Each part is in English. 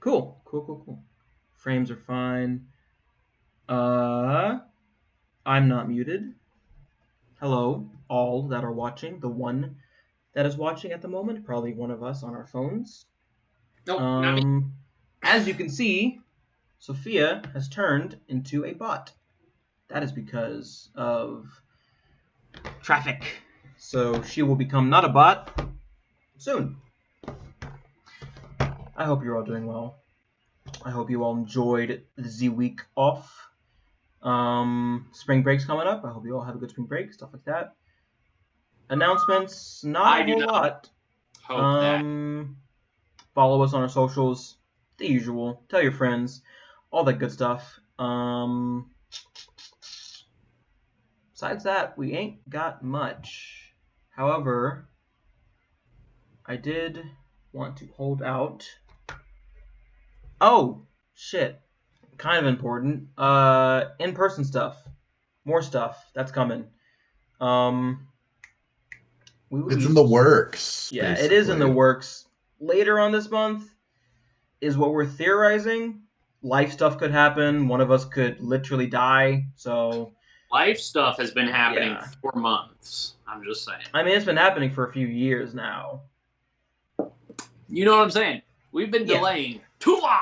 Cool. Frames are fine. I'm not muted. Hello, all that are watching. The one that is watching at the moment, probably one of us on our phones. Nope, not me. As you can see, Sophia has turned into a bot. That is because of traffic. So she will become not a bot soon. I hope you're all doing well. I hope you all enjoyed the week off. Spring break's coming up. I hope you all have a good spring break, stuff like that. Announcements, not a whole lot. Hope that. Follow us on our socials, the usual. Tell your friends, all that good stuff. Besides that, we ain't got much. However, I did want to hold out. Oh, shit. Kind of important. In-person stuff. More stuff. That's coming. It's in the works. Yeah, basically. It is in the works. Later on this month is what we're theorizing. Life stuff could happen. One of us could literally die. So life stuff has been happening for months. I'm just saying. I mean, it's been happening for a few years now. You know what I'm saying? We've been delaying too long.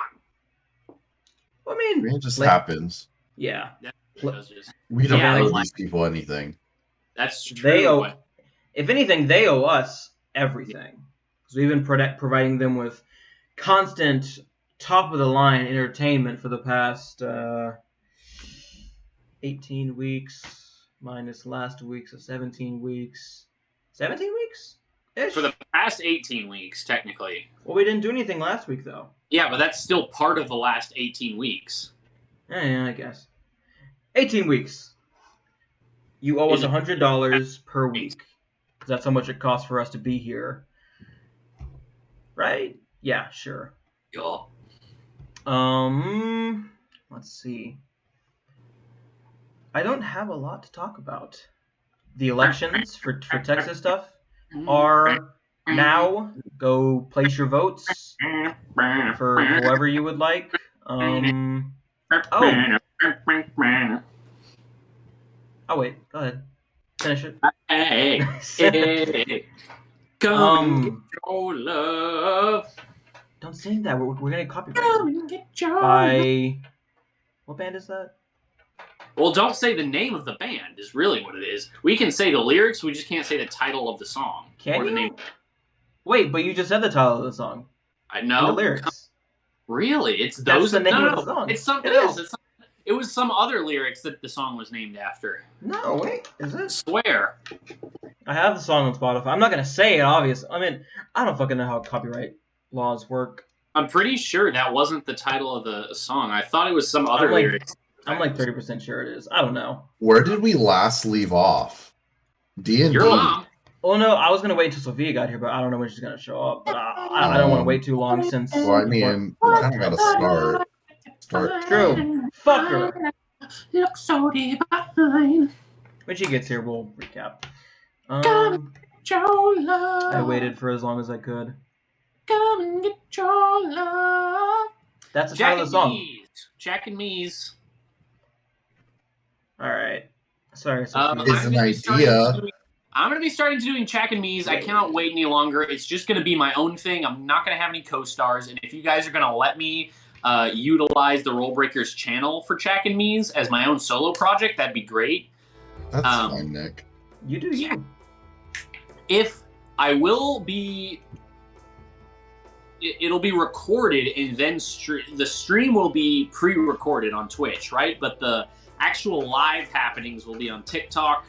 I mean, it just happens. Yeah. We don't owe these people anything. That's true. If anything, they owe us everything. Because we've been providing them with constant, top-of-the-line entertainment for the past 18 weeks, minus last week, so 17 weeks. 17 weeks? For the past 18 weeks, technically. Well, we didn't do anything last week, though. Yeah, but that's still part of the last 18 weeks. Yeah, I guess. 18 weeks. You owe us $100 per week. Because that's how much it costs for us to be here. Right? Yeah, sure. Yeah. Let's see. I don't have a lot to talk about. The elections for Texas stuff are now. Go place your votes for whoever you would like. Oh, wait. Go ahead. Finish it. Hey, come get your love. Don't sing that. We're going to get copyrighted. By... What band is that? Well, don't say the name of the band is really what it is. We can say the lyrics, we just can't say the title of the song. Can you? Name. Wait, but you just said the title of the song. I know. The lyrics. Really? It's those. That's the name of the song. It's something else. It was some other lyrics that the song was named after. No, wait. Is it? I swear. I have the song on Spotify. I'm not going to say it, obviously. I mean, I don't fucking know how copyright laws work. I'm pretty sure that wasn't the title of the song. I thought it was some other lyrics. I'm like 30% sure it is. I don't know. Where did we last leave off? D&D. Your mom. Well, no, I was going to wait until Sophia got here, but I don't know when she's going to show up. But I don't want to wait too long since... Well, I mean, we kind of got to start. True. Fuck her. Look so divine. When she gets here, we'll recap. Come get your love. I waited for as long as I could. Come and get your love. That's the title of the song. Jack and Me's. All right. Sorry, Sophia. It's an idea. I'm going to be starting to doing Jack and Me's. I cannot wait any longer. It's just going to be my own thing. I'm not going to have any co-stars. And if you guys are going to let me utilize the Roll Breakers channel for Jack and Me's as my own solo project, that'd be great. That's fine, Nick. You do you. If I will be... It'll be recorded and then the stream will be pre-recorded on Twitch, right? But the actual live happenings will be on TikTok.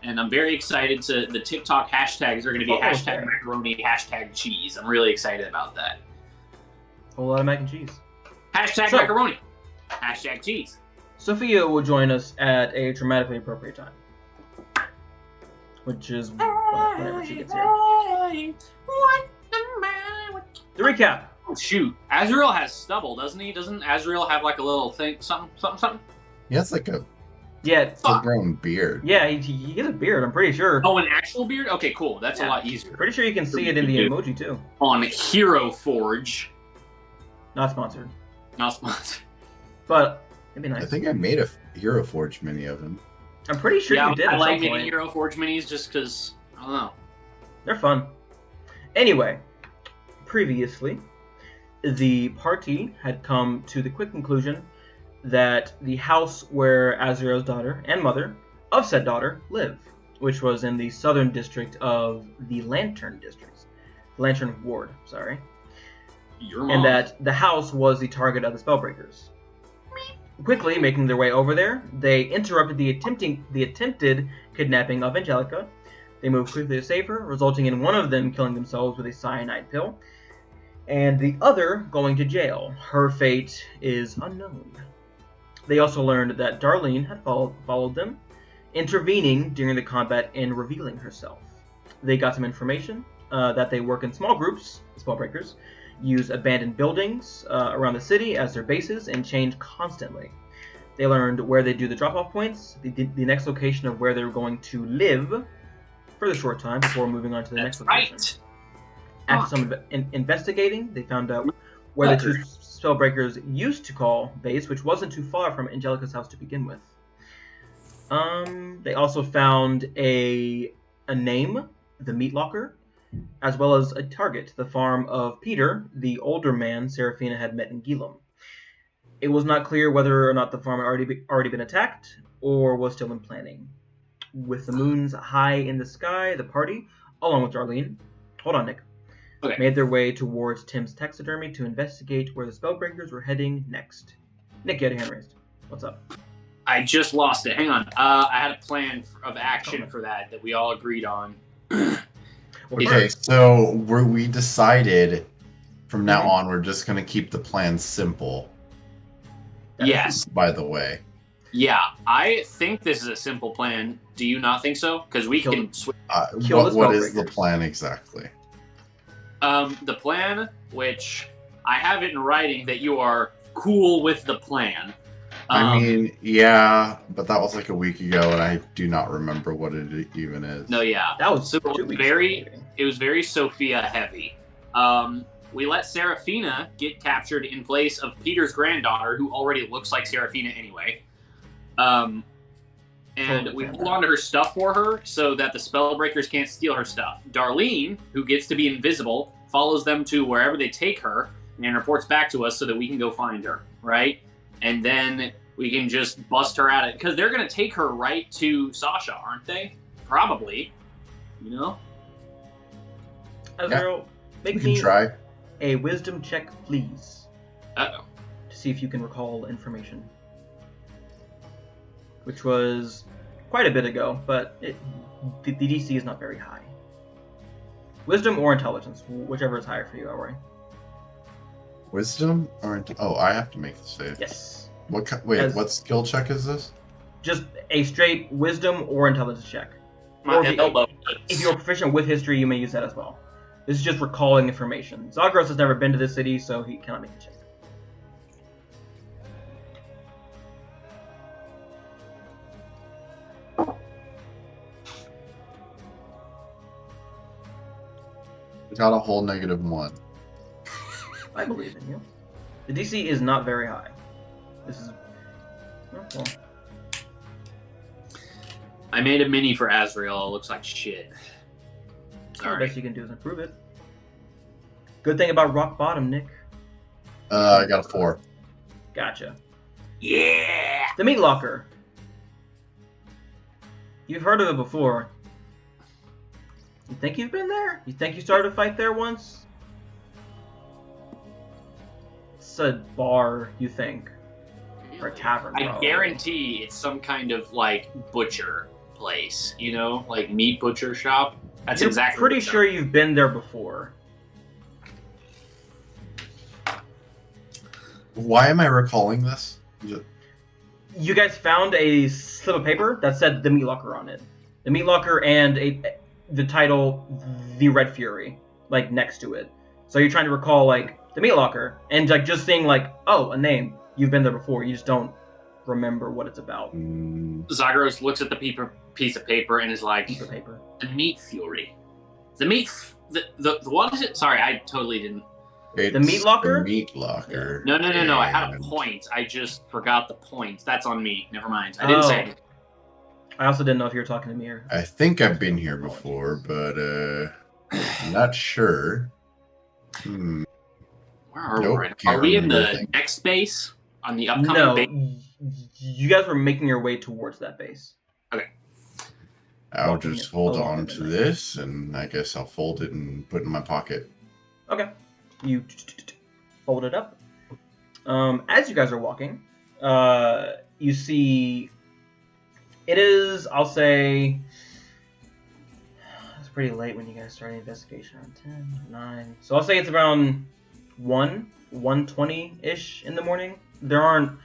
And I'm very excited to... The TikTok hashtags are going to be hashtag macaroni, hashtag cheese. I'm really excited about that. A whole lot of mac and cheese. Hashtag macaroni, hashtag cheese. Sophia will join us at a dramatically appropriate time. Which is whenever she gets here. The recap. Oh, shoot. Azrael has stubble, doesn't he? Doesn't Azrael have like a little thing, something? He has like a... Yeah, full-grown beard. Yeah, he has a beard, I'm pretty sure. Oh, an actual beard? Okay, cool. That's a lot easier. Pretty sure you can see it in the emoji, too. On Hero Forge. Not sponsored. Not sponsored. But it'd be nice. I think I made a Hero Forge mini of him. I'm pretty sure Yeah, you did I at like some point. making Hero Forge minis just because, I don't know. They're fun. Anyway, previously, the party had come to the quick conclusion that the house where Azrael's daughter and mother of said daughter live, which was in the southern district of the Lantern District. Lantern Ward, sorry. Your mom. And that the house was the target of the Spellbreakers. Quickly making their way over there, they interrupted the attempted kidnapping of Angelica. They moved quickly to save her, resulting in one of them killing themselves with a cyanide pill, and the other going to jail. Her fate is unknown. They also learned that Darlene had followed them, intervening during the combat and revealing herself. They got some information that they work in small groups, Spellbreakers, use abandoned buildings around the city as their bases, and change constantly. They learned where they do the drop-off points, the next location of where they're going to live for the short time before moving on to the next location. Right. After some investigating, they found out where the two Spellbreakers used to call base, which wasn't too far from Angelica's house to begin with. They also found a name, the Meat Locker, as well as a target, the farm of Peter, the older man Seraphina had met in Gilum. It was not clear whether or not the farm had already been attacked, or was still in planning. With the moons high in the sky, the party, along with Darlene, made their way towards Tim's taxidermy to investigate where the Spellbreakers were heading next. Nick, you had your hand raised. What's up? I just lost it. Hang on. I had a plan of action for that we all agreed on. Okay, so we decided from now on we're just going to keep the plan simple. Yes. By the way. Yeah, I think this is a simple plan. Do you not think so? Because we can switch. What is the plan exactly? The plan, which I have it in writing that you are cool with the plan. I mean, yeah, but that was like a week ago, and I do not remember what it even is. No, yeah, that was so it was very Sophia heavy. We let Seraphina get captured in place of Peter's granddaughter, who already looks like Seraphina anyway. And we hold on to her stuff for her so that the Spellbreakers can't steal her stuff. Darlene, who gets to be invisible, follows them to wherever they take her and reports back to us so that we can go find her, right? And then we can just bust her at it. Because they're going to take her right to Sasha, aren't they? Probably. You know? Azrael, make me a wisdom check, please. Uh-oh. To see if you can recall information. Which was quite a bit ago, but the DC is not very high. Wisdom or intelligence, whichever is higher for you, Elroy. Wisdom or I have to make the save. Yes. What skill check is this? Just a straight wisdom or intelligence check. If you're proficient with history, you may use that as well. This is just recalling information. Zagros has never been to this city, so he cannot make a check. Got a whole -1. I believe in you. The DC is not very high. This is... well. I made a mini for Azrael. It looks like shit. The best you can do is improve it. Good thing about rock bottom, Nick. I got a 4. Gotcha. Yeah! The Meat Locker. You've heard of it before. You think you've been there? You think you started a fight there once? It's a bar, you think. Or a tavern, I guarantee it's some kind of, like, butcher place. You know? Like, meat butcher shop. That's You're exactly pretty sure you've been there before. Why am I recalling this? You guys found a slip of paper that said the Meat Locker on it. The Meat Locker and the title, The Red Fury, like, next to it. So you're trying to recall, like, the Meat Locker, and, like, just seeing, like, oh, a name. You've been there before. You just don't remember what it's about. Zagros looks at the piece of paper and is like, Piece of paper. The Meat Fury. The what is it? Sorry, I totally didn't. It's meat locker? The meat locker. No. I had a and- point. I just forgot the point. That's on me. Never mind. I didn't say anything. I also didn't know if you were talking to me or. I think I've been here before, but not sure. Where are Nope, we right now? can't Are we in remember the a thing. next base? On the upcoming No, base? you guys were making your way towards that base. Okay. I'll Walking just it hold along on in to the night. this, and I guess I'll fold it and put it in my pocket. Okay. You fold it up. As you guys are walking, you see it is, I'll say, it's pretty late when you guys start the investigation, around 10, 9. So I'll say it's around 1:20-ish in the morning. There aren't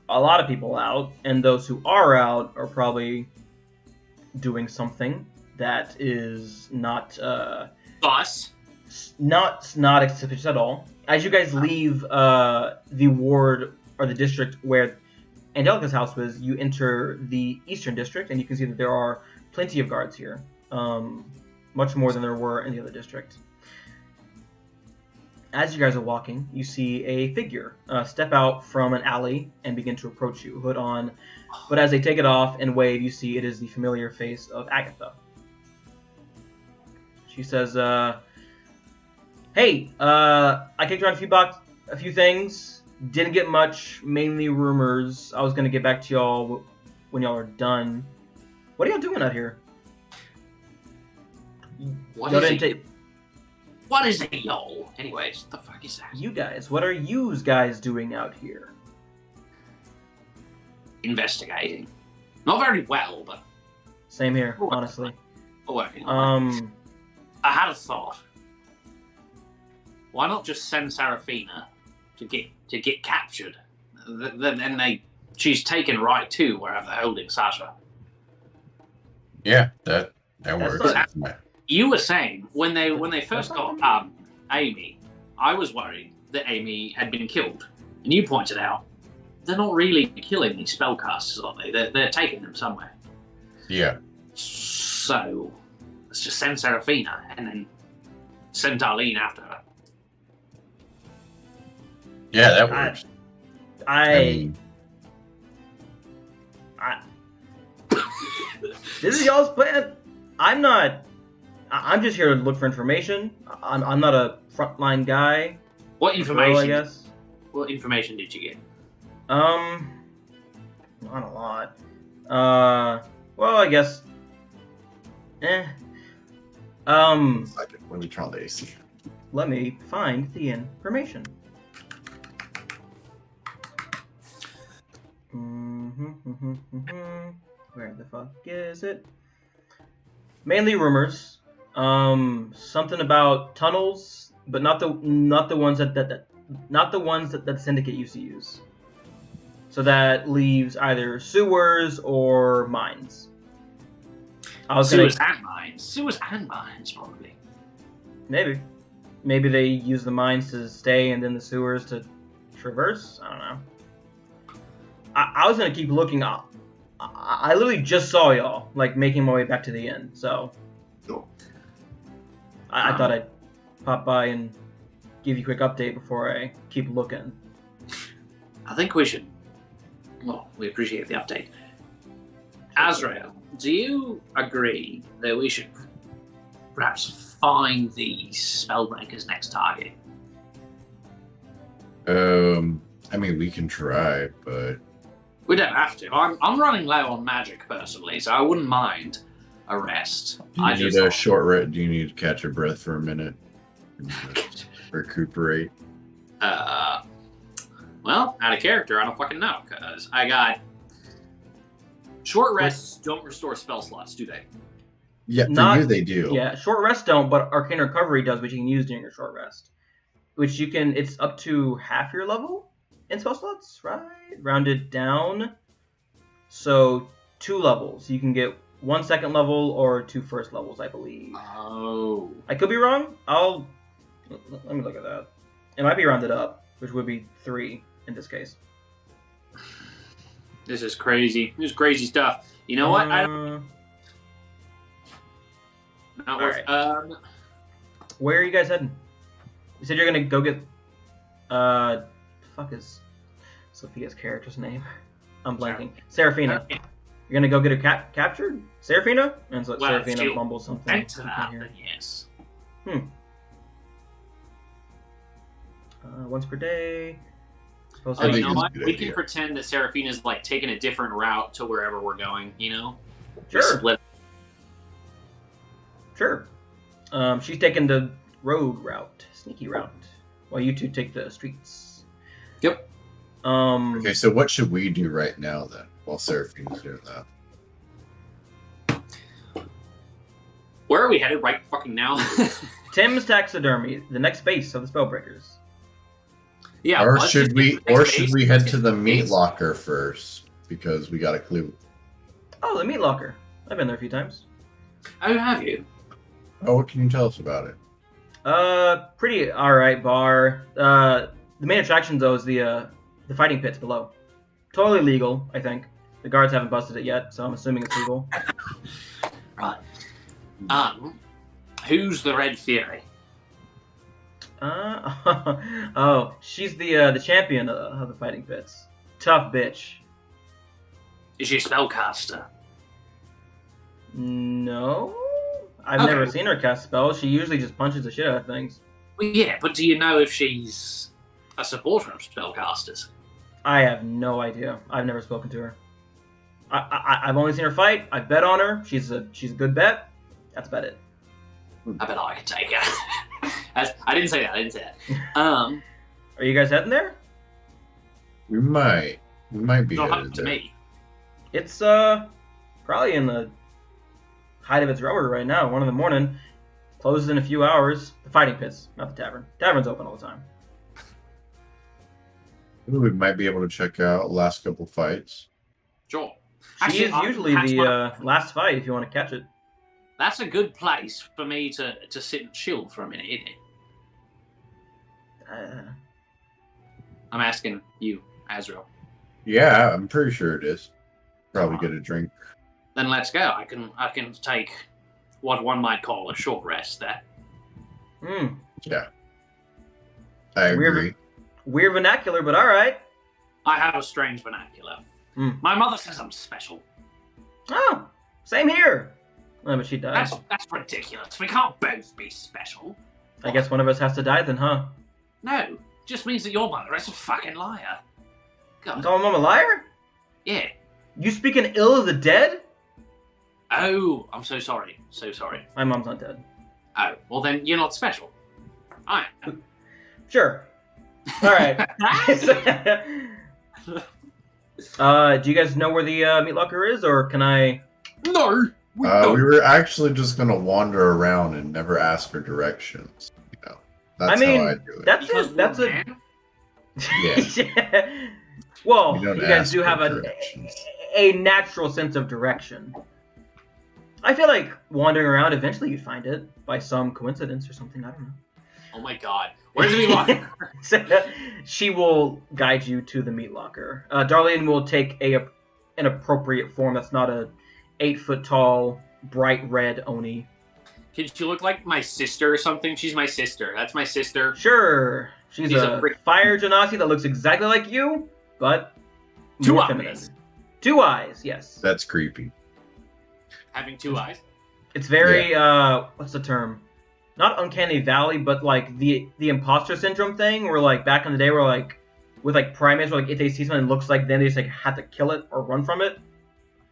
a lot of people out, and those who are out are probably doing something that is not Us. not suspicious at all. As you guys leave the ward or the district where Angelica's house was, you enter the Eastern District, and you can see that there are plenty of guards here, much more than there were in the other district. As you guys are walking, you see a figure step out from an alley and begin to approach you, hood on. But as they take it off and wave, you see it is the familiar face of Agatha. She says, "Hey, I kicked around a few things. Didn't get much, mainly rumors. I was gonna get back to y'all when y'all are done. What are y'all doing out here? What Y'all is didn't it? take What is it, y'all? Anyways, what the fuck is that? you guys. What are yous guys doing out here? Investigating. Not very well, but Same here, Oh, honestly. we're working on it. Um, I had a thought. Why not just send Serafina to get captured? Then she's taken right to wherever they're holding Sasha. Yeah, that That's works. not- You were saying when they first That's not got Amy, I was worried that Amy had been killed, and you pointed out they're not really killing these spellcasters, are they? They're taking them somewhere. Yeah. So let's just send Serafina and then send Darlene after her. Yeah, that works. I this is y'all's plan. I'm just here to look for information. I'm not a frontline guy. What Girl, information? I guess. What information did you get? Not a lot. Well, I guess. Let me turn on the AC. Let me find the information. Where the fuck is it? Mainly rumors. Something about tunnels, but not the ones that the Syndicate used to use. So that leaves either sewers or mines. Sewers and mines, probably. Maybe they use the mines to stay and then the sewers to traverse. I don't know. I was gonna keep looking up. I literally just saw y'all making my way back to the inn, so Cool. I thought I'd pop by and give you a quick update before I keep looking. I think we should. Well, we appreciate the update. Azrael, do you agree that we should perhaps find the Spellbreaker's next target? I mean, we can try, but We don't have to. I'm running low on magic personally, so I wouldn't mind a rest. do you need a short rest? Do you need to catch your breath for a minute? Recuperate. Well, out of character, I don't fucking know, because I got short rests don't restore spell slots, do they? Yeah, for Not- you they do. Yeah, short rest don't, but Arcane Recovery does, which you can use during your short rest. Which you can, it's up to half your level in spell slots, right? Rounded down. So 2 levels. You can get 1 second level or 2 first levels, I believe. Oh. I could be wrong. Let me look at that. It might be rounded up, which would be 3 in this case. This is crazy. This is crazy stuff. You know what? I don't. Not worth. Where are you guys heading? You said you're gonna go get Fuck is Sophia's character's name? I'm blanking. Serafina. You're gonna go get her captured? Serafina? And so Serafina mumbles something. Enter that, then yes. Once per day. You know what? We can pretend that Serafina's like taking a different route to wherever we're going, you know? Sure. Sure. She's taking the road route, sneaky route, while you two take the streets. Yep. Okay, so what should we do right now then, while Seraphina's doing that? Where are we headed right fucking now? Tim's Taxidermy, the next base of the Spellbreakers. Yeah. Or should we head to the meat locker first because we got a clue? Oh, the meat locker. I've been there a few times. Oh, have you? Oh, what can you tell us about it? Pretty alright bar. The main attraction though is the fighting pits below. Totally legal, I think. The guards haven't busted it yet, so I'm assuming it's legal. Right. Who's the Red Fury? Oh, she's the champion of the fighting pits. Tough bitch. Is she a spellcaster? No, I've never seen her cast spells. She usually just punches the shit out of things. Well, yeah, but do you know if she's a supporter of spellcasters? I have no idea. I've never spoken to her. I've only seen her fight. I bet on her. She's a good bet. That's about it. I bet I could take her. I didn't say that. Are you guys heading there? We might be Not headed up to there. me. It's probably in the height of its rubber right now. 1 a.m. Closes in a few hours. The fighting pits, not the tavern. Tavern's open all the time. We might be able to check out last couple fights. Sure. She is usually the last fight if you want to catch it. That's a good place for me to sit and chill for a minute, isn't it? I'm asking you, Azrael. Yeah, I'm pretty sure it is. Probably get a drink. Then let's go. I can take what one might call a short rest there. Yeah. I agree. Weird vernacular, but alright. I have a strange vernacular. My mother says I'm special. Oh, same here. But she died. That's ridiculous. We can't both be special. I guess one of us has to die then, huh? No, just means that your mother is a fucking liar. God. You call mom a liar? Yeah. You speaking ill of the dead? Oh, I'm so sorry. So sorry. My mom's not dead. Oh, well then you're not special. I am. Sure. Alright. Do you guys know where the meat locker is, or can I... No! We were actually just gonna wander around and never ask for directions. You know, that's how I do it. That's a yeah. Well, you guys do have a natural sense of direction. I feel like wandering around, eventually you'd find it by some coincidence or something. I don't know. Oh my god, where's the meat locker? She will guide you to the meat locker. Darlene will take an appropriate form that's not a 8-foot tall, bright red Oni. Can she look like my sister or something? She's my sister. That's my sister. Sure. She's a fire genasi that looks exactly like you, but more feminine. 2 eyes, yes. That's creepy. Having 2 eyes? It's very, what's the term? Not uncanny valley, but like the imposter syndrome thing, where like back in the day where like, with like primates, where like if they see something that looks like them, they just like have to kill it or run from it.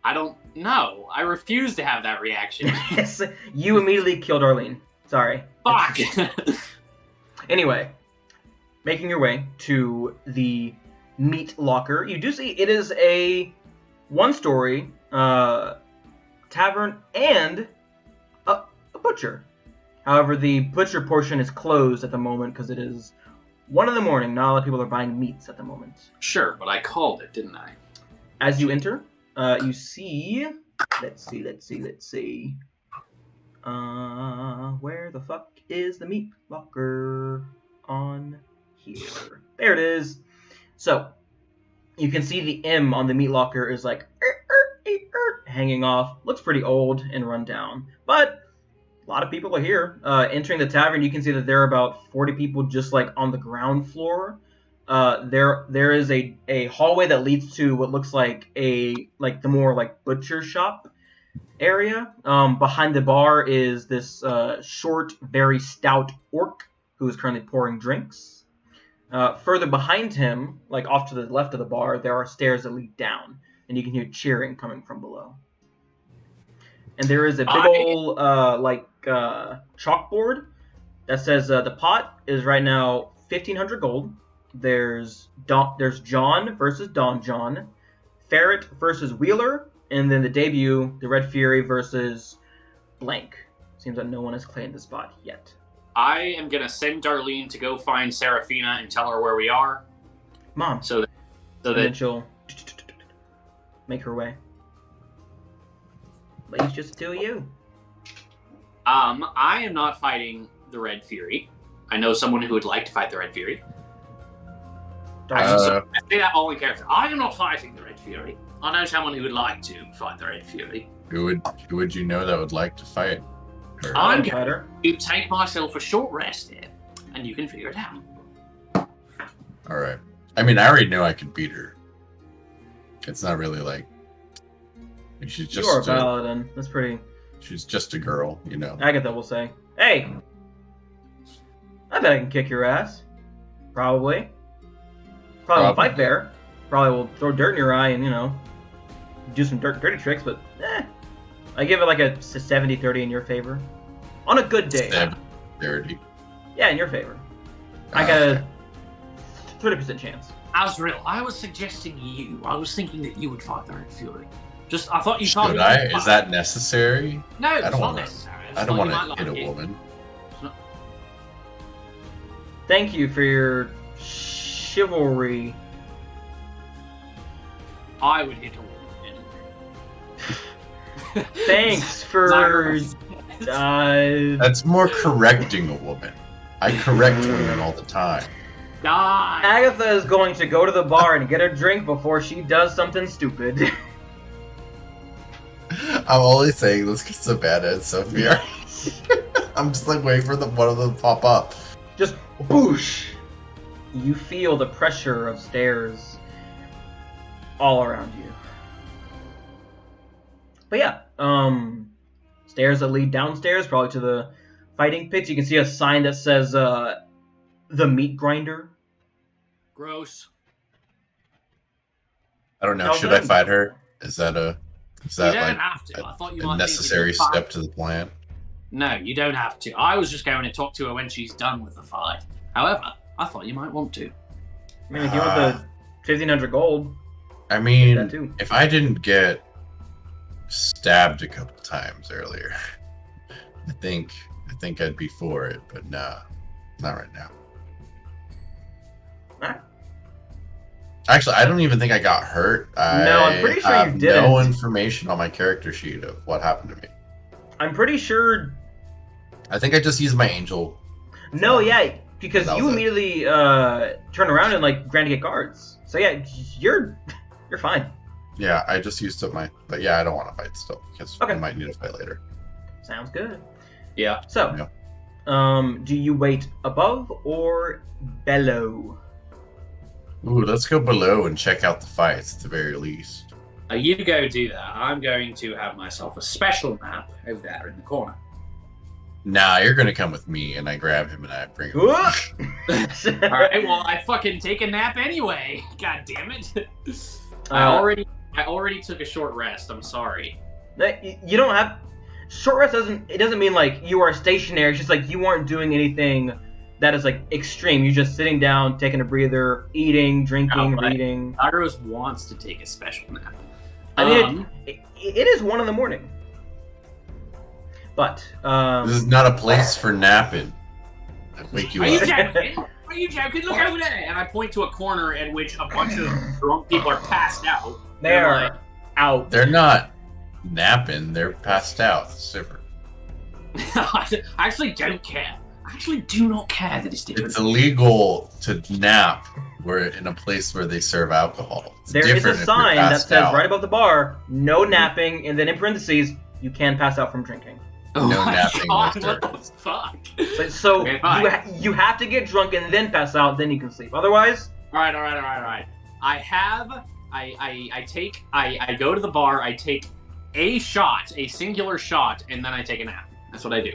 I don't know. I refuse to have that reaction. Yes, you immediately killed Arlene. Sorry. Fuck! Anyway, making your way to the meat locker, you do see it is a 1-story tavern and a butcher. However, the butcher portion is closed at the moment because it is 1 a.m. Not a lot of people are buying meats at the moment. Sure, but I called it, didn't I? As you enter, you see... Let's see. Where the fuck is the meat locker? On here. There it is. So, you can see the M on the meat locker is like hanging off. Looks pretty old and run down. But a lot of people are here. Entering the tavern, you can see that there are about 40 people just like on the ground floor. there is a hallway that leads to what looks like the more like butcher shop area. Behind the bar is this short, very stout orc who is currently pouring drinks. Further behind him, like off to the left of the bar, there are stairs that lead down, and you can hear cheering coming from below. And there is a big old chalkboard that says the pot is right now 1,500 gold. There's John versus Don John, Ferret versus Wheeler, and then the debut, the Red Fury versus blank. Seems like no one has claimed the spot yet. I am gonna send Darlene to go find Serafina and tell her where we are. Mom. So Then that she'll make her way. Leaves just the two of you. I am not fighting the Red Fury. I know someone who would like to fight the Red Fury. I say that all in character. I am not fighting the Red Fury. I know someone who would like to fight the Red Fury. Who would you know that would like to fight her? I'm going to take myself a short rest here, and you can figure it out. All right. I mean, I already know I could beat her. It's not really like she's just. You're a paladin. That's pretty. She's just a girl, you know. Agatha will say, "Hey, I bet I can kick your ass. Probably won't fight fair. Probably will throw dirt in your eye and do some dirty tricks. But I give it like a 70-30 in your favor. On a good day. 70-30. Yeah, in your favor. I got a 30% chance. Azrael, I was suggesting you. I was thinking that you would fight the Red Fury. I thought you Should I? Is that necessary? No, it's not necessary. I don't want to hit a woman. Thank you for your chivalry. I would hit a woman. Thanks for. That's more correcting a woman. I correct women all the time. Die. Agatha is going to go to the bar and get a drink before she does something stupid. I'm only saying this because Savannah is so furious. I'm just like waiting for one of them to pop up. Just boosh! You feel the pressure of stairs all around you. But yeah, stairs that lead downstairs, probably to the fighting pits. You can see a sign that says the meat grinder. Gross. I don't know. Should I fight her? Is that like have to. I thought you a necessary step to the plan? No, you don't have to. I was just going to talk to her when she's done with the fight. However, I thought you might want to. I mean, if you want the 1,500 gold. I mean, that too. If I didn't get stabbed a couple times earlier, I think I'd be for it. But nah, not right now. Huh? Actually, I don't even think I got hurt. I'm pretty sure you didn't. No information on my character sheet of what happened to me. I'm pretty sure. I think I just used my angel. No, yeah, because you immediately turn around and grant to get guards. So yeah, you're fine. Yeah, I just used up my. But yeah, I don't want to fight still because I might need to fight later. Sounds good. Yeah. So, do you wait above or below? Ooh, let's go below and check out the fights at the very least. You go do that. I'm going to have myself a special map over there in the corner. Nah, you're gonna come with me, and I grab him and I bring him. All right, well, I fucking take a nap anyway. God damn it! I already took a short rest. I'm sorry. You don't have short rest. Doesn't mean you are stationary. It's just you aren't doing anything that is extreme. You're just sitting down, taking a breather, eating, drinking, reading. Agros wants to take a special nap. I mean, it is 1 a.m. But this is not a place for napping. I wake you up. Are you joking? Look over there! And I point to a corner in which a bunch of drunk people are passed out. They're out. They're not napping. They're passed out. It's different. I actually don't care. I actually do not care that it's different. It's illegal to nap. We're in a place where they serve alcohol. There is a sign that says right above the bar, "No napping," and then in parentheses, you can pass out from drinking. No napping. God, what the fuck? So okay, you have to get drunk and then pass out, then you can sleep. Otherwise, right. I go to the bar, I take a singular shot, and then I take a nap. That's what I do.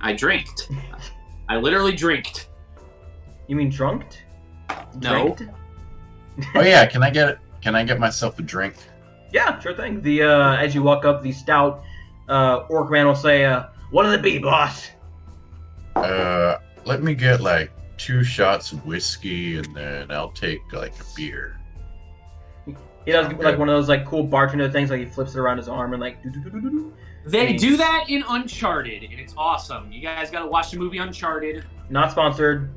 I drinked. I literally drinked. You mean drunked? No. Drinked? Oh yeah, can I get myself a drink? Yeah, sure thing. The as you walk up, the stout orc man will say, "What'll it be, boss?" Let me get like 2 shots of whiskey, and then I'll take like a beer. He does Okay. like one of those like cool bartender things, like he flips it around his arm and like do. They do that in Uncharted, and it's awesome. You guys gotta watch the movie Uncharted. Not sponsored.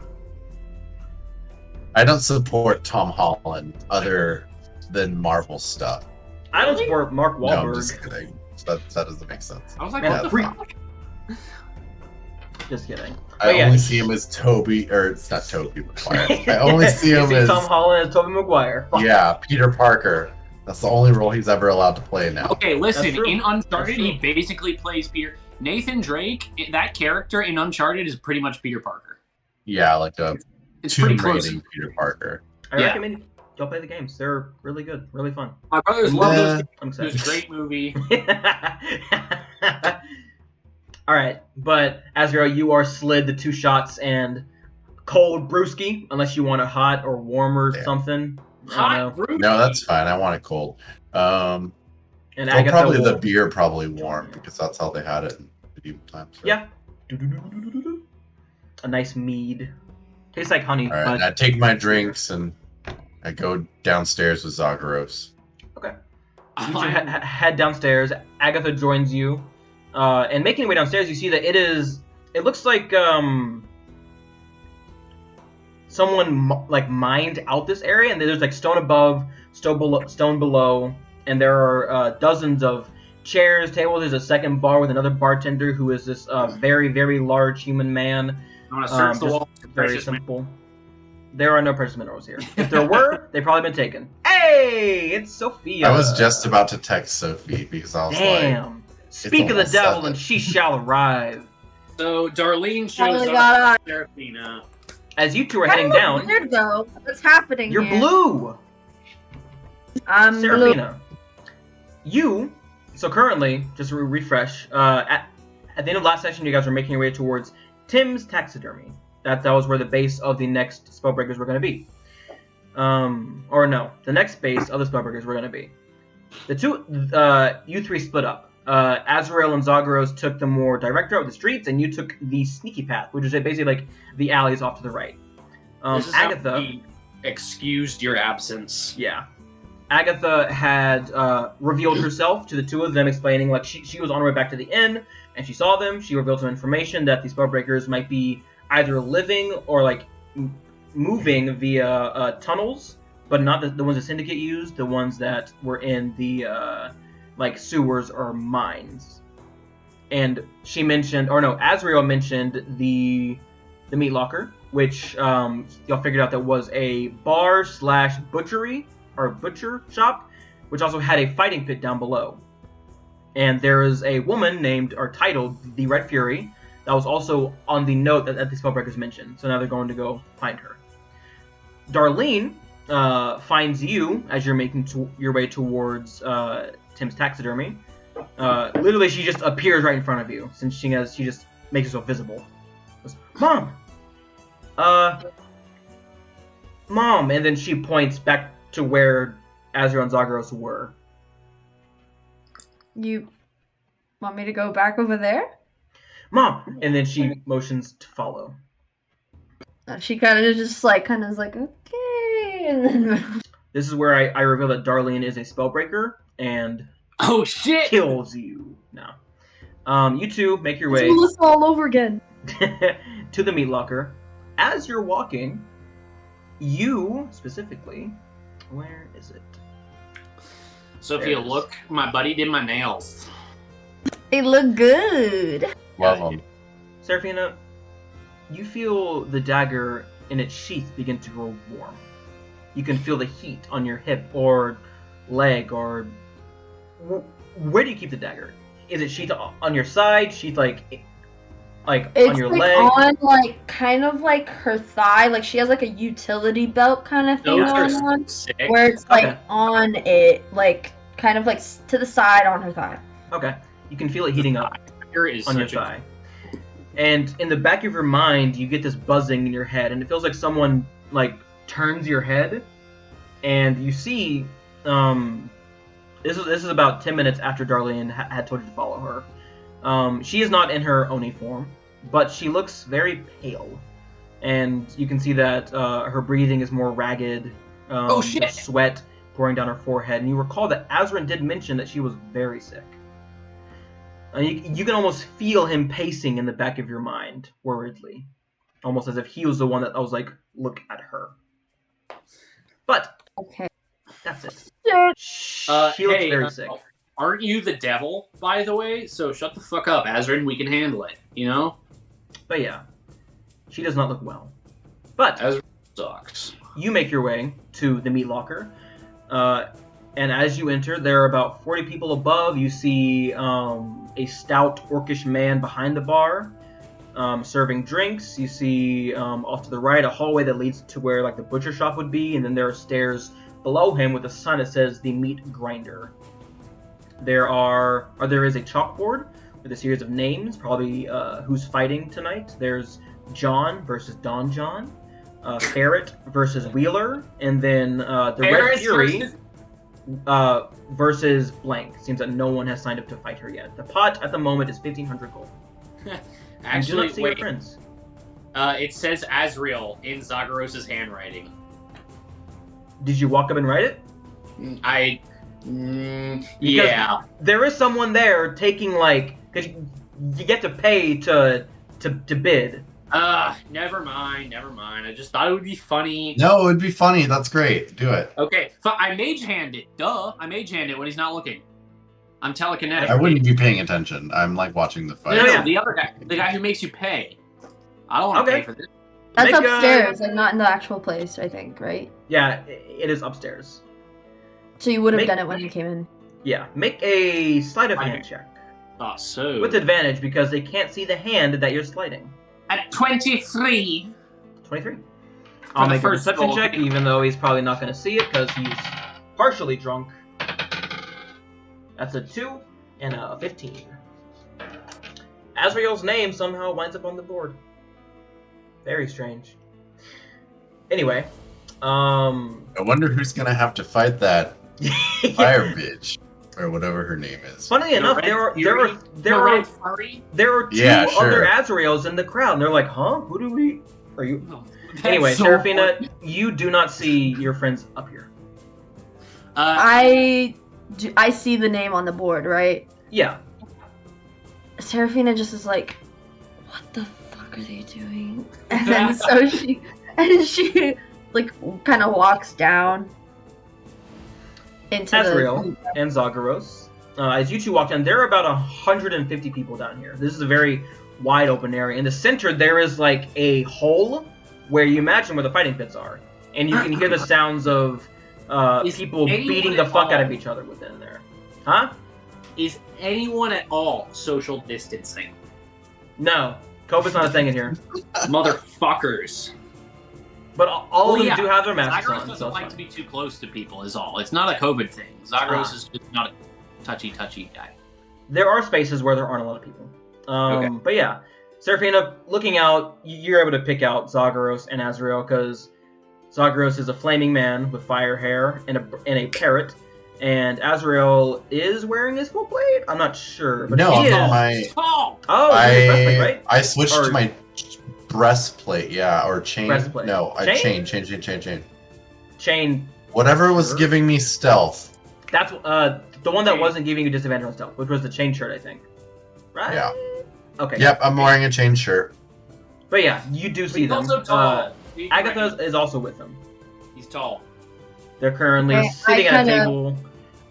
I don't support Tom Holland other than Marvel stuff. I don't support Mark No, I'm just Wahlberg. kidding. That doesn't make sense. I was like, Man, what the free- fuck? Just kidding. I But yeah. only see him as Toby, or it's not Toby Maguire. I only see You him as Tom Holland and Tobey Maguire. Fuck. yeah, Peter Parker. That's the only role he's ever allowed to play now. Okay, listen, That's true. in Uncharted, That's true. he basically plays Peter. Nathan Drake, that character in Uncharted is pretty much Peter Parker. Yeah, like a It's pretty Tomb close. Raiding Peter Parker. I Yeah. recommend y'all play the games. They're really good, really fun. My brothers Yeah. love those. I'm It was excited. a great movie. All right, but Azrael, you are slid the 2 shots and cold brewski, unless you want it hot or warm or Yeah. something. I Hot don't know. brewski. No, that's fine. I want it cold. And Well, Agatha probably will, the beer probably warm because that's how they had it in medieval times. Right? Yeah. A nice mead. Tastes like honey, All right, but and I take my drinks and I go downstairs with Zagros. you should head downstairs. Agatha joins you, and making your way downstairs, you see that it looks like someone like mined out this area, and there's like stone above, stone below, and there are dozens of chairs, tables. There's a second bar with another bartender who is this very, very large human man. I'm gonna search the just wall. Very Precious man. simple. There are no precious minerals here. If there were, they've probably been taken. Hey, it's Sophia. I was just about to text Sophie because I was like, Damn. Speak of the almost devil, 7. and she shall arrive. So Darlene shows Finally up. got on. Seraphina. As you two are Kind heading of down, weird though. What's happening you're here? blue. I'm blue. Seraphina. You, so currently, just to refresh, at the end of last session, you guys were making your way towards Tim's taxidermy. That was where the base of the next Spellbreakers were going to be. Or no, the next base of the Spellbreakers were going to be. The two, you 3 split up. Azrael and Zagros took the more direct route of the streets, and you took the sneaky path, which is basically like the alleys off to the right. This is how Agatha, we excused your absence. yeah. Agatha had revealed herself to the two of them, explaining like she was on her way back to the inn, and she saw them. She revealed some information that the Spellbreakers might be either living or like moving via tunnels, but not the ones the Syndicate used, the ones that were in the like sewers or mines. And she mentioned, or no, Azrael mentioned the meat locker, which y'all figured out that was a bar / butchery or butcher shop, which also had a fighting pit down below. And there is a woman named or titled the Red Fury that was also on the note that the Spellbreakers mentioned. So now they're going to go find her. Darlene finds you as you're making your way towards Tim's taxidermy. Literally, she just appears right in front of you since she just makes herself visible. Goes, Mom! Mom! And then she points back to where Azrael and Zagros were. You want me to go back over there? Mom! And then she motions to follow. She kind of just like, okay, and then This is where I reveal that Darlene is a spellbreaker and Oh shit! kills you. No. You two make your it's way Melissa all over again. to the meat locker. As you're walking, you specifically, where is it? Sophia, There it is. look, my buddy did my nails. They look good. Love them. Seraphina, you feel the dagger in its sheath begin to grow warm. You can feel the heat on your hip or leg or... Where do you keep the dagger? Is it sheath on your side? Sheath like Like It's on your like leg? on like kind of like her thigh. Like she has like a utility belt kind of thing Those are going on, sick. where it's like Okay. on it, like kind of like to the side on her thigh. Okay. You can feel it heating up Here is on your such a thigh. And in the back of your mind, you get this buzzing in your head, and it feels like someone like turns your head, and you see. This is about 10 minutes after Darlene had told you to follow her. She is not in her Oni form, but she looks very pale, and you can see that her breathing is more ragged. Oh, shit! There's sweat pouring down her forehead, and you recall that Azrin did mention that she was very sick. You can almost feel him pacing in the back of your mind, worriedly, almost as if he was the one that was like, "Look at her." But Okay. that's it. Shit. She looks hey, very sick. Aren't you the devil, by the way? So shut the fuck up, Azrin. We can handle it, you know? But yeah, she does not look well. But Azrin sucks. you make your way to the meat locker, and as you enter, there are about 40 people above. You see a stout orcish man behind the bar, serving drinks. You see off to the right a hallway that leads to where like the butcher shop would be, and then there are stairs below him with a sign that says the meat grinder. There is a chalkboard with a series of names, probably who's fighting tonight. There's John versus Don John, Ferret versus Wheeler, and then the Red Fury versus Blank. Seems that no one has signed up to fight her yet. The pot at the moment is 1,500 gold. Actually, you do not see wait. your friends. It says Azrael in Zagros' handwriting. Did you walk up and write it? Yeah. There is someone there taking like, because you get to pay to bid. Never mind. I just thought it would be funny. No, it'd be funny. That's great. Do it. Okay, I mage hand it. Duh, I mage hand it when he's not looking. I'm telekinetic. I wouldn't be paying attention. I'm like watching the fight. No, Yeah. the other guy, the guy who makes you pay. I don't want to Okay. pay for this. That's Make, upstairs, like not in the actual place, I think, right? Yeah, it is upstairs. So you would have Make- done it when you came in. Yeah, make a sleight of hand Okay. check Thought so. with advantage because they can't see the hand that you're sliding. At 23. 23. I'll the make a first perception roll. check, even though he's probably not going to see it because he's partially drunk. That's a 2 and a 15. Azrael's name somehow winds up on the board. Very strange. Anyway, I wonder who's gonna have to fight that fire bitch or whatever her name is. Funnily enough, Red there are Fury? Red Fury? two Yeah, sure. other Azraels in the crowd, and they're like, "Huh? Who do we? Are you?" Oh, Anyway, that's so Serafina, funny. you do not see your friends up here. I see the name on the board, right? Yeah. Serafina just is like, what the fuck are they doing? And then so she like kind of walks down into Azrael and Zagaros. As you two walk down, there are about 150 people down here. This is a very wide open area. In the center, there is like a hole where you imagine where the fighting pits are, and you can hear the sounds of Is people anyone beating the at fuck out of all- each other within there. Huh? Is anyone at all social distancing? No, COVID's not a thing in here. Motherfuckers. But all of them yeah, do have their masks Zagros on, doesn't so it's like fine. to be too close to people, is all. It's not a COVID thing. Zagros Ah. is just not a touchy guy. There are spaces where there aren't a lot of people. Okay. But yeah, Serafina, looking out, you're able to pick out Zagaros and Azrael because Zagaros is a flaming man with fire hair and a parrot, and Azrael is wearing his full blade. I'm not sure, but No, he is. my Tall! Oh, it's your breastplate, right? I switched Or- to my breastplate, yeah, or chain. Breastplate. No, I Chain? chain. Chain. Whatever was Sure. giving me stealth. That's the one that Chain. wasn't giving you disadvantage on stealth, which was the chain shirt, I think. Right? Yeah. Okay. Yep, I'm wearing a chain shirt. But yeah, you do see He's them. also tall. Agatha is also with them. He's tall. They're currently Okay, sitting I at a kinda table make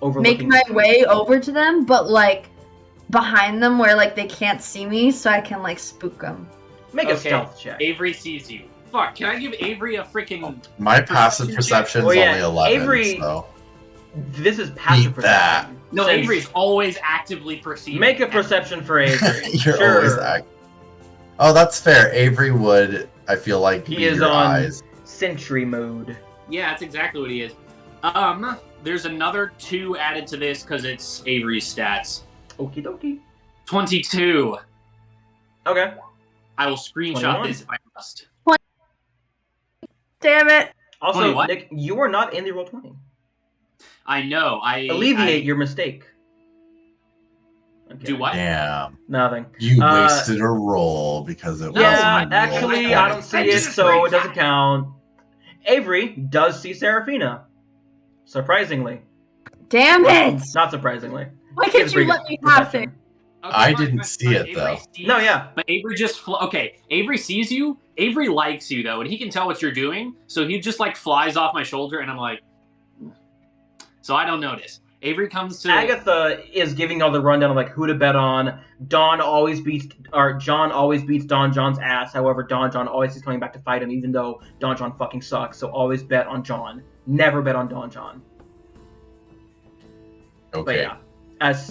overlooking. my way over to them, but like behind them where like they can't see me, so I can like spook them. Make a Okay. stealth check. Avery sees you. Fuck, can I give Avery a freaking... My passive perception is Well, yeah, only 11, Avery- so This is passive Beat that. perception. No, Since- Avery's always actively perceiving. Make a perception for Avery. you're Sure. always act. Oh, that's fair. Avery would, I feel like, He be is your on eyes. sentry mode. Yeah, that's exactly what he is. There's another 2 added to this because it's Avery's stats. Okie dokie. 22. Okay. I will screenshot 21. this if I must. Damn it! Also, 20 what? Nick, you are not in the Roll20. I know. Alleviate your mistake. Okay. Do what? Damn. Nothing. You wasted a roll because it Yeah, wasn't a actually, roll. I don't see it, so it doesn't count. Avery does see Seraphina. Surprisingly. Damn it! Not surprisingly. Why can't you let me have it? Okay, I fine, didn't but see it, Avery though. No, yeah. But Avery just okay. Avery sees you. Avery likes you though, and he can tell what you're doing. So he just like flies off my shoulder, and I'm like, so I don't notice. Avery comes to Agatha is giving all the rundown of like who to bet on. John always beats Don John's ass. However, Don John always is coming back to fight him, even though Don John fucking sucks. So always bet on John. Never bet on Don John. Okay. But yeah, as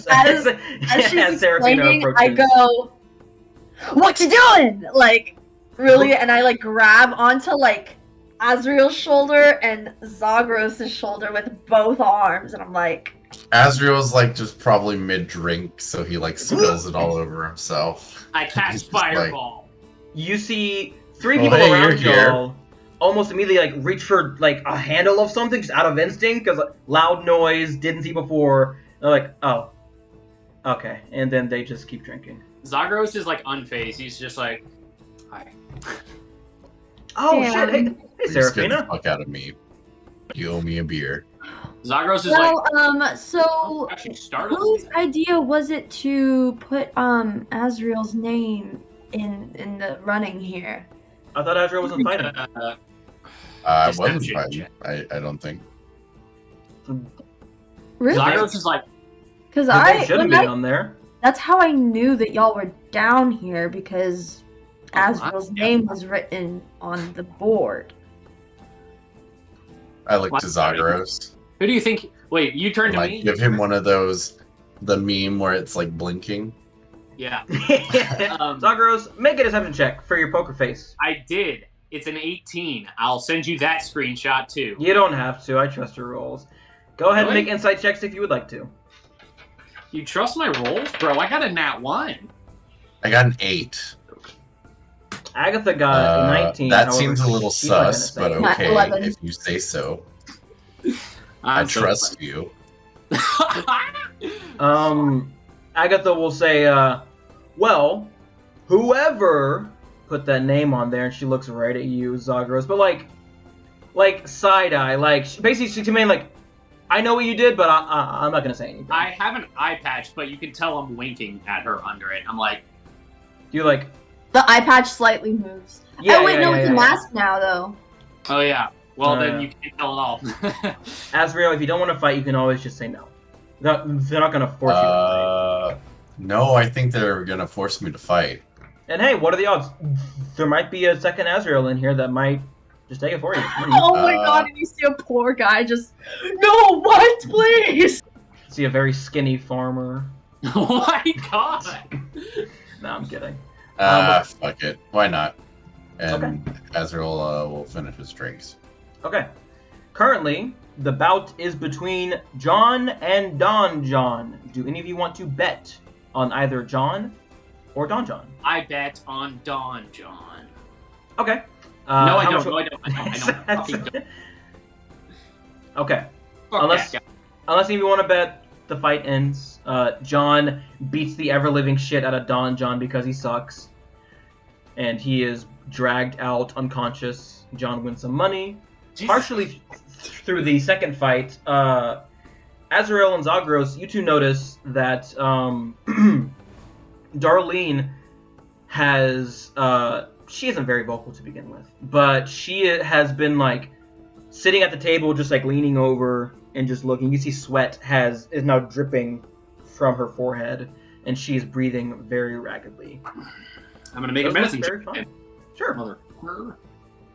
she's Seraphina explaining, approaches, I go, "What you doing?" Like, really, and I like grab onto like Azriel's shoulder and Zagros' shoulder with both arms, and I'm like, Azriel's like just probably mid-drink, so he like spills it all over himself. I He's cast just like, fireball. you see 3 Oh, people hey, around you're here. y'all almost immediately like reach for like a handle of something just out of instinct because loud noise, didn't see before. They're like, oh, okay, and then they just keep drinking. Zagros is like unfazed. He's just like, hi. Oh Damn. shit! Hey, You scared the Seraphina. fuck out of me. You owe me a beer. Zagros is well, like, so actually startled. whose idea was it to put Azriel's name in the running here? I thought Azrael wasn't fighting. I wasn't Deception fighting. check. I don't think. Really? Zagros is like, Because They I, should have when been I on there. that's how I knew that y'all were down here because Oh, Azriel's yeah. name was written on the board. I looked What? to Zagros. who do you think? Wait, you turned to Like, me. give him one of those, the meme where it's like blinking. Yeah, Zagros, make a deception check for your poker face. I did. It's an 18. I'll send you that screenshot too. You don't have to. I trust your rolls. Go ahead and Really? make insight checks if you would like to. You trust my rolls, bro? I got a nat 1. I got an 8. Agatha got a 19. That however, seems a little she's not gonna sus, say but it. Not okay 11. if you say so. I'm I trust you. Agatha will say, well, whoever put that name on there, and she looks right at you, Zagros, but like side eye, like basically she's mean like, I know what you did, but I'm not gonna say anything. I have an eye patch, but you can tell I'm winking at her under it. I'm like, You like, The eye patch slightly moves. yeah, oh wait, yeah, no, yeah, it's yeah, a yeah. mask now though. oh yeah. Well, then Uh, you can't tell at all. Azrael, if you don't want to fight, you can always just say no. They're not gonna force you to fight. No, I think they're gonna force me to fight. And hey, what are the odds? There might be a second Azrael in here that might just take it for you. Oh my god, and you see a poor guy just, no, what, please? See a very skinny farmer. Oh my god! No, I'm kidding. Fuck it. Why not? And Okay. Azrael will finish his drinks. Okay. Currently, the bout is between John and Don John. Do any of you want to bet on either John or Don John? I bet on Don John. Okay. No, I how don't. much- No, I don't. I fucking don't. Okay. Fuck Unless- that guy. Unless any of you want to bet, the fight ends. John beats the ever-living shit out of Don John because he sucks. And he is dragged out unconscious. John wins some money. Jesus. Partially through the second fight, Azrael and Zagros, you two notice that Darlene has, she isn't very vocal to begin with, but she has been like sitting at the table, just like leaning over and just looking. You see sweat is now dripping from her forehead, and she is breathing very raggedly. I'm gonna make a Doesn't look medicine very check. fun. Sure. Mother.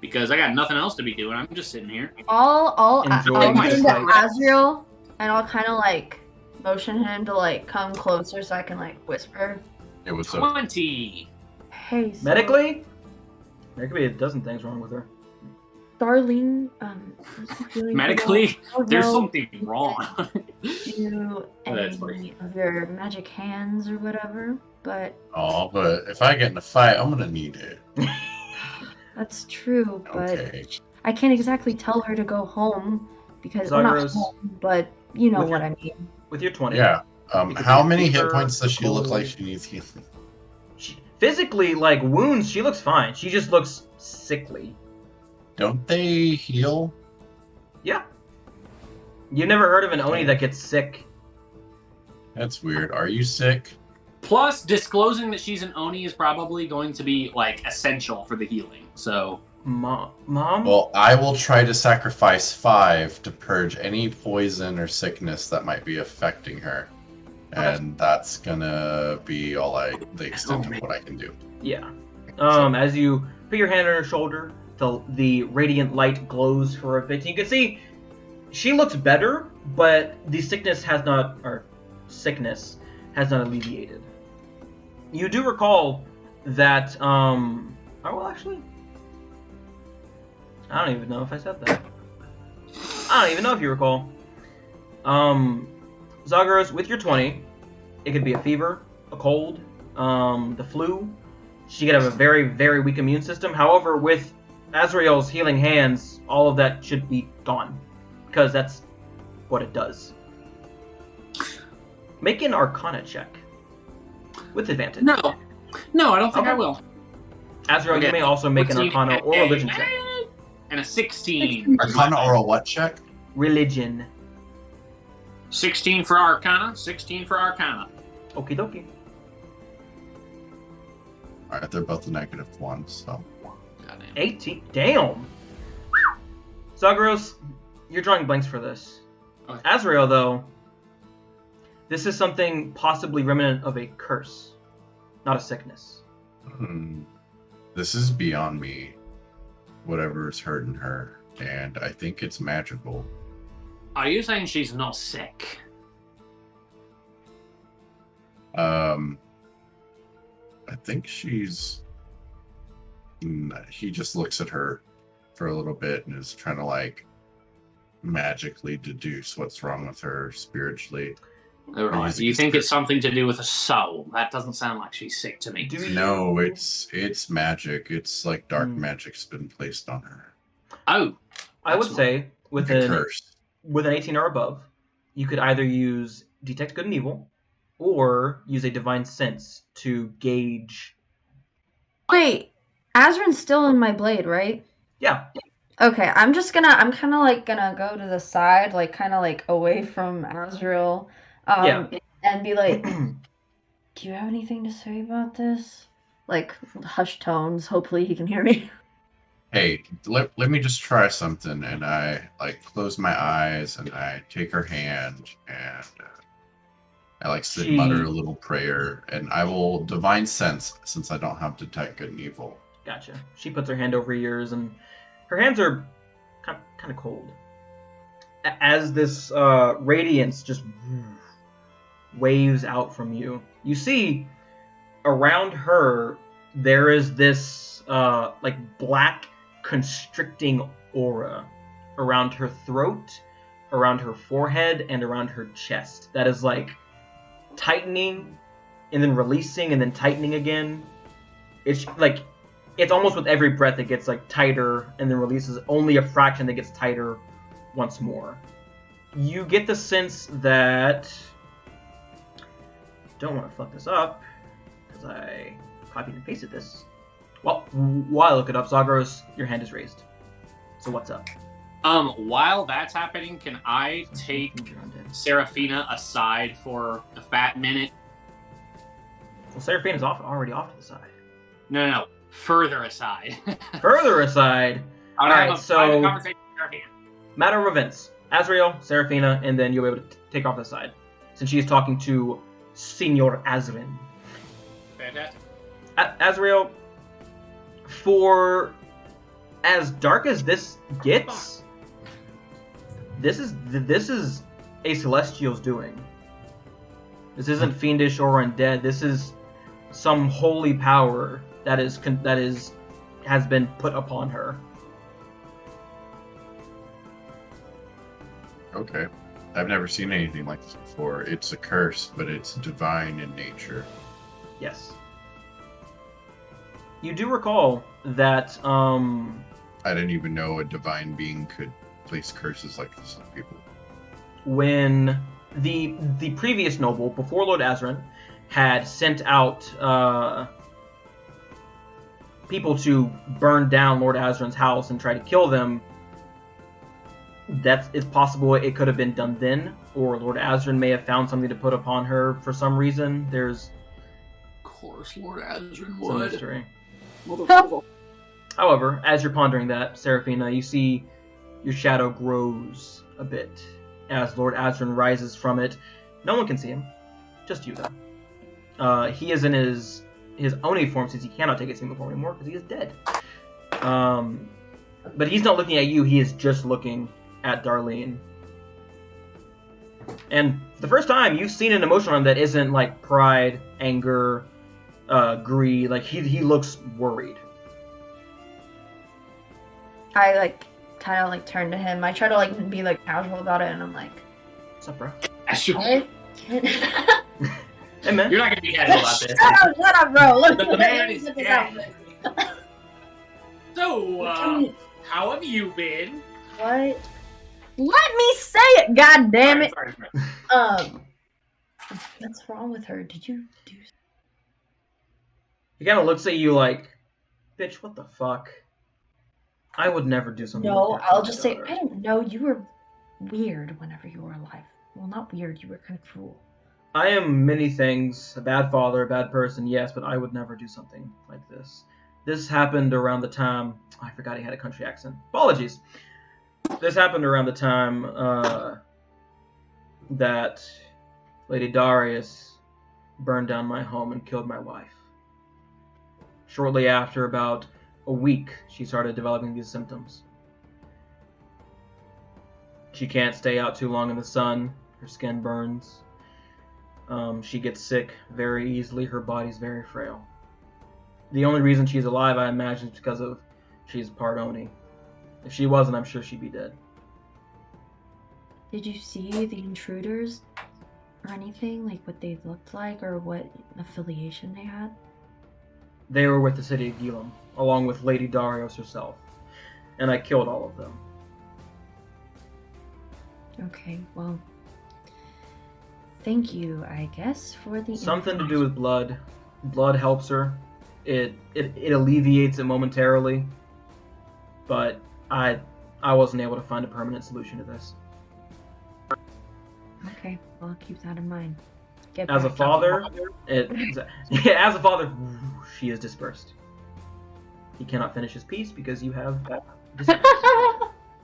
Because I got nothing else to be doing. I'm just sitting here. I'll Enjoy turn my to fight. Azriel and I'll kind of like motion him to like come closer so I can like whisper. It was a 20. Okay, so Medically, there could be a dozen things wrong with her. Darlene, feeling Medically, pretty there's well. something wrong. Do That's funny. any of your magic hands or whatever, but Oh, but if I get in a fight, I'm gonna need it. that's true. But Okay. I can't exactly tell her to go home because well, not Zagros, home, but you know with what your- I mean. with your 20. Yeah. It could How be a many hit fever, points does she look like cold. she needs healing? Physically, like wounds, she looks fine. She just looks sickly. Don't they heal? Yeah. You've never heard of an Oni that gets sick. That's weird. Are you sick? Plus, disclosing that she's an Oni is probably going to be like essential for the healing. So, Mom? Well, I will try to sacrifice 5 to purge any poison or sickness that might be affecting her. And that's gonna be the extent of what I can do. Yeah. As you put your hand on her shoulder, the radiant light glows for a bit. And you can see she looks better, but the sickness has not alleviated. You do recall that, actually, I don't even know if I said that. I don't even know if you recall. Zagros, with your 20, it could be a fever, a cold, the flu. She could have a very, very weak immune system. However, with Azrael's healing hands, all of that should be gone. Because that's what it does. Make an Arcana check. With advantage. no, I don't think I Okay. will. Azrael, Okay. you may also make an 14, Arcana or Religion check. And a 16. Arcana or a what check? Religion. 16 for Arcana. 16 for Arcana. Okie dokie. Alright, they're both a -1, so. Goddamn. 18. Damn. Zagros, you're drawing blanks for this. Okay. Azrael, though, this is something possibly remnant of a curse, not a sickness. This is beyond me. Whatever's hurting her. And I think it's magical. Are you saying she's not sick? I think she's. He just looks at her for a little bit and is trying to magically deduce what's wrong with her spiritually. Right. Do you think it's something to do with a soul? That doesn't sound like she's sick to me. No, it's magic. It's like dark magic's been placed on her. Oh, I would say with A an curse. 18 or above, you could either use Detect Good and Evil, or use a Divine Sense to gauge. Wait, Azrin's still in my blade, right? Yeah. Okay, I'm kind of gonna go to the side, away from Azrael, Yeah. and be like, do you have anything to say about this? Like, hushed tones, hopefully he can hear me. Hey, let me just try something. And I close my eyes and I take her hand and I mutter a little prayer, and I will divine sense since I don't have detect good and evil. Gotcha. She puts her hand over yours, and her hands are kind of cold. As this radiance just waves out from you, you see around her there is this black constricting aura around her throat, around her forehead, and around her chest. That is tightening and then releasing and then tightening again. It's almost with every breath it gets tighter and then releases only a fraction that gets tighter once more. You get the sense that, don't want to fuck this up because I copied and pasted this. Well, while I look it up, Zagros, your hand is raised. So what's up? While that's happening, can I take Seraphina aside for a fat minute? Well, Seraphina's already off to the side. No, further aside. Further aside. All right, so private conversation with Seraphina. Matter of events: Azrael, Seraphina, and then you'll be able to take off the side, since she is talking to Senor Azrin. Fantastic. Azrael, for as dark as this gets, this is a Celestial's doing. This isn't fiendish or undead. This is some holy power has been put upon her. Okay. I've never seen anything like this before. It's a curse, but it's divine in nature. Yes. You do recall that I didn't even know a divine being could place curses like this on people. when the previous noble, before Lord Azran, had sent out people to burn down Lord Azran's house and try to kill them, it's possible it could have been done then, or Lord Azran may have found something to put upon her for some reason. There's Of course, Lord Azran some would. mystery. Motherfucker. However, as you're pondering that, Seraphina, you see your shadow grows a bit as Lord Azran rises from it. No one can see him, just you though. He is in his Oni form since he cannot take his single form anymore because he is dead. But he's not looking at you, he is just looking at Darlene. And for the first time, you've seen an emotion on him that isn't like pride, anger, greed. Like he looks worried. I like kind of like turn to him. I try to like be like casual about it, and I'm like, What's up, bro? "Hey, Hey, man. You're not gonna be casual about this. shut up, bro. Look, The man is look at dead. that. So, how have you been? What? Let me say it, god damn it. Sorry. What's wrong with her? Did you do? He kind of looks at you like, bitch, what the fuck? I would never do something No, like that. to I'll my just say daughter." I don't know. You were weird whenever you were alive. Well, not weird. You were kind of cruel. I am many things. A bad father, a bad person, yes, but I would never do something like this. This happened around the time... I forgot he had a country accent. Apologies. This happened around the time that Lady Darius burned down my home and killed my wife. Shortly after, about a week, she started developing these symptoms. She can't stay out too long in the sun. Her skin burns. She gets sick very easily. Her body's very frail. The only reason she's alive, I imagine, is because of she's part Oni. If she wasn't, I'm sure she'd be dead. Did you see the intruders or anything? Like what they looked like or what affiliation they had? They were with the city of Gilam, along with Lady Darius herself. And I killed all of them. Okay, well, thank you, I guess, for the Something to do with blood. Blood helps her. It alleviates it momentarily. But I wasn't able to find a permanent solution to this. Okay, well, I'll keep that in mind. Get As a back. father, as a father, she is dispersed. He cannot finish his piece because you have dispersed.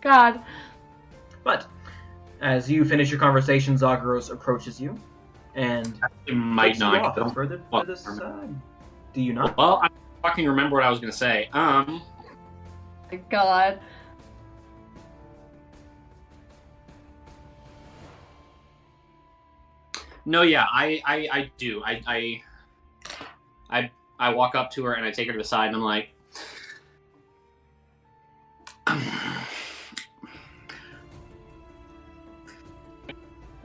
God. But as you finish your conversation, Zagros approaches you and You might takes you not. off further to the side. Do you not? Well, I fucking remember what I was gonna say. God. No, yeah, I do. I walk up to her and I take her to the side and I'm like,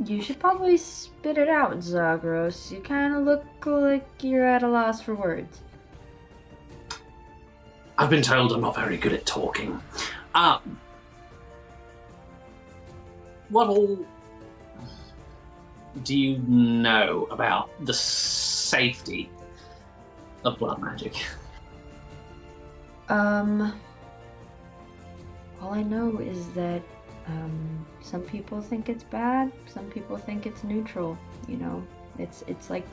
You should probably spit it out, Zagros. You kind of look like you're at a loss for words. I've been told I'm not very good at talking. What all do you know about the safety of blood magic? All I know is that some people think it's bad, some people think it's neutral. You know, it's like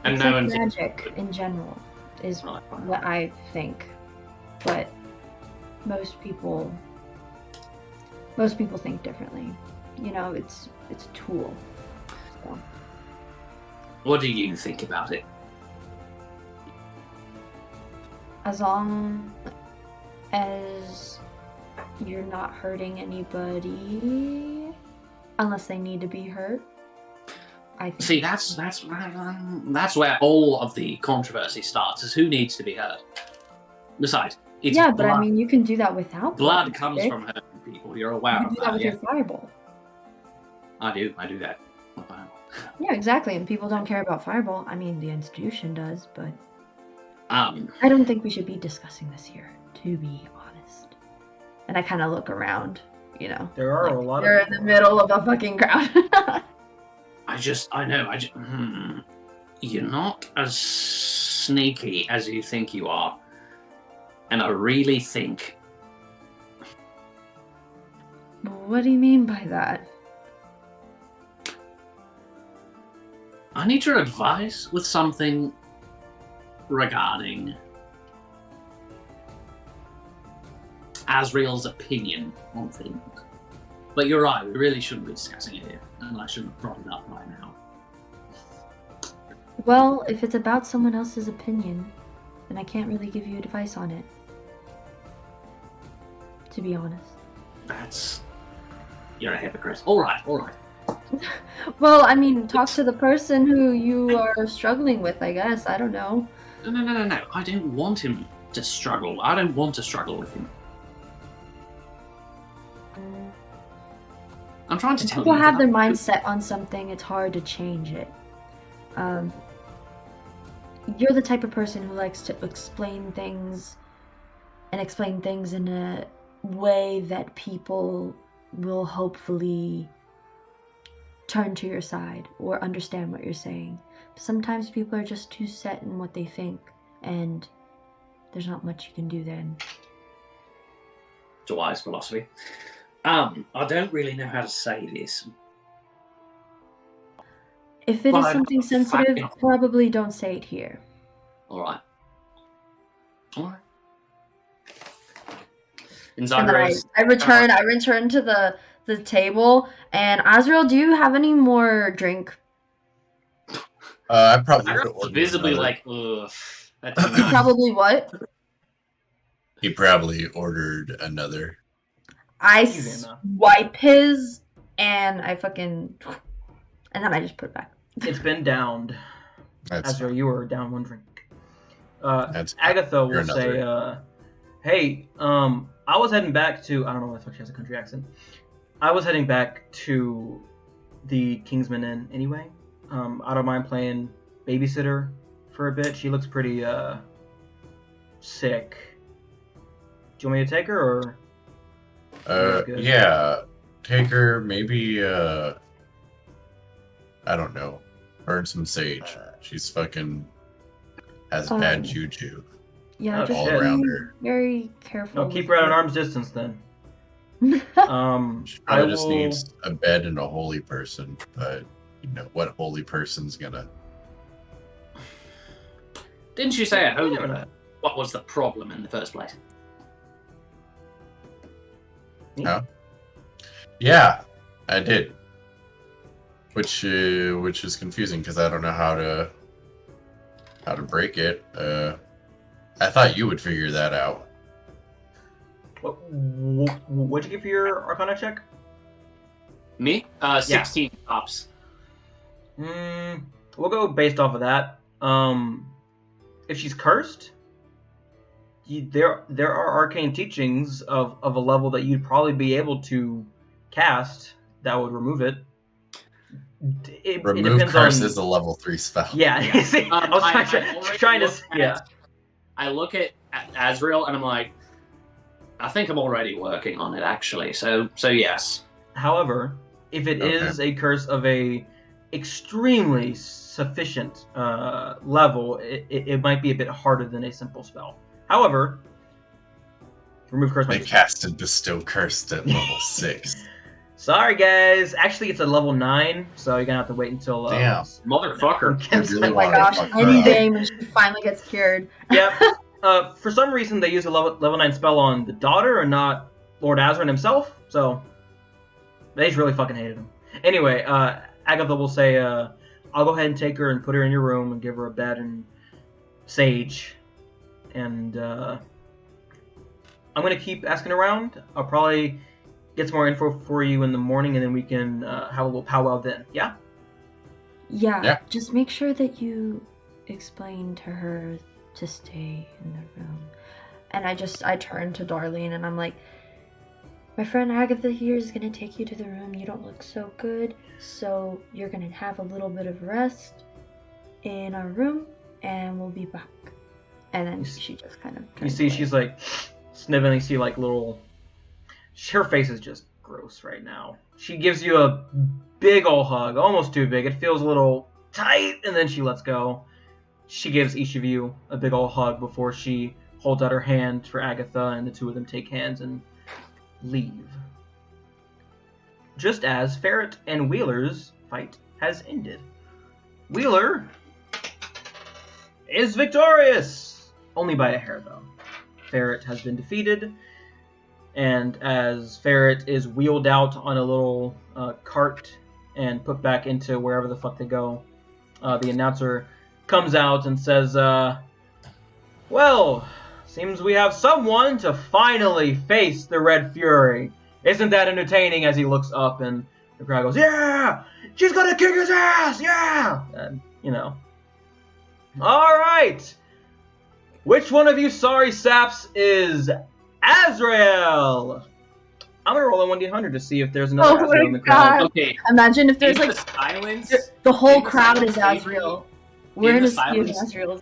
And it's no like one's magic in general is what I think, but most people think differently. You know, it's a tool. So. What do you think about it? As long as you're not hurting anybody, unless they need to be hurt. I think. See, that's where all of the controversy starts. Is who needs to be heard. Besides, it's Yeah, but blood. I mean, you can do that without Blood comes right? from hurting people. You're aware You of can do that with yeah? your fireball. I do that. Yeah, exactly. And people don't care about fireball. I mean, the institution does, but I don't think we should be discussing this here, to be honest. And I kind of look around, you know. There are a lot of You're in the people middle of a fucking crowd. you're not as sneaky as you think you are. And I really think... What do you mean by that? I need your advice with something regarding Asriel's opinion on things. But you're right, we really shouldn't be discussing it here, and I shouldn't have brought it up right now. Well, if it's about someone else's opinion, then I can't really give you advice on it. To be honest. You're a hypocrite. Alright. Well, I mean, talk to the person who you are struggling with, I guess. I don't know. No. I don't want him to struggle. I don't want to struggle with him. I'm trying to tell you. People have their mind set on something, it's hard to change it. You're the type of person who likes to explain things in a way that people will hopefully turn to your side or understand what you're saying. Sometimes people are just too set in what they think, and there's not much you can do then. It's a wise philosophy. I don't really know how to say this. If it is something sensitive, probably don't say it here. Alright. And And then I return to the table, and Azrael, do you have any more drink? I probably would have ordered visibly another. like, ugh. That's Probably what? He probably ordered another. I Easy enough. swipe his, and and then I just put it back. It's been downed. That's Azrael, you were down one drink. That's Agatha you're will say, hey, I was heading back to, I don't know what the fuck she has a country accent. I was heading back to the Kingsman Inn anyway. I don't mind playing babysitter for a bit. She looks pretty, sick. Do you want me to take her, or? Good. Yeah. Take her, maybe, I don't know. Burn some sage. She's fucking has bad juju. Yeah, Oh, just all shit. around be her. very careful. No, keep her at an arm's distance then. She I probably just will- needs a bed and a holy person, but you know what holy person's gonna. Didn't you say a holy Wait a minute. person? What was the problem in the first place? Huh? Yeah, I did. Which is confusing because I don't know how to break it. I thought you would figure that out. What'd you give for your Arcana check? Me? 16 tops. We'll go based off of that. If she's cursed, there are arcane teachings of a level that you'd probably be able to cast that would remove it. It Remove depends curse on... is a level 3 spell. Yeah, see, I was trying to. Yeah. I look at Azrael and I'm like, I think I'm already working on it actually. So yes. However, if it is a curse of a extremely sufficient level, it might be a bit harder than a simple spell. However, remove curse. They casted bestow cursed at level 6. Sorry, guys. Actually, it's a level 9, so you're gonna have to wait until. Damn. Motherfucker. Oh my gosh, any day when she finally gets cured. Yep. For some reason, they use a level 9 spell on the daughter and not Lord Azran himself, so they just really fucking hated him. Anyway, Agatha will say, I'll go ahead and take her and put her in your room and give her a bed and sage. And I'm going to keep asking around. I'll probably get some more info for you in the morning, and then we can have a little powwow then. Yeah? Yeah. Just make sure that you explain to her to stay in the room. And I turn to Darlene and I'm like, my friend Agatha here is going to take you to the room. You don't look so good, so you're going to have a little bit of rest in our room, and we'll be back. And then she just kind of You see, she's like sniffing. You see like little. Her face is just gross right now. She gives you a big ol' hug, almost too big. It feels a little tight, and then she lets go. She gives each of you a big ol' hug before she holds out her hand for Agatha, and the two of them take hands and leave. Just as Ferret and Wheeler's fight has ended. Wheeler is victorious! Only by a hair, though. Ferret has been defeated, and as Ferret is wheeled out on a little cart and put back into wherever the fuck they go, the announcer comes out and says, well, seems we have someone to finally face the Red Fury. Isn't that entertaining? As he looks up and the crowd goes, yeah! She's gonna kick his ass! Yeah! And, you know. Alright! Which one of you sorry saps is Azrael? I'm gonna roll a 1d100 to see if there's another Azrael in the crowd. Okay. Imagine if there's in like the silence, the whole in the crowd silence, is Azrael. We're in in the a sea of silence- Azraels.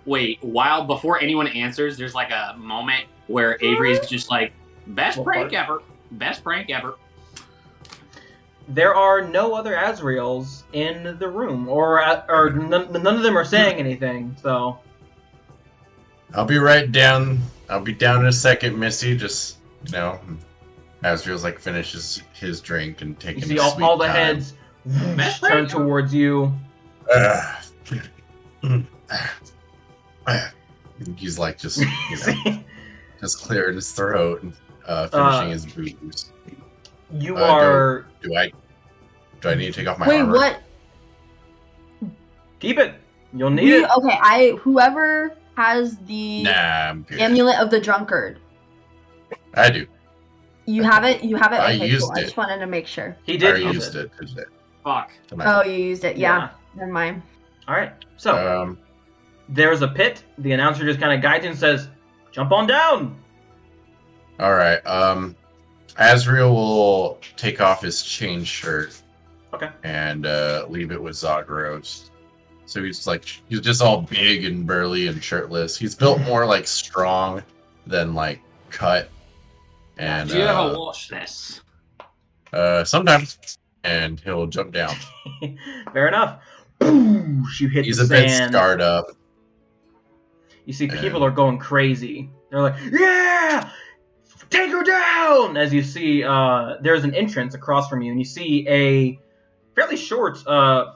Wait, before anyone answers, there's like a moment where Avery's just like, best prank ever. Best prank ever. There are no other Azraels in the room, or none of them are saying anything, so... I'll be right down. I'll be down in a second, Missy. Just, you know, Azrael's like finishes his drink and taking You see his sweet all the time. heads turn towards you. He's like just, you know, just clearing his throat and finishing his booze. You are... Do I need to take off my Wait, armor? what? Keep it. You'll need it. Okay, whoever has the Nah, I'm good. amulet of the drunkard. I do. You have it? You have it? I Okay, used cool. I it. just wanted to make sure. He I did already use used it. it today. Fuck. Oh, you used it. Yeah. Never mind. Alright, so... there's a pit. The announcer just kind of guides you and says, jump on down. All right. Azrael will take off his chain shirt. Okay. And leave it with Zagros. So he's just all big and burly and shirtless. He's built more like strong than like cut. And Do you ever watch this? sometimes. And he'll jump down. Fair enough. Boosh, you hit He's the a bit sand. scarred up. You see people are going crazy. They're like, yeah! Take her down! As you see, there's an entrance across from you, and you see a fairly short, 5'4",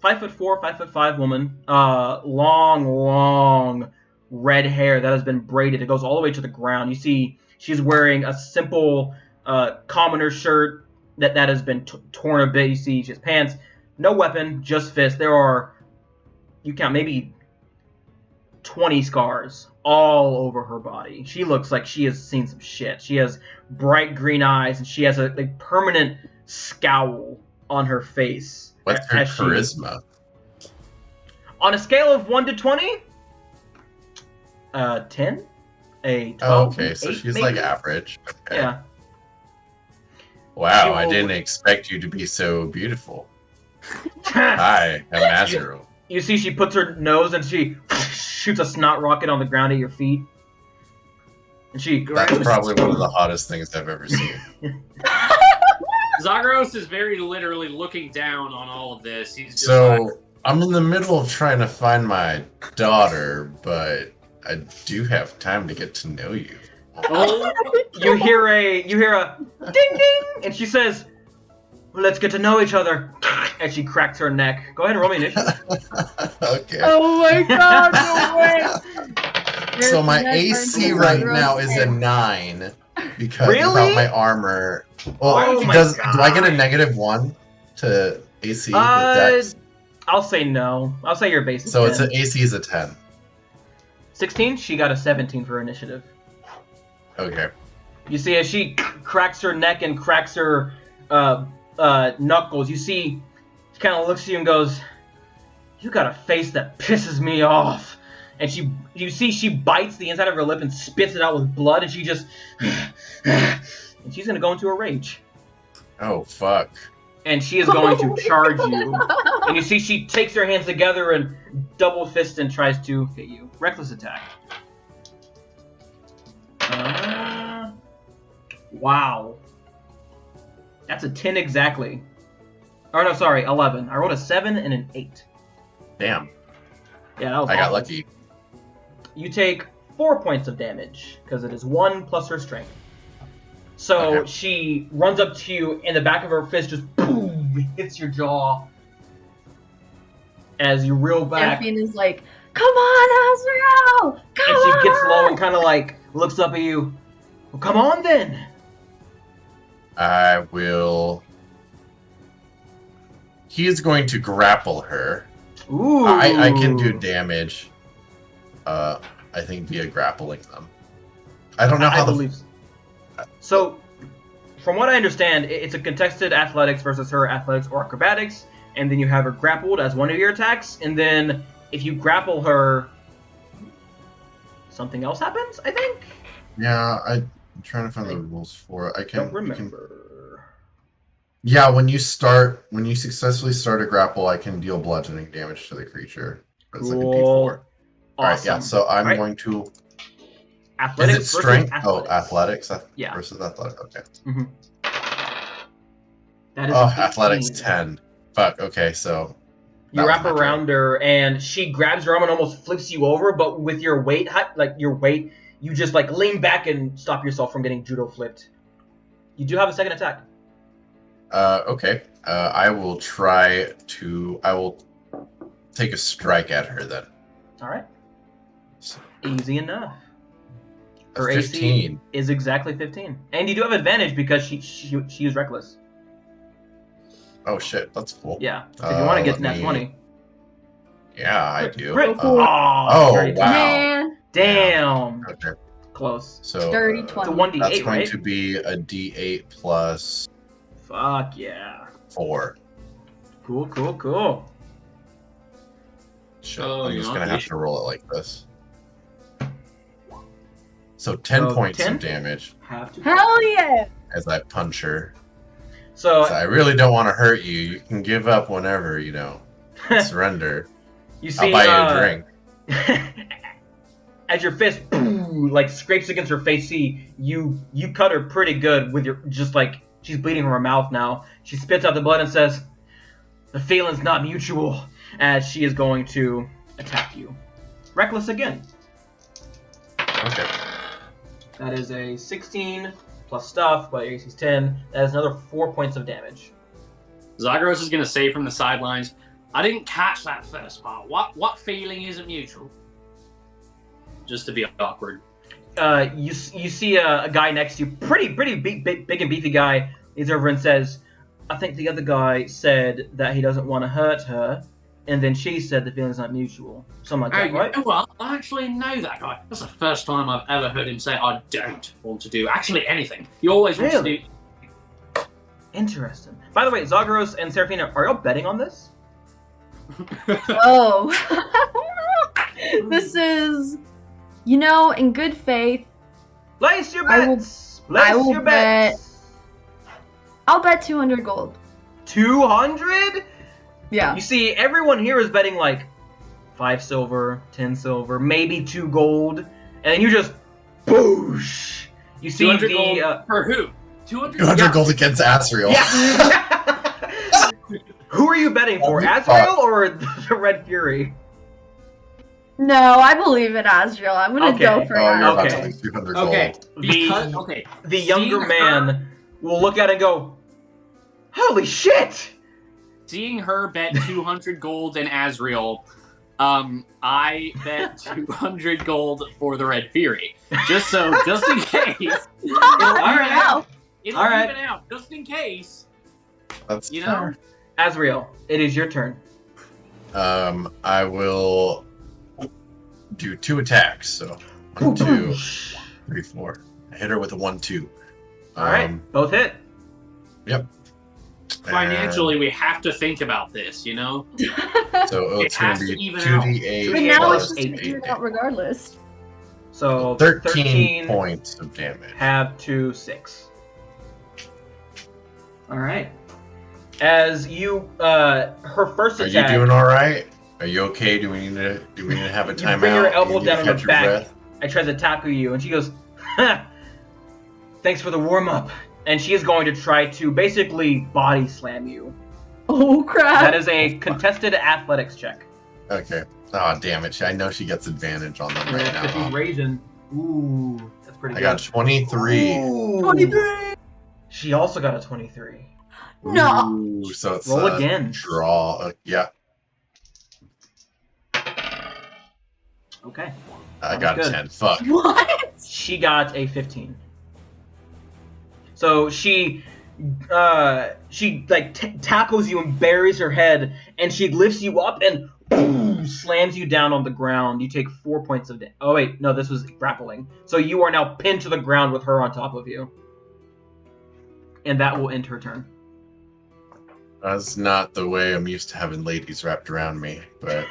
5'5" woman, long red hair that has been braided. It goes all the way to the ground. You see she's wearing a simple commoner shirt that has been torn a bit. You see she has pants, no weapon, just fist. There are, you count, maybe 20 scars all over her body. She looks like she has seen some shit. She has bright green eyes, and she has a permanent scowl on her face. What's her charisma? On a scale of 1 to 20, 10, a 12. Okay, so 8 she's maybe? like average. Okay. Yeah. Wow, I didn't expect you to be so beautiful. Hi, I'm Azrael. You see she puts her nose and she shoots a snot rocket on the ground at your feet. And she... That's probably one of the hottest things I've ever seen. Zagros is very literally looking down on all of this. He's just So, I'm in the middle of trying to find my daughter, but I do have time to get to know you. oh, You hear a ding ding, and she says, "Let's get to know each other." And she cracks her neck. Go ahead and roll me initiative. Okay. Oh my god, no way! So my AC right now is a 9 because Really? without my armor. Well, Oh my do I get a God. -1 to AC with Dex? I'll say no. I'll say your base is So 10. it's an AC is a 10. 16. She got a 17 for initiative. Okay. You see, as she cracks her neck and cracks her knuckles, you see She kind of looks at you and goes, "You got a face that pisses me off." And you see she bites the inside of her lip and spits it out with blood, and she just... and she's going to go into a rage. Oh, fuck. And she is going to charge you. And you see she takes her hands together and double fist and tries to hit you. Reckless attack. Wow. That's a 10 exactly. Or no, sorry, 11. I rolled a 7 and an 8. Damn. Yeah, that was I got awful. lucky. You take 4 points of damage, because it is 1 plus her strength. So Okay. she runs up to you, and the back of her fist just boom hits your jaw. As you reel back, Seraphine is like, "Come on, Azrael! Come and she on!" gets low and kind of like looks up at you. Well, come on then. I will. He is going to grapple her. Ooh. I can do damage. I think via grappling them. I don't know how I believe so. From what I understand, it's a contested athletics versus her athletics or acrobatics, and then you have her grappled as one of your attacks, and then if you grapple her, something else happens, I think? Yeah, I'm trying to find the rules for it. I Don't can. remember. Yeah, when you successfully start a grapple, I can deal bludgeoning damage to the creature. It's like a Cool. D4. Awesome. Alright, yeah, so I'm Alright. going to... Athletics Is it strength? versus Oh, athletics Yeah. versus athletic, okay. That is Oh, an 18. athletics 10. Fuck, okay, so... You that wrap was my around her, and she grabs your arm and almost flips you over, but with your weight, you just like lean back and stop yourself from getting judo flipped. You do have a second attack. Okay. I will take a strike at her then. All right. So, Easy enough. a Her 15. AC is exactly 15. And you do have advantage because she is reckless. Oh shit, that's cool. Yeah. So if you want to get to let that me- 20. Yeah, I do. Crit. Oh, dirty 20. wow. Man, Damn. Okay. Close. So Dirty It's 20. a 1d8, that's going right? to be a D8 plus Fuck yeah. 4. Cool. Shit, Oh, I'm you're just not gonna have finished. to roll it like this. So 10 So points 10? of damage Have to. hell yeah! as I punch her. So So I really don't want to hurt you. You can give up whenever, surrender. you see, I'll buy you a drink. as your fist like scrapes against her face, you cut her pretty good with your just like she's bleeding from her mouth now. She spits out the blood and says, "The feeling's not mutual," as she is going to attack you. Reckless again. Okay. That is a 16 plus stuff, but your AC is 10. That is another 4 points of damage. Zagros is going to say from the sidelines, "I didn't catch that first part. What feeling isn't mutual?" Just to be awkward. You see a guy next to you, pretty big and beefy guy. He's over and says, "I think the other guy said that he doesn't want to hurt her, and then she said the feeling's not mutual." Something like that, right? Oh, well, I actually know that guy. That's the first time I've ever heard him say, "I don't want to do actually anything." He always wants to Really? do... Interesting. By the way, Zagros and Seraphina, are y'all betting on this? Oh. This is, in good faith, Place your I will- bets. Place will your bets. I'll bet 200 gold. 200? Yeah. You see, everyone here is betting like 5 silver, 10 silver, maybe 2 gold, and then you just boosh. You see 200 the gold for who? 200 200 Yeah. gold against Asriel. yeah. Who are you betting for, Oh, Azrael or the Red Fury? No, I believe in Azrael. I'm gonna Okay. go for Oh, you're about to Okay. lose 200 Okay. gold. Because, The- okay. The younger Seeing man her- will look at it and go, "Holy shit!" Seeing her bet 200 gold in Azrael, I bet 200 gold for the Red Fury. Just in case. Alright. Wow. It'll All right. even out, just in case. That's You fair. know? Azrael, it is your turn. I will do 2 attacks. So 1, 2, 3, 4. I hit her with a 1, 2. All right, both hit. Yep. Financially, we have to think about this, you know? So It it's going has to to be even 2d8 But out. now plus it's just Eight. figured out regardless. So 13 points of damage. half to 6. All right. As you, her first Are attack. you doing all right? Are you okay? Do we need to have a timeout? You bring your elbow You need down to on her catch your back. breath? I try to tackle you, and she goes, "Ha! Thanks for the warm up." And she is going to try to basically body slam you. Oh crap! That is a contested athletics check. Okay. Oh, damn it. I know she gets advantage on them right Yeah, now. because she's huh? raging. Ooh, that's pretty I good. got 23. Ooh. 23. She also got a 23. No. Ooh, so it's Roll a again. draw. Yeah, Okay. I That got was a good. 10. Fuck. What? She got a 15. So she like tackles you and buries her head, and she lifts you up and boom, slams you down on the ground. You take 4 points of damage. Oh wait, no, this was grappling. So you are now pinned to the ground with her on top of you, and that will end her turn. That's not the way I'm used to having ladies wrapped around me, but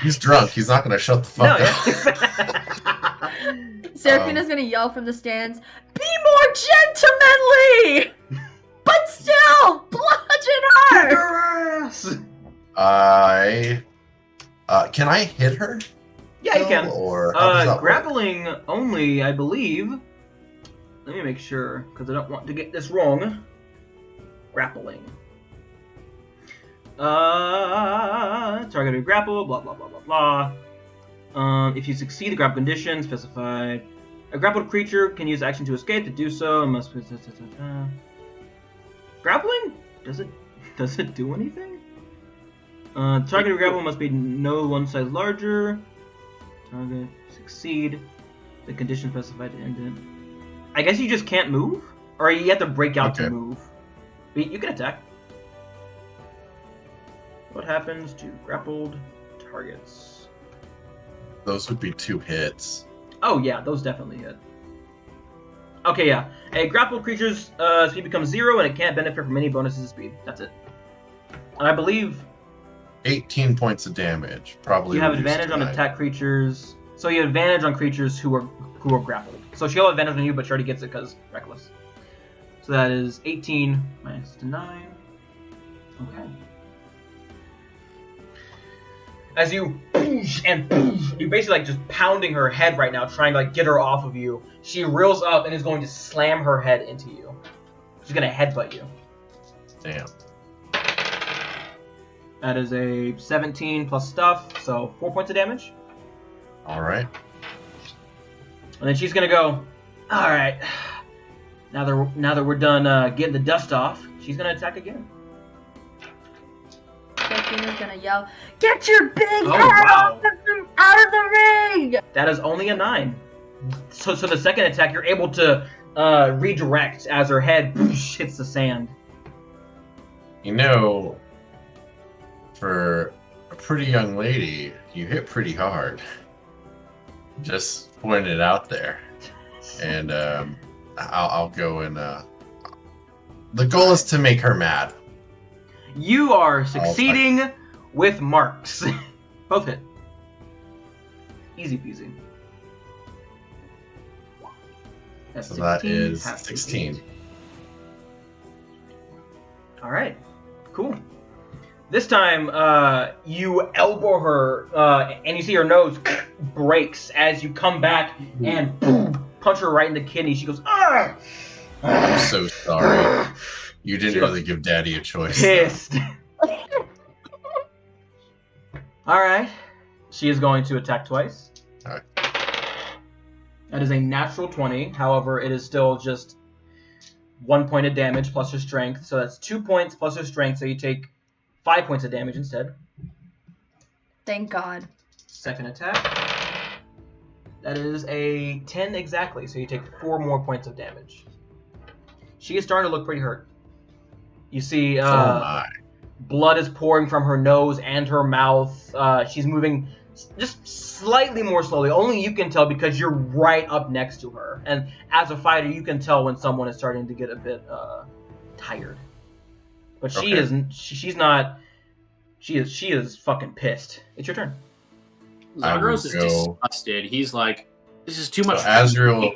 he's drunk. He's not going to shut the fuck No, up. yeah. Seraphina's gonna yell from the stands, "Be more gentlemanly!" But still, bludgeon her! Your ass! Can I hit her? Yeah, you can. Or how does that work? Grappling only, I believe. Let me make sure, because I don't want to get this wrong. Grappling. Target to grapple, blah, blah, blah, blah, blah. If you succeed the grapple condition specified, a grappled creature can use action to escape. To do so, it must be... Grappling? Does it do anything? Target of grapple must be no one size larger. Target succeed. The condition specified to end it. I guess you just can't move? Or you have to break out to move. But you can attack. What happens to grappled targets? Those would be 2 hits. Oh yeah, those definitely hit. Okay, yeah. A grappled creature's speed becomes 0 and it can't benefit from any bonuses to speed. That's it. And I believe 18 points of damage. Probably you have reduced advantage on tonight. attack creatures. So you have advantage on creatures who are grappled. So she'll have advantage on you, but she already gets it because reckless. So that is 18 minus 9. Okay. As you and you're basically like just pounding her head right now, trying to like get her off of you. She reels up and is going to slam her head into you. She's gonna headbutt you. Damn. That is a 17 plus stuff, so 4 points of damage. All right. And then she's gonna go. All right. Now that we're done getting the dust off, she's gonna attack again. Seraphina's gonna yell, "Get your big head wow. out of the ring!" That is only a 9. So the second attack, you're able to redirect as her head hits the sand. You know, for a pretty young lady, you hit pretty hard. Just pointing it out there. And I'll go and... the goal is to make her mad. You are succeeding with marks. Both hit. Easy peasy. That's So that 16, is half 16. 8. Alright, cool. This time, you elbow her, and you see her nose breaks as you come back and punch her right in the kidney. She goes, "Ah!" I'm so sorry. You didn't She really goes, give Daddy a choice. Pissed. Alright. She is going to attack twice. Alright. That is a natural 20. However, it is still just 1 point of damage plus your strength. So that's 2 points plus your strength. So you take 5 points of damage instead. Thank God. Second attack. That is a 10 exactly. So you take 4 more points of damage. She is starting to look pretty hurt. You see, Oh my. blood is pouring from her nose and her mouth. She's moving just slightly more slowly. Only you can tell because you're right up next to her. And as a fighter, you can tell when someone is starting to get a bit tired. But she Okay. isn't. She's not. She is fucking pissed. It's your turn. Zagros is I will go- disgusted. He's like, this is too much. So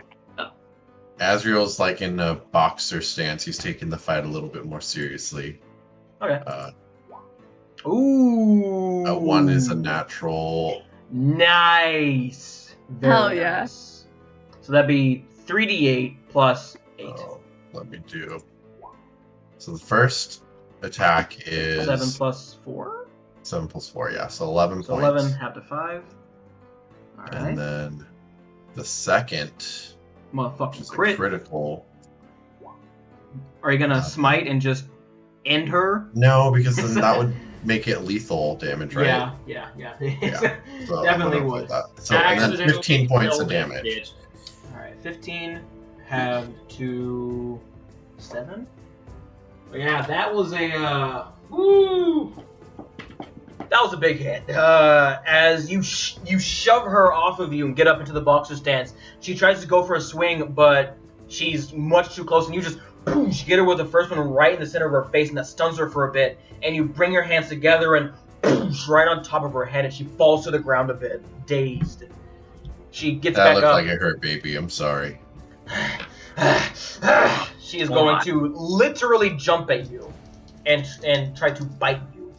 Azriel's like in a boxer stance. He's taking the fight a little bit more seriously. Okay. Ooh. A 1 is a natural. Nice. Very Hell yeah. nice. So that'd be 3d8 plus 8. Let me do. So the first attack is 7 plus 4. 7 plus 4, yeah. So 11 So points. 11, half to 5. Alright. And then the second, which Motherfucking is a crit. critical. Are you gonna smite and just end her? No, because then that would make it lethal damage, right? Yeah. Yeah. So I'm Definitely gonna would. put that. So and then 15 points of damage. Alright, 15 have to 7. Yeah, that was a woo. That was a big hit. As you shove her off of you and get up into the boxer stance, she tries to go for a swing, but she's much too close, and you just poosh, get her with the first one right in the center of her face, and that stuns her for a bit. And you bring your hands together and poosh, right on top of her head, and she falls to the ground a bit, dazed. She gets That back looked up. like it hurt, baby. I'm sorry. She is going to literally jump at you and try to bite you.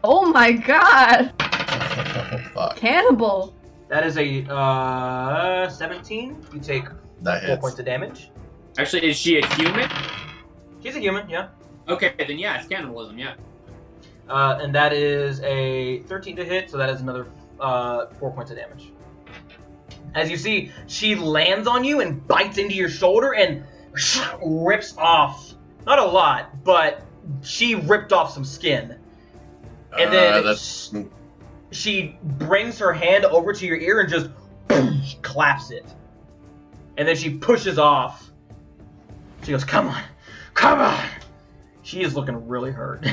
Oh my god! Oh, fuck. Cannibal! That is a 17. You take That 4 hits. points of damage. Actually, is she a human? She's a human, yeah. Okay, then yeah, it's cannibalism, yeah. And that is a 13 to hit, so that is another 4 points of damage. As you see, she lands on you and bites into your shoulder and rips off, not a lot, but she ripped off some skin. And then she brings her hand over to your ear and just claps it. And then she pushes off. She goes, come on. She is looking really hurt.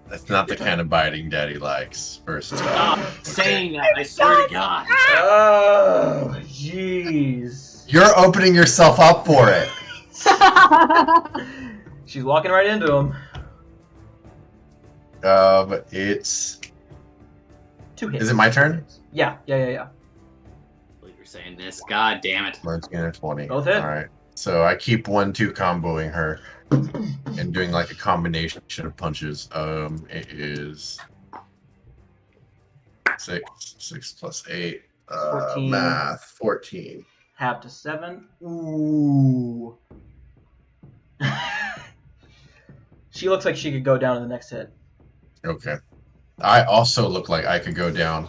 That's not the kind of biting Daddy likes. First Stop saying that, I swear to God. Oh, jeez. You're opening yourself up for it. She's walking right into him. It's 2 hits. Is it my turn? Yeah. You're saying this, God damn it. 19 or 20. Both hit. All right. So I keep 1-2 comboing her and doing like a combination of punches. It is 6 plus 8. 14. Math 14. Half to 7. Ooh. She looks like she could go down in the next hit. Okay. I also look like I could go down.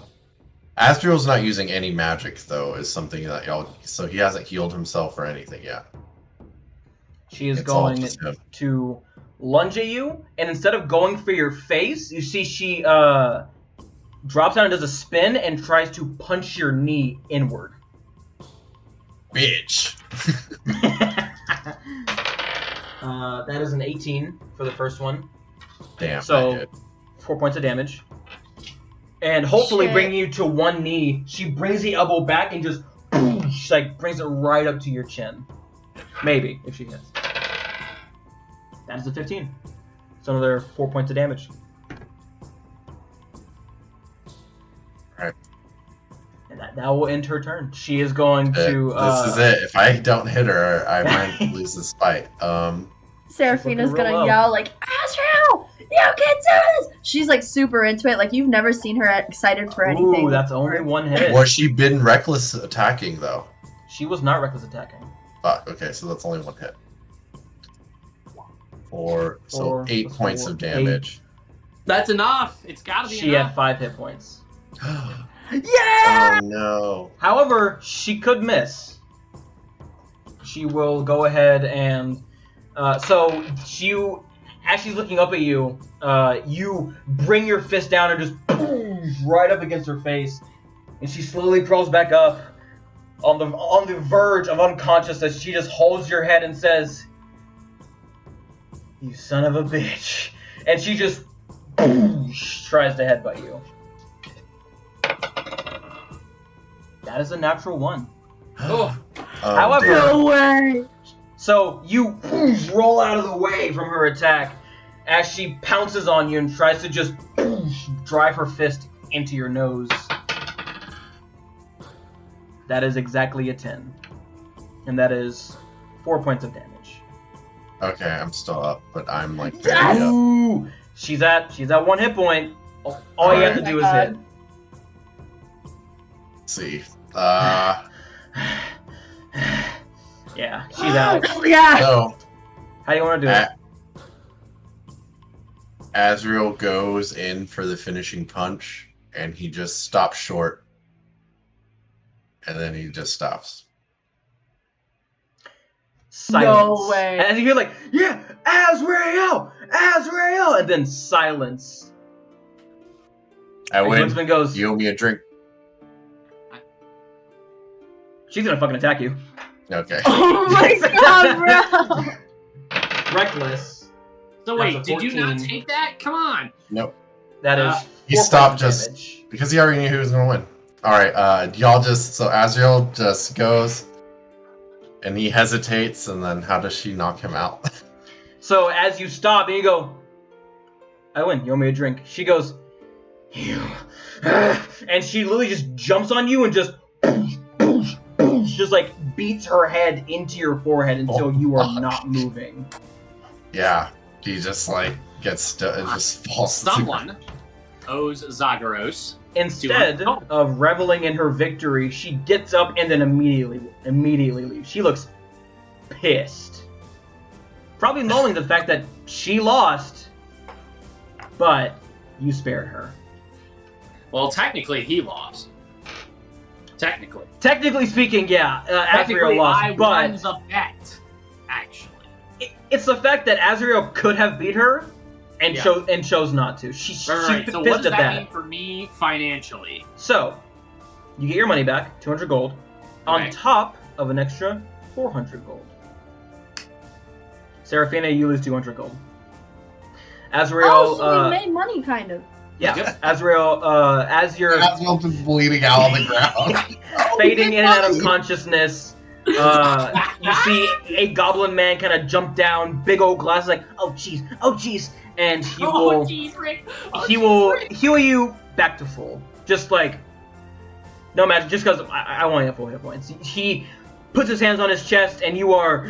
Asriel's not using any magic though, is something that y'all. So he hasn't healed himself or anything yet. She is It's all going just him. to lunge at you, and instead of going for your face, you see she drops down and does a spin and tries to punch your knee inward. Bitch. That is an 18 for the first one. Damn. So- I did. 4 points of damage. And hopefully Shit. bringing you to one knee, she brings the elbow back and just boom, she like brings it right up to your chin. Maybe, if she hits. That is a 15. So another 4 points of damage. Alright. And that will end her turn. She is going to... This is it. If I don't hit her, I might lose this fight. Seraphina's Looking gonna real low. yell like, Azrael, you can do this! She's like super into it. Like you've never seen her excited for anything. Ooh, that's only one hit. Was she been reckless attacking though? She was not reckless attacking. Fuck. Okay, so that's only one hit. So Four 8 plus points 4, of damage. That's enough. It's gotta be She had enough. 5 hit points. Yeah! Oh no. However, she could miss. She will go ahead and... so, as she's looking up at you, you bring your fist down and just boom, right up against her face. And she slowly crawls back up on the verge of unconsciousness. She just holds your head and says, "You son of a bitch." And she just boom, tries to headbutt you. That is a natural 1. Oh. However, No way! so you roll out of the way from her attack as she pounces on you and tries to just drive her fist into your nose. That is exactly a 10. And that is 4 points of damage. Okay, I'm still up, but I'm like barely Yes! up. Ooh, she's at 1 hit point. All you have to Oh my do is God. hit. Let's see. Yeah, she's out. Yeah! So How do you want to do it? Azrael goes in for the finishing punch, and he just stops short, and then he just stops. Silence. No way. And you hear like, yeah, Azrael! Azrael! And then silence. I And win. Huntsman goes, You owe me a drink. she's gonna fucking attack you. Okay. Oh my God, bro! Reckless. So That's wait, a did you not 14. take that? Come on. Nope. That is He 4 stopped points of just damage. because he already knew he was gonna win. All right. Y'all just so Azrael just goes, and he hesitates, and then how does she knock him out? So as you stop and you go, I win, you owe me a drink. She goes, you. And she literally just jumps on you and just like beats her head into your forehead until you are fuck. not moving. Yeah. He just like gets just falls. to the Someone owes Zagreus. Instead Oh. of reveling in her victory, she gets up and then immediately leaves. She looks pissed. Probably knowing the fact that she lost, but you spared her. Well, technically, he lost. Technically. Technically speaking, yeah, Azrael Technically, lost, I but won the bet, actually. it's the fact that Azrael could have beat her and Yeah. chose not to. She's Right. pissed So what does at that mean for me financially? So, you get your money back, 200 gold, on Okay. top of an extra 400 gold. Serafina, you lose 200 gold. Azrael, Oh, so we made money, kind of. yeah, Yep. Azrael, as you're Azrael just bleeding out on the ground. fading in and out of consciousness, you see a goblin man kind of jump down, big old glass, like, oh jeez, and he will geez, Rick. he will heal you back to full. Just like, no matter, just because I want you at full hit points. He puts his hands on his chest, and you are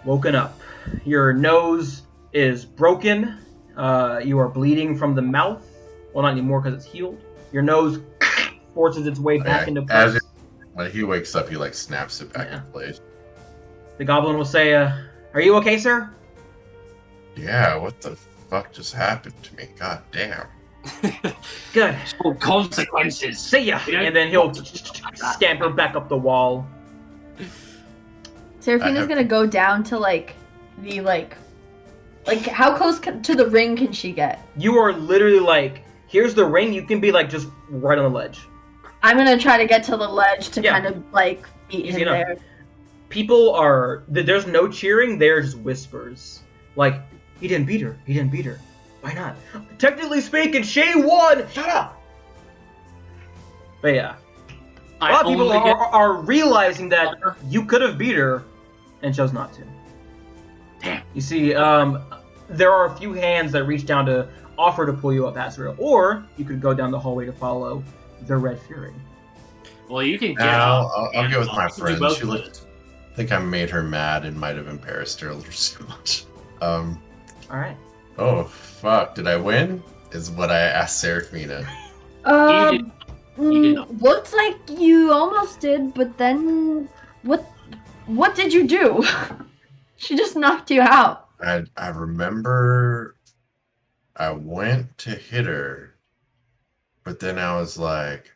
woken up. Your nose is broken. You are bleeding from the mouth. Well, not anymore because it's healed. Your nose forces its way back into place. When he wakes up, he like snaps it back Yeah. in place. The goblin will say, are you okay, sir? Yeah, what the fuck just happened to me? God damn. Good. Oh, consequences. See ya. Yeah. And then he'll scamper back up the wall. Serafina's gonna go down to the how close to the ring can she get? You are literally like, here's the ring. You can be like just right on the ledge. I'm gonna try to get to the ledge to Yeah. kind of like beat Easy him enough. there. People are, there's no cheering, there's whispers. Like, he didn't beat her. Why not? Technically speaking, she won! Shut up! But yeah, a lot of people are realizing that you could have beat her and chose not to. Damn. You see, there are a few hands that reach down to offer to pull you up, Azrael, or you could go down the hallway to follow the Red Fury. Well, you can get Now, up. I'll go with my You can do friend. both She of looked. those. I think I made her mad and might have embarrassed her a little too much. All right. Oh fuck! Did I win? Is what I asked Serafina. You did not. Looks like you almost did, but then what did you do? She just knocked you out. I remember I went to hit her, but then I was like,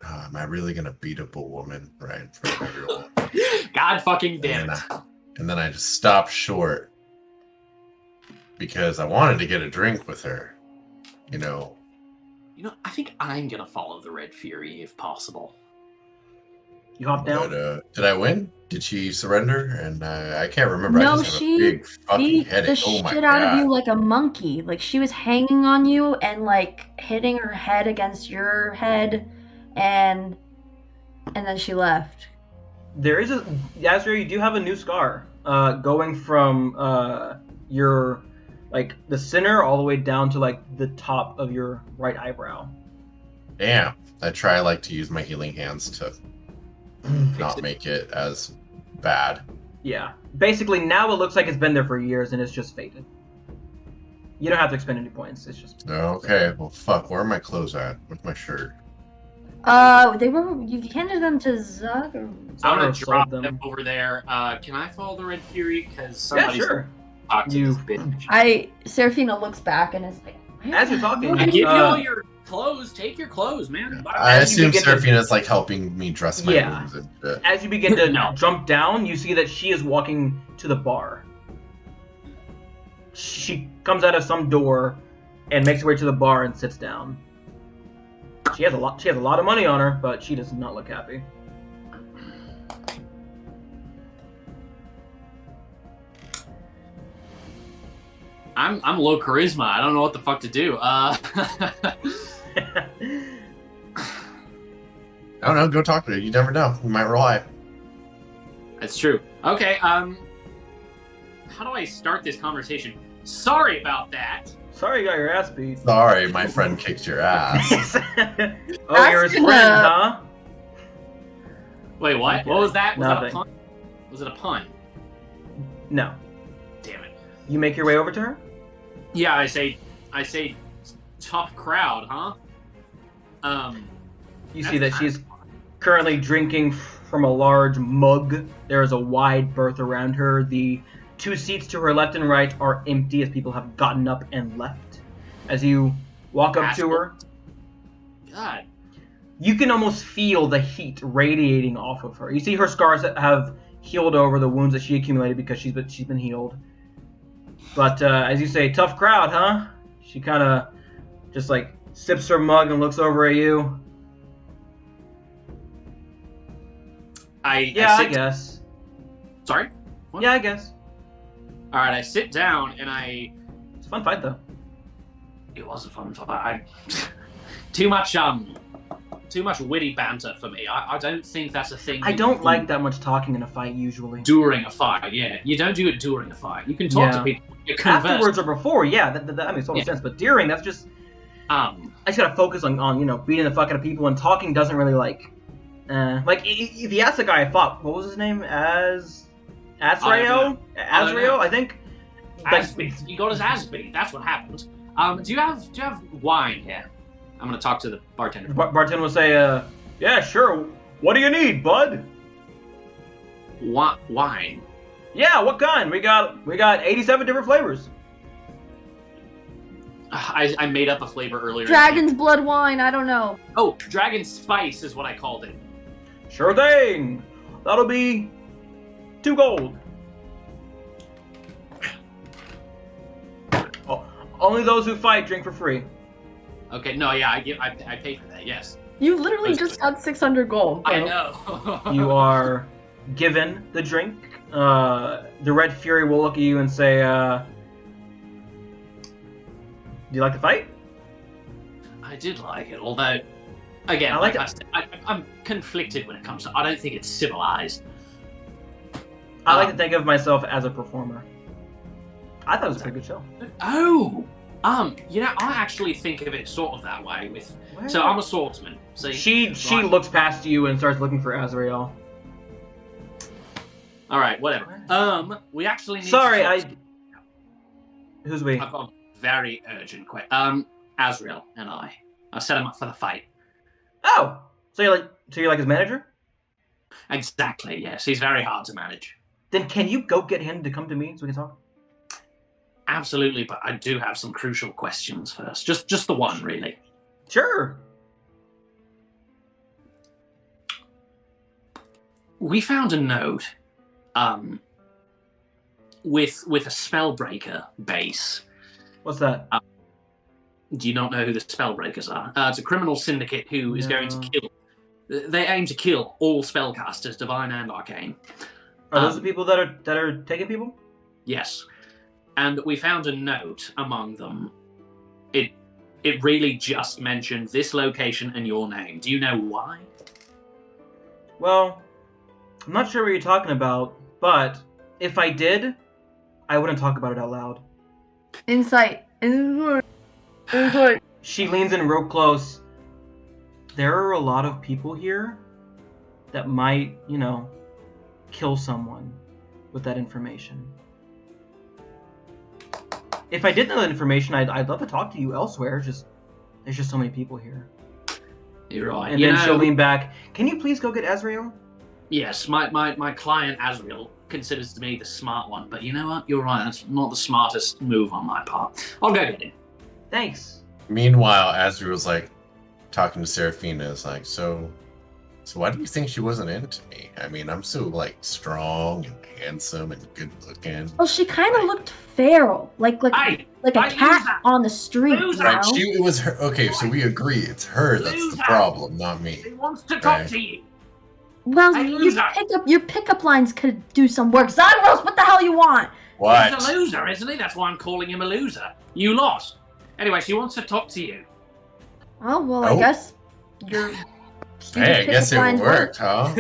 oh, am I really gonna beat up a woman right in front of everyone? God fucking damn it. And then I just stopped short because I wanted to get a drink with her. You know, I think I'm gonna follow the Red Fury if possible. You hop down. but did I win? Did she surrender? And I can't remember. No, I just have she a big fucking Beat the headache. Oh my shit god! out of you like a monkey. Like she was hanging on you and like hitting her head against your head, and And then she left. There is Azrael, you do have a new scar, going from your, like, the center all the way down to, like, the top of your right eyebrow. Damn. I try like to use my healing hands to not make it as bad. Yeah. Basically, now it looks like it's been there for years and it's just faded. You don't have to expend any points. It's just... Okay, well, fuck. Where are my clothes at? Where's my shirt? They were. You handed them to Zug. Or... I'm gonna sold drop them over there. Can I follow the Red Fury? Because somebody's sure. talk to this bitch. Seraphina looks back and is like, As you're talking, I give you all your clothes. Take your clothes, man. I assume Seraphina's like helping me dress my wounds and shit. As you begin to jump down, you see that she is walking to the bar. She comes out of some door and makes her way to the bar and sits down. She has a lot of money on her, but she does not look happy. I'm low charisma. I don't know what the fuck to do. I don't know. Go talk to her. You never know. We might rely. That's true. Okay. How do I start this conversation? Sorry about that. Sorry you got your ass beat. Sorry, my friend kicked your ass. Oh, you're his friend, huh? Wait, what? Okay. What was that? Was that a Nothing. pun? Was it a pun? No. Damn it. You make your way over to her? Yeah, I say, tough crowd, huh? You see that she's currently drinking from a large mug. There is a wide berth around her. The 2 seats to her left and right are empty as people have gotten up and left. As you walk up to her, God. you can almost feel the heat radiating off of her. You see her scars that have healed over the wounds that she accumulated because she's been healed. But as you say, tough crowd, huh? She kind of just like sips her mug and looks over at you. I guess. Sorry? What? Yeah, I guess. All right, I sit down and It's a fun fight, though. It was a fun fight. Too much witty banter for me. I don't think that's a thing. I don't like that much talking in a fight, usually. During a fight, yeah. You don't do it during a fight. You can talk to people. You converse. Afterwards or before, yeah, that makes total sense. But during, that's just... I just gotta focus on beating the fuck out of people, and talking doesn't really, like, if you ask the guy I fought, what was his name? Azrael, I think. Asby. He got his ass beat. That's what happened. Do you have wine here? I'm gonna talk to the bartender. Bartender will say, yeah, sure. What do you need, bud? Wine. Yeah, what kind? We got 87 different flavors. I made up a flavor earlier. Dragon's blood wine. I don't know. Oh, dragon spice is what I called it. Sure thing. That'll be 2 gold. Oh, only those who fight drink for free. Okay, no, yeah, I pay for that. Yes. You literally just got 600 gold. I know. You are given the drink. The Red Fury will look at you and say, do you like the fight? I did like it, although, again, I'm conflicted when it comes to. I don't think it's civilized. I like to think of myself as a performer. I thought it was a pretty good show. Oh, I actually think of it sort of that way. So I'm a swordsman. See, she looks past you and starts looking for Azrael. All right, whatever. We actually need. Sorry, Who's we? I've got a very urgent question. Azrael and I set him up for the fight. Oh, so you're like his manager? Exactly. Yes, he's very hard to manage. Then can you go get him to come to me so we can talk? Absolutely, but I do have some crucial questions first. Just the one, really. Sure. We found a note, with a Spellbreaker base. What's that? Do you not know who the Spellbreakers are? It's a criminal syndicate who is going to kill. They aim to kill all spellcasters, divine and arcane. Are those the people that are taking people? Yes. And we found a note among them. It really just mentioned this location and your name. Do you know why? Well, I'm not sure what you're talking about, but if I did, I wouldn't talk about it out loud. Insight. Insight. She leans in real close. There are a lot of people here that might, kill someone with that information. If I did know that information, I'd love to talk to you elsewhere. There's just so many people here. You're right. And then she'll lean back. Can you please go get Azrael? Yes, my client Azrael considers me the smart one, but you know what? You're right. That's not the smartest move on my part. I'll go get him. Thanks. Meanwhile, Azrael's like talking to Seraphina. Is like, so why do you think she wasn't into me? I mean, I'm so like strong and handsome and good looking. Well, she kind of looked feral, like a cat on the street. Right? It was her. Okay, so we agree. It's her that's the problem, not me. She wants to talk to you. Well, your pickup lines could do some work. Zyros, what the hell you want? What? He's a loser, isn't he? That's why I'm calling him a loser. You lost. Anyway, she wants to talk to you. Oh, well, I guess you're... Hey, I guess it worked, huh?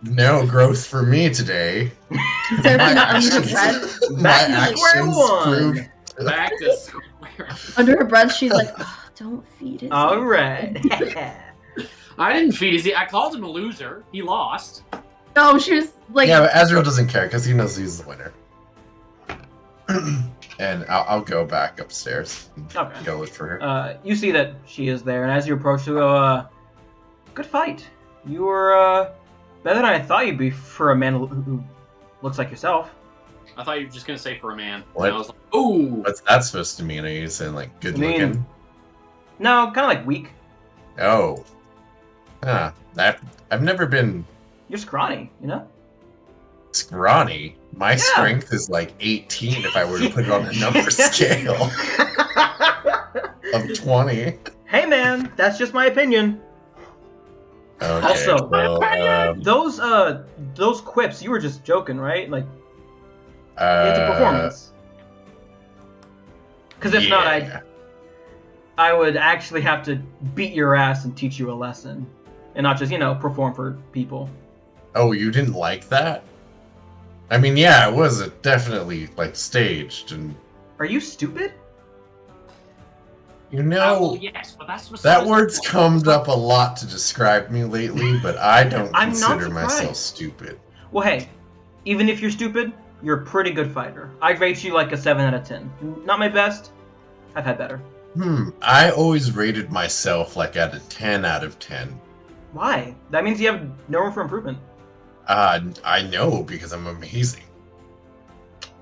No growth for me today. Back to square one. Back to square. Under her breath, she's like, oh, don't feed it. All right. I didn't feed his. I called him a loser. He lost. No, she was like... Yeah, but Azrael doesn't care because he knows he's the winner. And I'll go back upstairs and go look for her. You see that she is there, and as you approach, you go, good fight. You were better than I thought you'd be for a man who looks like yourself. I thought you were just going to say for a man. What? And I was like, ooh. What's that supposed to mean? Are you saying like good looking? No, kind of like weak. Oh. Huh. I've never been... You're scrawny, you know? Scrawny? My strength is like 18 if I were to put it on a number scale of 20. Hey man, that's just my opinion. Okay, Also, well, those quips, you were just joking, right? Like, it's a performance. Because if not, I would actually have to beat your ass and teach you a lesson, and not just perform for people. Oh, you didn't like that? I mean, yeah, it was definitely like staged and. Are you stupid? Yes, but that's that word's come up a lot to describe me lately, but I don't consider myself stupid. Well, hey, even if you're stupid, you're a pretty good fighter. I'd rate you like a 7 out of 10. Not my best. I've had better. I always rated myself like at a 10 out of 10. Why? That means you have no room for improvement. I know because I'm amazing.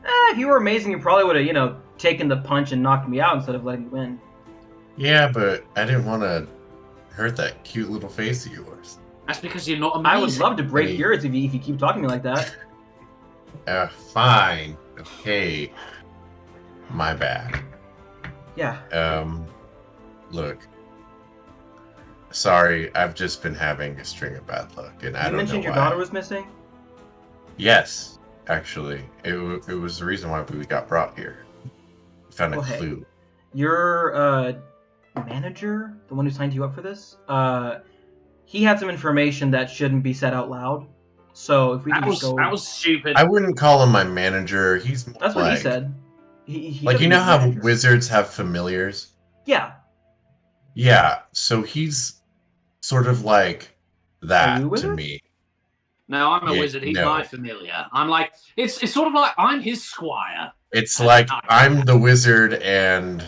If you were amazing, you probably would have, taken the punch and knocked me out instead of letting me win. Yeah, but I didn't want to hurt that cute little face of yours. That's because you're not amazing. I would love to break yours if you keep talking to me like that. Fine. Okay. My bad. Yeah. Look. Sorry, I've just been having a string of bad luck, and I don't know why. You mentioned your daughter was missing? Yes, actually. It was the reason why we got brought here. We found a clue. Your manager, the one who signed you up for this, he had some information that shouldn't be said out loud. So if we can just go... That was stupid. I wouldn't call him my manager. He's That's what he said. He like, you know how wizards have familiars? Yeah. Yeah, so he's sort of like that to me. No, I'm a wizard. He's my familiar. I'm like, it's sort of like I'm his squire. It's like I'm the wizard and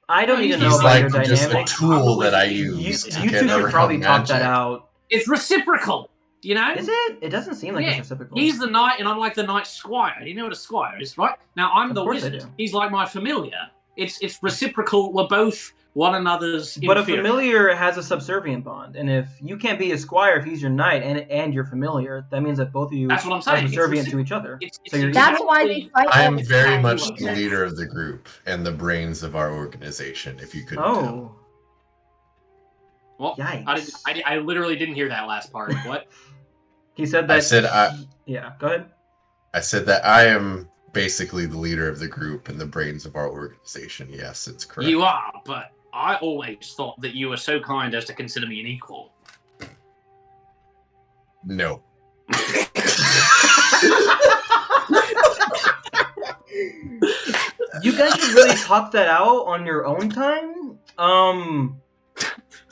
I don't even know he's about like your dynamic. just a tool that I use. You two should probably talk that out. It's reciprocal, you know? Is it? It doesn't seem like it's reciprocal. He's the knight and I'm like the knight squire. You know what a squire is, right? Now I'm the wizard. He's like my familiar. It's reciprocal. We're both one another's inferior. But a familiar has a subservient bond, and if you can't be a squire if he's your knight and your familiar, that means that both of you are subservient to each other. That's why they fight. I am very much the leader of the group and the brains of our organization, if you couldn't tell. Well, yikes. I literally didn't hear that last part. What? He said that... Yeah, go ahead. I said that I am basically the leader of the group and the brains of our organization. Yes, it's correct. You are, but I always thought that you were so kind as to consider me an equal. No. You guys should really talk that out on your own time.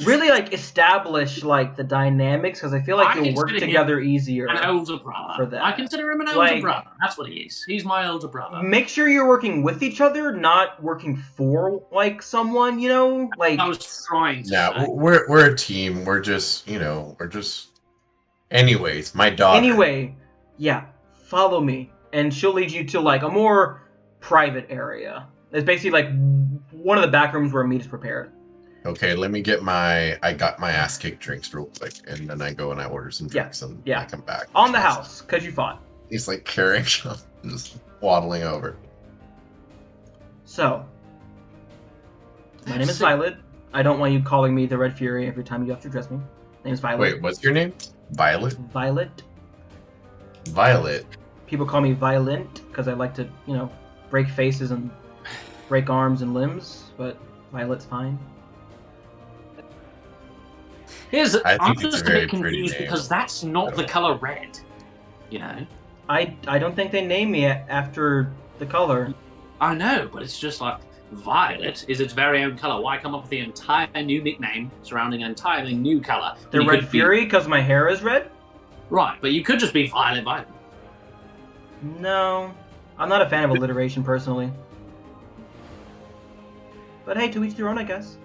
Really like establish like the dynamics because I feel like I you'll work consider him together easier. An older brother. For that. I consider him an older Like- brother. That's what he is. He's my older brother. Make sure you're working with each other, not working for like someone. You know, like I was trying to Yeah, say. we're a team. We're just Anyways, my daughter. anyway. Yeah, follow me, and she'll lead you to like a more private area. It's basically like one of the back rooms where meat is prepared. Okay, let me get I got my ass kicked drinks real quick, and then I go and I order some drinks, and I come back. On the house, because you fought. He's like carrying stuff, just waddling over. So, my name is Violet. I don't want you calling me the Red Fury every time you have to address me. My name is Violet. Wait, what's your name? Violet? Violet. Violet. People call me violent because I like to, break faces and break arms and limbs, but Violet's fine. I'm think it's just a a very bit pretty confused name. because that's not the color red. You know? I don't think they name me after the color. I know, but it's just like violet is its very own color. Why come up with the entire new nickname surrounding an entirely new color? The You Red could be- Fury because my hair is red? Right, but you could just be Violet. No. I'm not a fan of alliteration personally. But hey, to each their own, I guess.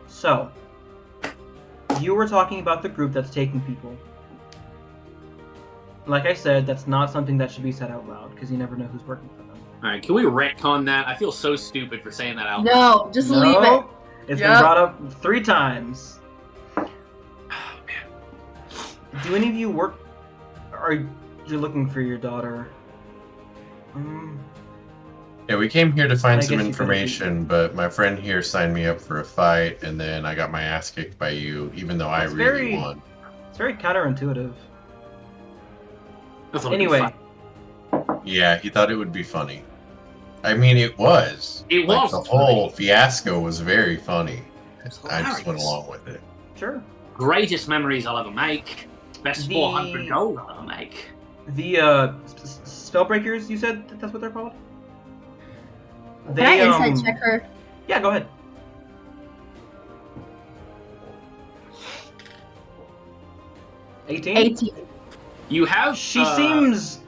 So, you were talking about the group that's taking people. Like I said, that's not something that should be said out loud, because you never know who's working for them. Alright, can we retcon that? I feel so stupid for saying that out loud. No, just leave it. It's Yep. been brought up 3 times. Oh, man. Do any of you work... Are you looking for your daughter? Yeah, we came here to find I some guess you could've information, but my friend here signed me up for a fight, and then I got my ass kicked by you, even though I It's really very- won. It's very counterintuitive. I thought it'd be Anyway, fun. Yeah, he thought it would be funny. I mean, it was. It Like, was the whole funny. fiasco was very funny. It's I just went hilarious. along with it. sure. Greatest memories I'll ever make. Best The- 400 gold I'll ever make. The Spellbreakers, you said that's what they're called? Can I insight check her? Yeah, go ahead. 18? 18. You have. She seems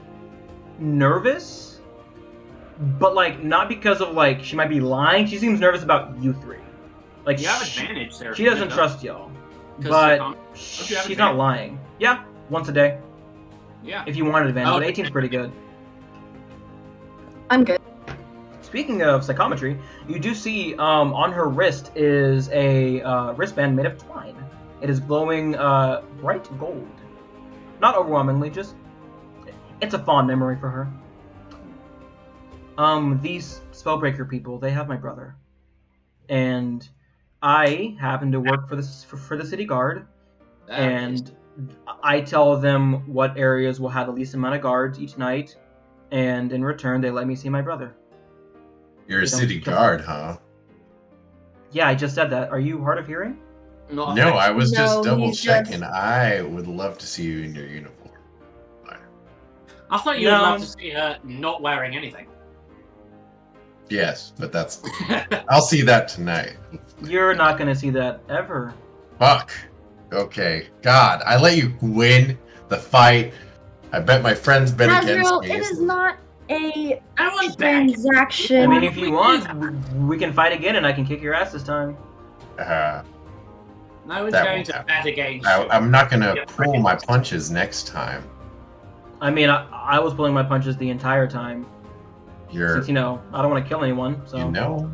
nervous, but like not because of like she might be lying. She seems nervous about you 3. Like You have advantage there. she doesn't trust y'all, 'Cause but don't you have she's not advantage? lying. Yeah, once a day Yeah. if you wanted advantage. Oh, But 18's pretty good. I'm good. Speaking of psychometry, you do see on her wrist is a wristband made of twine. It is glowing bright gold. Not overwhelmingly, just it's a fond memory for her. These Spellbreaker people, they have my brother, and I happen to work for the city guard, and I tell them what areas will have the least amount of guards each night, and in return, they let me see my brother. You're a They don't city kill- guard, huh? Yeah, I just said that. Are you hard of hearing? Not No, I was No, just double he's checking. just- I would love to see you in your uniform. I thought you would No. love to see her not wearing anything. Yes, but that's. I'll see that tonight. You're not gonna see that ever. Fuck. Okay. God, I let you win the fight. I bet my friends bet against Hasbro, me. it is not a I want back. transaction. I mean, if you want, we can fight again, and I can kick your ass this time. No one's That going won't to happen. bet against you. I'm not gonna Yeah, pull my punches next time. I mean, I was pulling my punches the entire time. You're, Since, I don't want to kill anyone, so... you know.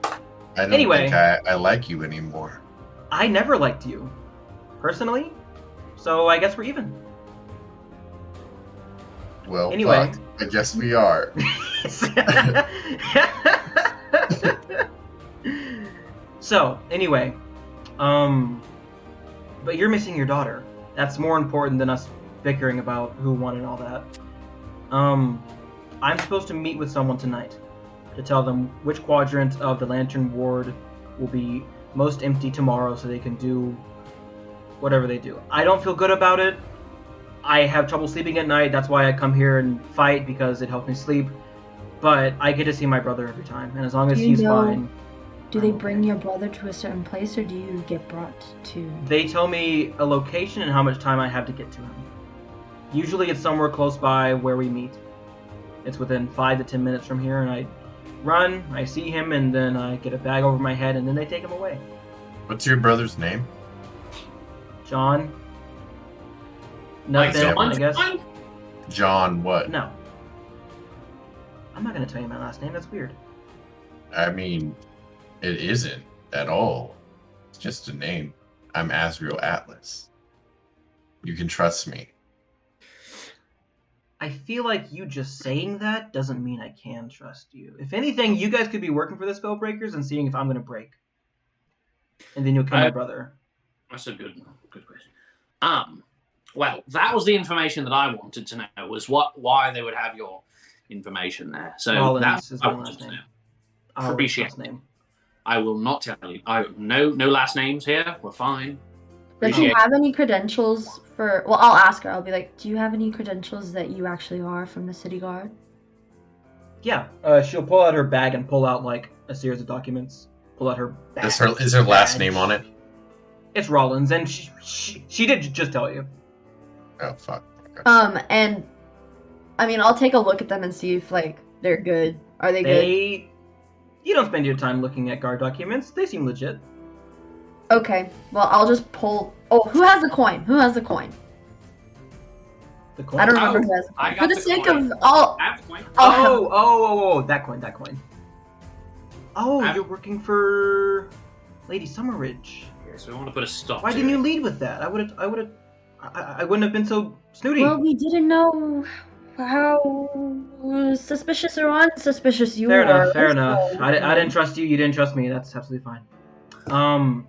I don't Anyway. think I like you anymore. I never liked you, personally, so I guess we're even. Well, Anyway. fuck. I guess we are. So, anyway, but you're missing your daughter. That's more important than us bickering about who won and all that. I'm supposed to meet with someone tonight to tell them which quadrant of the Lantern Ward will be most empty tomorrow, so they can do whatever they do. I don't feel good about it. I have trouble sleeping at night. That's why I come here and fight, because it helps me sleep. But I get to see my brother every time, and as long as he's fine. Do they bring your brother to a certain place, or do you get brought to? They tell me a location and how much time I have to get to him. Usually it's somewhere close by where we meet. It's within 5 to 10 minutes from here, and I run, I see him, and then I get a bag over my head, and then they take him away. What's your brother's name? John. Nothing, I guess. John what? No. I'm not going to tell you my last name. That's weird. I mean, it isn't at all. It's just a name. I'm Azrael Atlas. You can trust me. I feel like you just saying that doesn't mean I can trust you. If anything, you guys could be working for the Spellbreakers and seeing if I'm going to break. And then you'll kill my brother. That's a good question. Well, that was the information that I wanted to know, was why they would have your information there. So Rollins is I my wanted last to name. know. Appreciate last name. I will not tell you. No last names here. We're fine. Does she have any credentials for... Well, I'll ask her. I'll be like, do you have any credentials that you actually are from the City Guard? Yeah. She'll pull out her bag and pull out, like, a series of documents. Pull out her bag. Is her last name on it? It's Rollins, and she did just tell you. Oh, fuck. Okay. And... I mean, I'll take a look at them and see if, like, they're good. Are they good? You don't spend your time looking at guard documents. They seem legit. Okay. Well, I'll just pull... Oh, who has the coin? Who has the coin? The coin? I don't remember who has the coin. I got For the the sake coin. of... I'll... I have the coin. Oh, that coin. Oh, you're working for Lady Summerridge. So we want to put a stop Why to didn't it. you lead with that? I wouldn't have been so snooty. Well, we didn't know how suspicious or unsuspicious you Fair were. Fair enough. So, I didn't trust you. You didn't trust me. That's absolutely fine.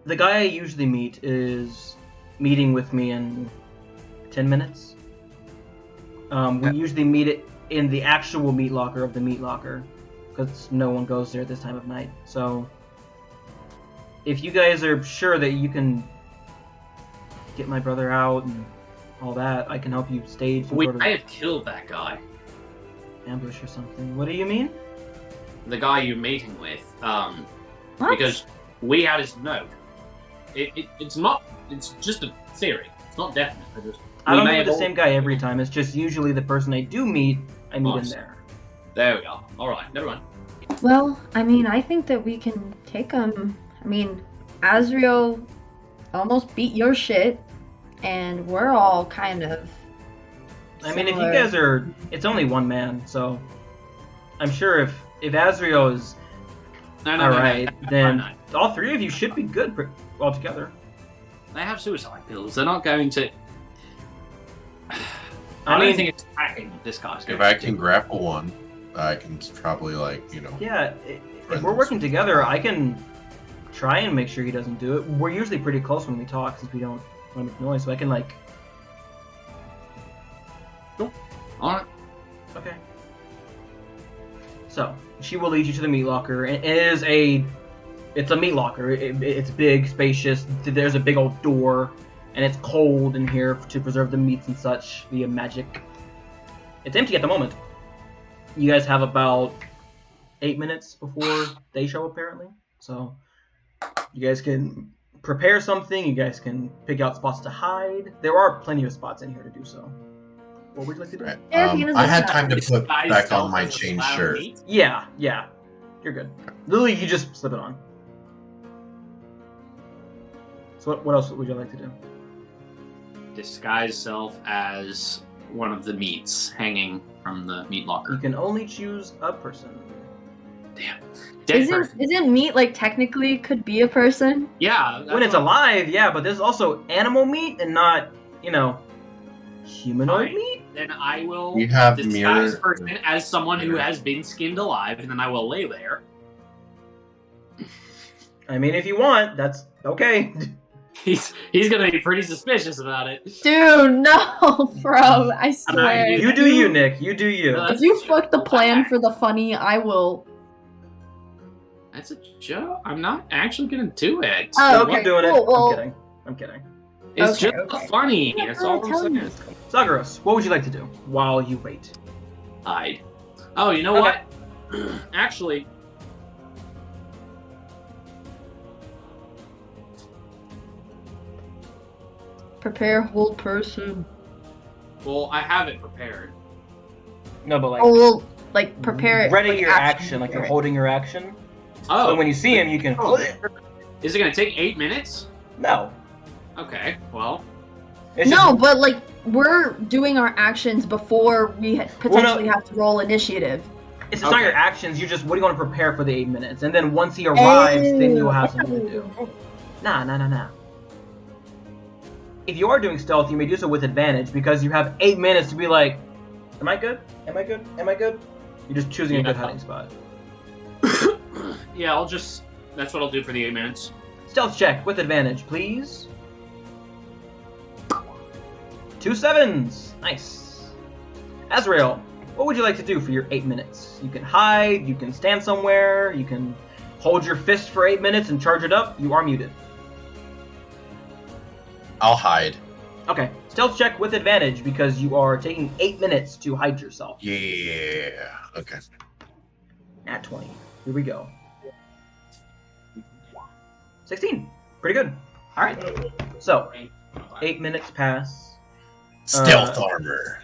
The guy I usually meet is meeting with me in 10 minutes. We usually meet it in the actual meat locker of the meat locker, because no one goes there this time of night. So, if you guys are sure that you can get my brother out and all that, I can help you stage some We sort of may have killed that guy. ambush or something. What do you mean? The guy you're meeting with. What? Because we had his note. It's just a theory. It's not definite. I don't meet the same guy every time. It's just usually the person I do meet, I meet in there. There we are. Alright, never mind. Well, I mean, I think that we can take him. I mean, Azrael almost beat your shit, and we're all kind of I mean, if you guys are... It's only one man, so... I'm sure if Azrael is alright, then all three of you should be good all together. They have suicide pills. They're not going to... I don't mean, think it's attacking this guy's going If I can grapple one, I can probably, like, you know... Yeah, if we're working together, I can try and make sure he doesn't do it. We're usually pretty close when we talk, since we don't want to make noise, so I can, like... Cool. Alright. Okay. So, she will lead you to the meat locker. It's a meat locker. It's big, spacious. There's a big old door, and it's cold in here to preserve the meats and such via magic. It's empty at the moment. You guys have about 8 minutes before they show, apparently. So, you guys can prepare something. You guys can pick out spots to hide. There are plenty of spots in here to do so. What would you like to do? Right. Everything is I had a- time to put Disguise back on yourself my as a chain clown shirt. meat? Yeah. You're good. Literally, you just slip it on. So what else would you like to do? Disguise self as one of the meats hanging from the meat You locker. can only choose a person. Damn. Dead person. Isn't meat, like, technically could be a person? Yeah. When it's alive, yeah, but there's also animal meat and not, humanoid Fine. meat? Then I will We have disguise mirror- person as someone who mirror. has been skinned alive, and then I will lay there. I mean, if you want, that's okay. He's gonna be pretty suspicious about it. Dude, no, bro. I swear. You do you, Nick. You do you. No, If you fuck the plan for the funny, I will. That's a joke. I'm not actually gonna do it. Oh, Don't keep doing it. cool, well- I'm kidding. I'm kidding. It's Okay, just okay. funny. Yeah, That's all I'm tell me. saying. Zagros, what would you like to do while you wait? Hide. Oh, you know Okay. what? Actually, Prepare whole person. well, I have it prepared. No, but like Oh, well, like prepare it. ready like, your action, like you're holding your action. Oh, So when you see him, you can. Oh. Is it gonna take 8 minutes? No. Okay, well, It's No, just- but like we're doing our actions before we potentially have to roll initiative. it's just not Okay. your actions. You just what are you going to prepare for the 8 minutes, and then once he arrives, then you'll have something to do. Nah. If you are doing stealth, you may do so with advantage because you have 8 minutes to be like, am I good? Am I good? Am I good? You're just choosing a good Yeah. hiding spot. yeah, I'll just. That's what I'll do for the 8 minutes. Stealth check with advantage, please. 2 7s. Nice. Azrael, what would you like to do for your 8 minutes? You can hide, you can stand somewhere, you can hold your fist for 8 minutes and charge it up. You are muted. I'll hide. Okay. Stealth check with advantage because you are taking 8 minutes to hide yourself. Yeah. Okay. At 20. Here we go. 16. Pretty good. Alright. So, 8 minutes pass. Stealth armor.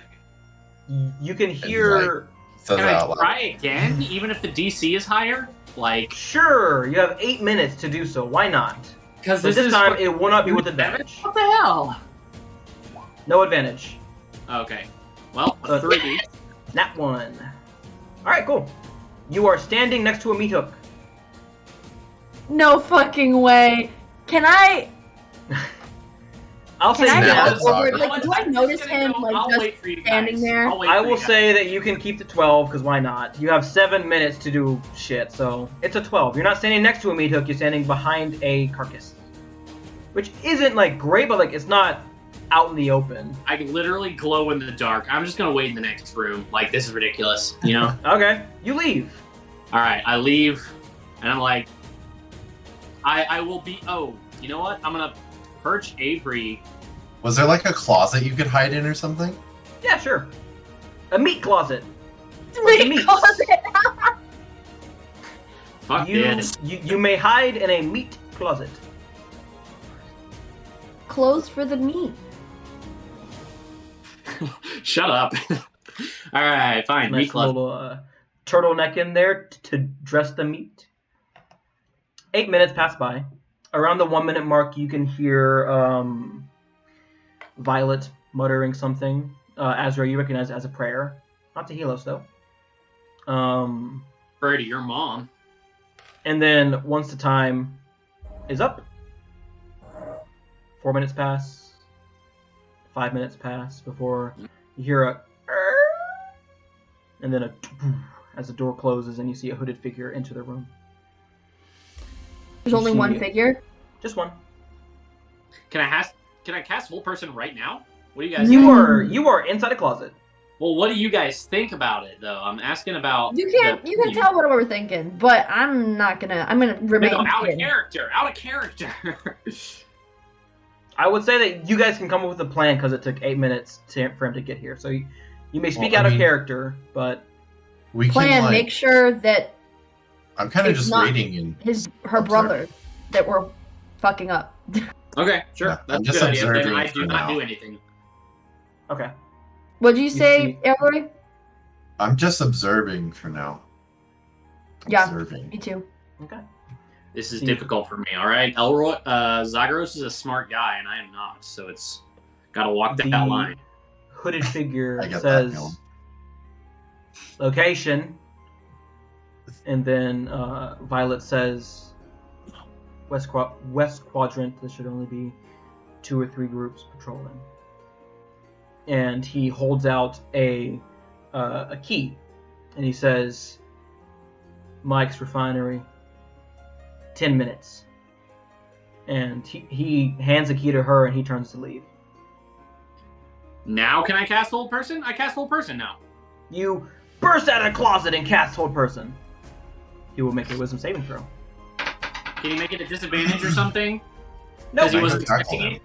You can hear... Says Can it I out loud. try again, even if the DC is higher? Like, Sure, you have 8 minutes to do so. Why not? because But this time, it will not be with advantage. What the hell? No advantage. Okay. Well, a 3. Nat 1. Alright, cool. You are standing next to a meat hook. No fucking way. Can I? I'll say Can I now yes. it's forward? Saga. Like, do I notice him like I'll just wait for you guys. standing there? I'll wait I for will you say that you can keep the 12, because why not? You have 7 minutes to do shit, so it's a 12. You're not standing next to a meat hook, you're standing behind a carcass. Which isn't, like, great, but, like, it's not out in the open. I can literally glow in the dark. I'm just gonna wait in the next room. Like, this is ridiculous, you know? Okay, you leave. Alright, I leave, and I'm like, I will be, oh, you know what? I'm gonna perch Avery. Was there like a closet you could hide in or something? Yeah, sure. A meat closet. Meat meats. closet. Fuck You, this. you may hide in a meat closet. Clothes for the meat. Shut up. Alright, fine. Nice Meat club. little turtleneck in there to dress the meat. 8 minutes pass by. Around the 1 minute mark, you can hear Violet muttering something. Azra, you recognize it as a prayer. Not to heal us, though. Pray to your mom. And then once the time is up, 4 minutes pass. 5 minutes pass before you hear a and then a as the door closes and you see a hooded figure enter the room. There's only see one it. figure. Just one. Can I cast whole person right now? What do you guys You think? are inside a closet. Well, what do you guys think about it, though? I'm asking about. You can tell what we're thinking, but I'm gonna remain. No, out of hidden. character. Out of character. I would say that you guys can come up with a plan because it took 8 minutes for him to get here. So you may speak Well, I out of mean- character, but We Plan. can like. Make sure that I'm kind of it's just not- waiting and her brother that we're fucking up. Okay, sure. Yeah, That's I'm a just good idea. Then observing I for do not now. do anything. okay. What'd you say, see- Elroy? I'm just observing for now. Yeah. Observing. Me too. Okay. This is See. difficult for me. All right, Elroy. Zagros is a smart guy, and I am not. So it's got to walk that The- line. Hooded figure I get that says feeling. location, and then Violet says west quadrant. There should only be 2 or 3 groups patrolling. And he holds out a key, and he says, "Mike's Refinery. 10 minutes." And he hands the key to her, and he turns to leave. Now can I cast whole person? I cast whole person now. You burst out of the closet and cast Hold Person. He will make a wisdom saving throw. Can you make it a disadvantage or something? Nope. Because he I wasn't could tackle expecting him. it?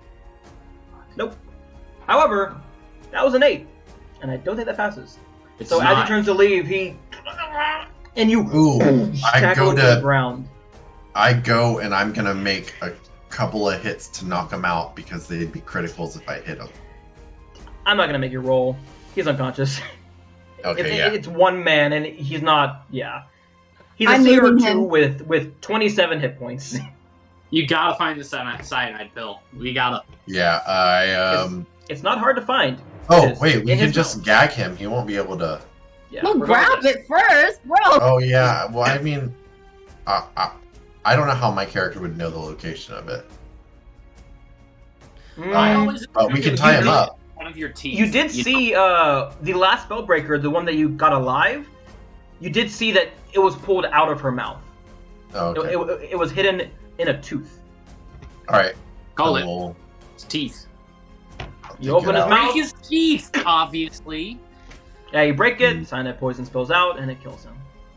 Nope. However, that was an 8, and I don't think that passes. It's So as not. he turns to leave, he and you Ooh, I tackle go him to the to. ground. I go and I'm gonna make a couple of hits to knock him out because they'd be criticals if I hit him. I'm not gonna make you roll. He's unconscious. Okay, yeah. It's one man, and he's not. Yeah, he's a I'm seer or moving 2 him. with 27 hit points. You gotta find the cyanide pill. We gotta. Yeah, I It's not hard to find. Oh It is wait, we in can his just mouth. gag him. He won't be able to. Yeah, Well, grab regardless. it first, bro. Oh yeah. Well, I mean, I don't know how my character would know the location of it. I always But we can You tie him did- up. one of your teeth. You did see the last spellbreaker, the one that you got alive. You did see that it was pulled out of her mouth. Oh, okay. It was hidden in a tooth. All right. Call then it. we'll- It's teeth. I'll You take open it his out. mouth. Break his teeth, obviously. Yeah, you break it, cyanide poison spills out, and it kills him.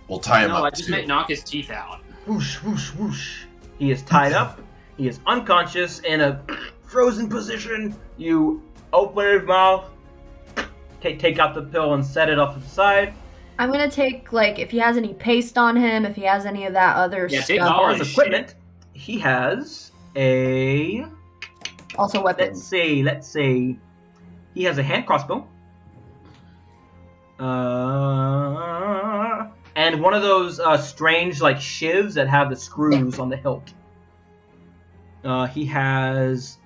We'll tie him No, up I just too. meant knock his teeth out. Whoosh, whoosh, whoosh. He is tied up. He is unconscious in a frozen position. You open his mouth, take out the pill, and set it off to the side. I'm gonna take, like, if he has any paste on him, if he has any of that other Yeah, take As stuff. far all as his equipment, he has a. Also Let's weapons. see. He has a hand crossbow. And one of those strange like shivs that have the screws on the hilt. He has.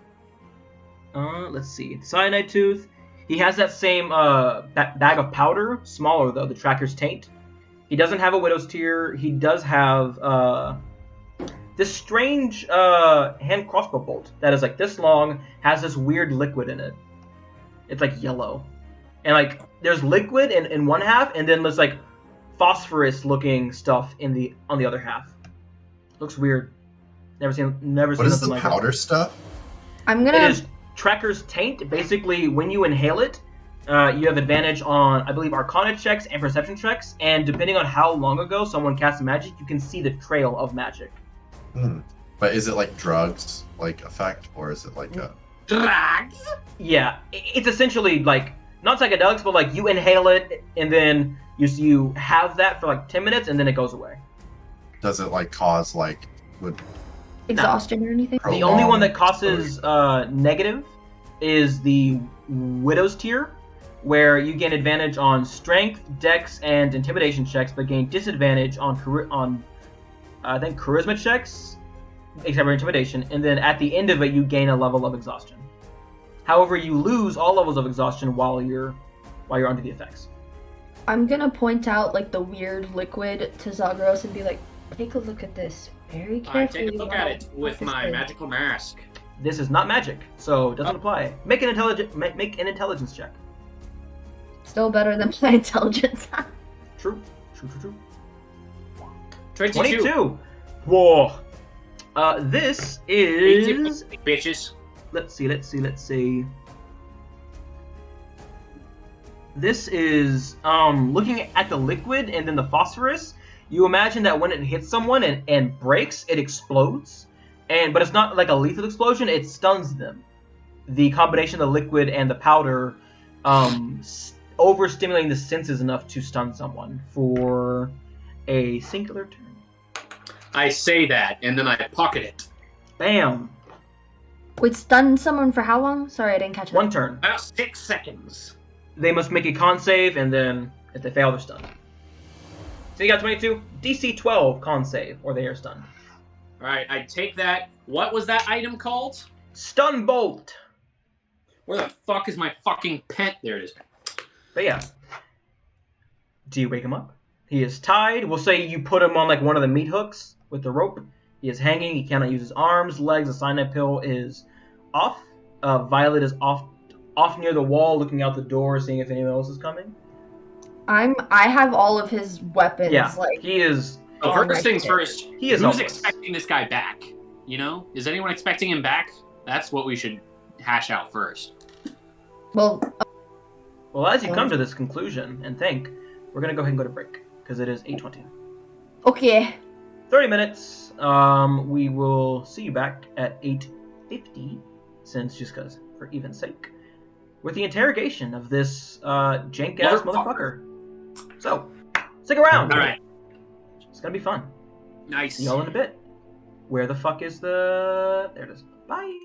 Let's see. Cyanide tooth. He has that same bag of powder, smaller though, the Tracker's Taint. He doesn't have a Widow's Tear. He does have this strange hand crossbow bolt that is like this long, has this weird liquid in it. It's like yellow. And like there's liquid in one half, and then there's like phosphorus looking stuff on the other half. Looks weird. Never seen What nothing is the like powder stuff? I'm that. gonna. It is Tracker's Taint. Basically, when you inhale it, you have advantage on, I believe, Arcana checks and Perception checks, and depending on how long ago someone cast magic, you can see the trail of magic. But is it like drugs, like effect, or is it like a? Drugs? Yeah, it's essentially like not psychedelics, but like you inhale it and then you have that for like 10 minutes and then it goes away. Does it like cause like would? Exhaustion or anything? The only one that Prolonged causes negative is the Widow's Tear, where you gain advantage on Strength, Dex, and Intimidation checks, but gain disadvantage on I think Charisma checks, except for Intimidation, and then at the end of it you gain a level of Exhaustion. However, you lose all levels of Exhaustion while you're under the effects. I'm gonna point out, like, the weird liquid to Zagros and be like, take a look at this very carefully. Alright, take a look at it with This my thing. magical mask. This is not magic, so it doesn't apply. Make an intelligence check. Still better than my intelligence. True. 22. 22. Whoa. This is. Easy, bitches. Let's see. This is looking at the liquid and then the phosphorus. You imagine that when it hits someone and breaks, it explodes. But it's not like a lethal explosion, it stuns them. The combination of the liquid and the powder overstimulating the senses enough to stun someone for a singular turn. I say that, and then I pocket it. Bam! Wait, stun someone for how long? Sorry, I didn't catch that. One turn. About 6 seconds. They must make a con save, and then if they fail, they're stunned. So you got 22. DC 12 con save, or they are stunned. Alright, I take that. What was that item called? Stun Bolt! Where the fuck is my fucking pen? There it is. But yeah. Do you wake him up? He is tied. We'll say you put him on like one of the meat hooks with the rope. He is hanging. He cannot use his arms, legs. The cyanide pill is off. Violet is off near the wall, looking out the door, seeing if anyone else is coming. I have all of his weapons. Yeah, Like, he is. So Oh, first things right. first, He is who's helpless. expecting this guy back? You know? Is anyone expecting him back? That's what we should hash out first. well, Well, as you come to this conclusion and think, we're gonna go ahead and go to break because it is 8:20. okay. 30 minutes. We will see you back at 8:50, since just because, for even's sake, with the interrogation of this jank-ass motherfucker. So, stick around. All right. It's going to be fun. Nice. See y'all in a bit. Where the fuck is the... There it is. Bye.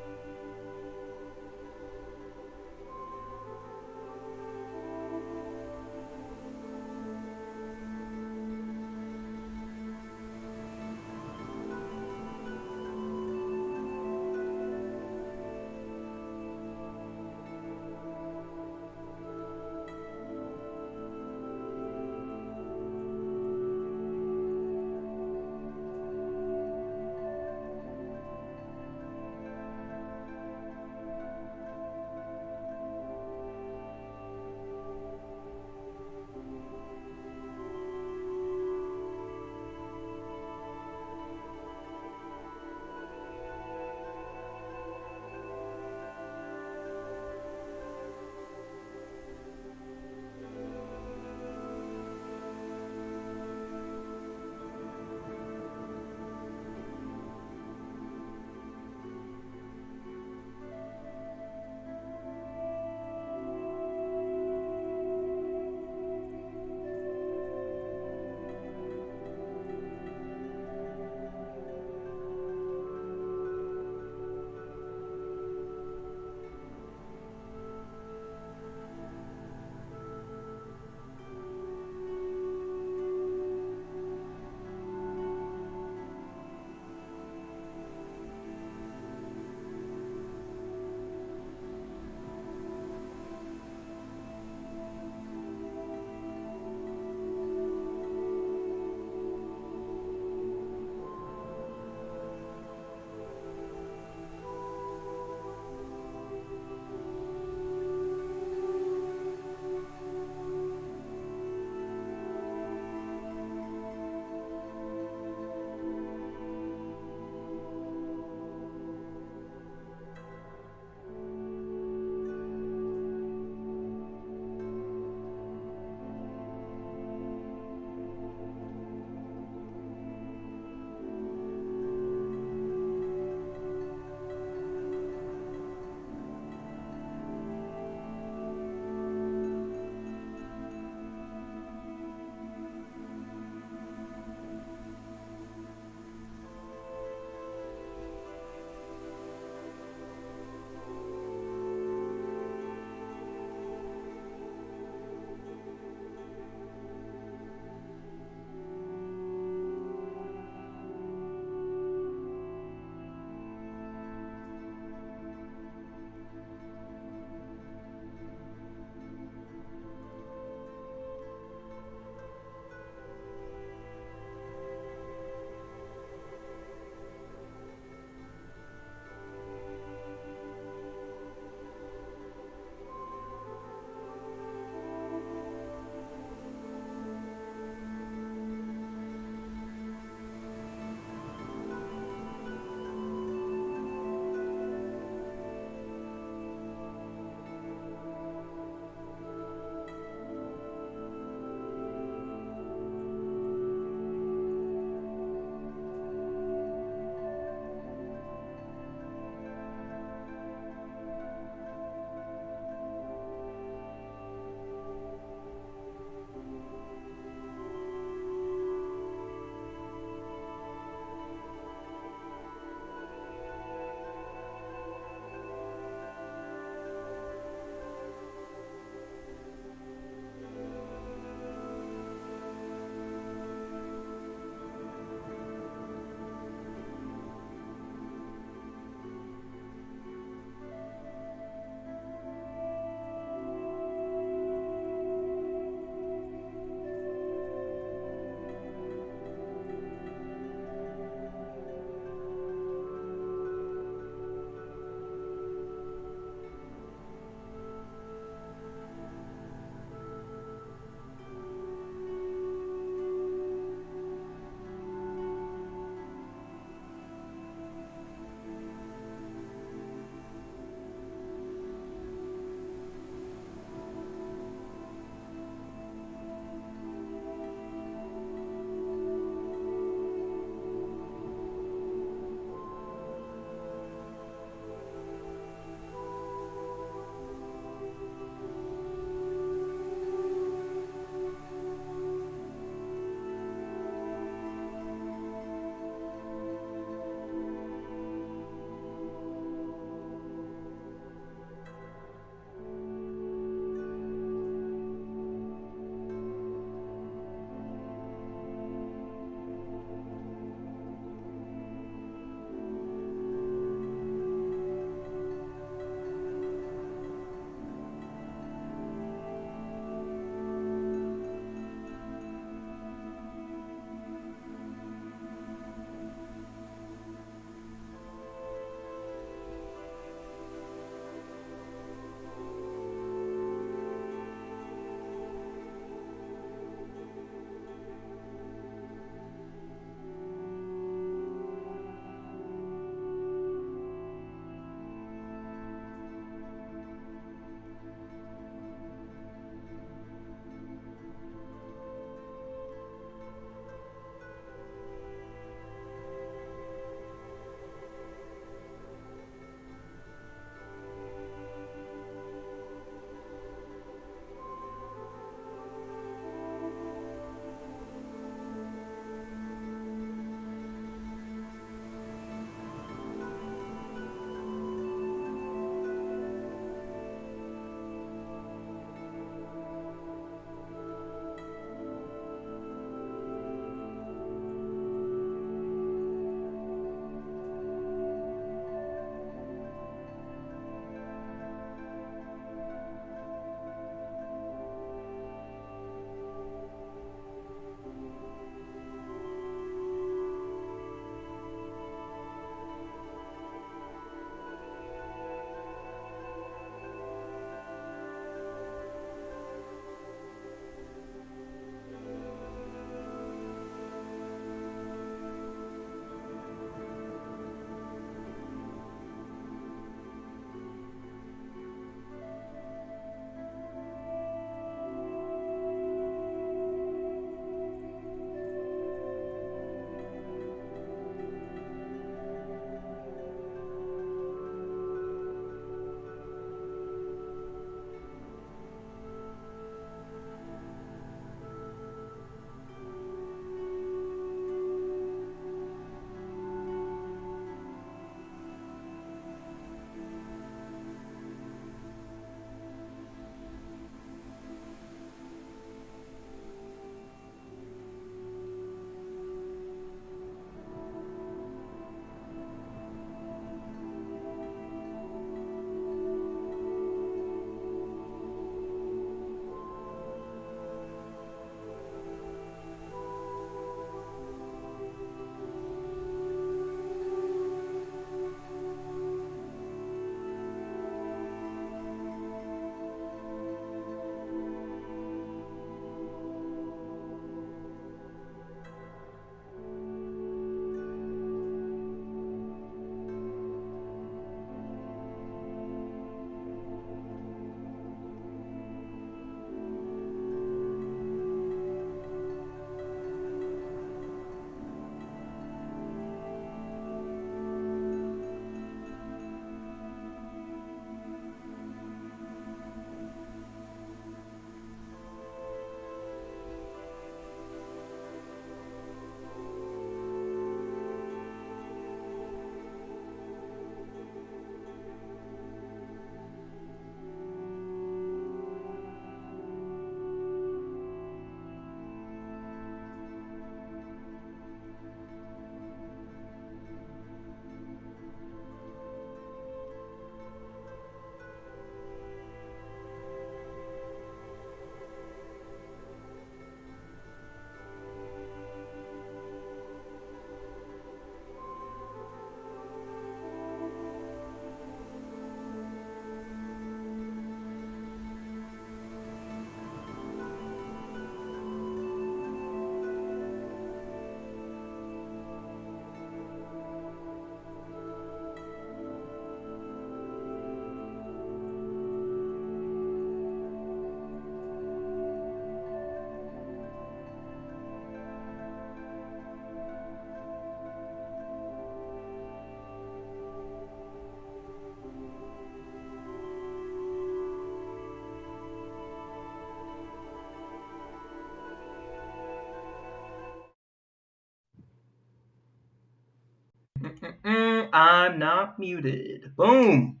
I'm not muted. Boom.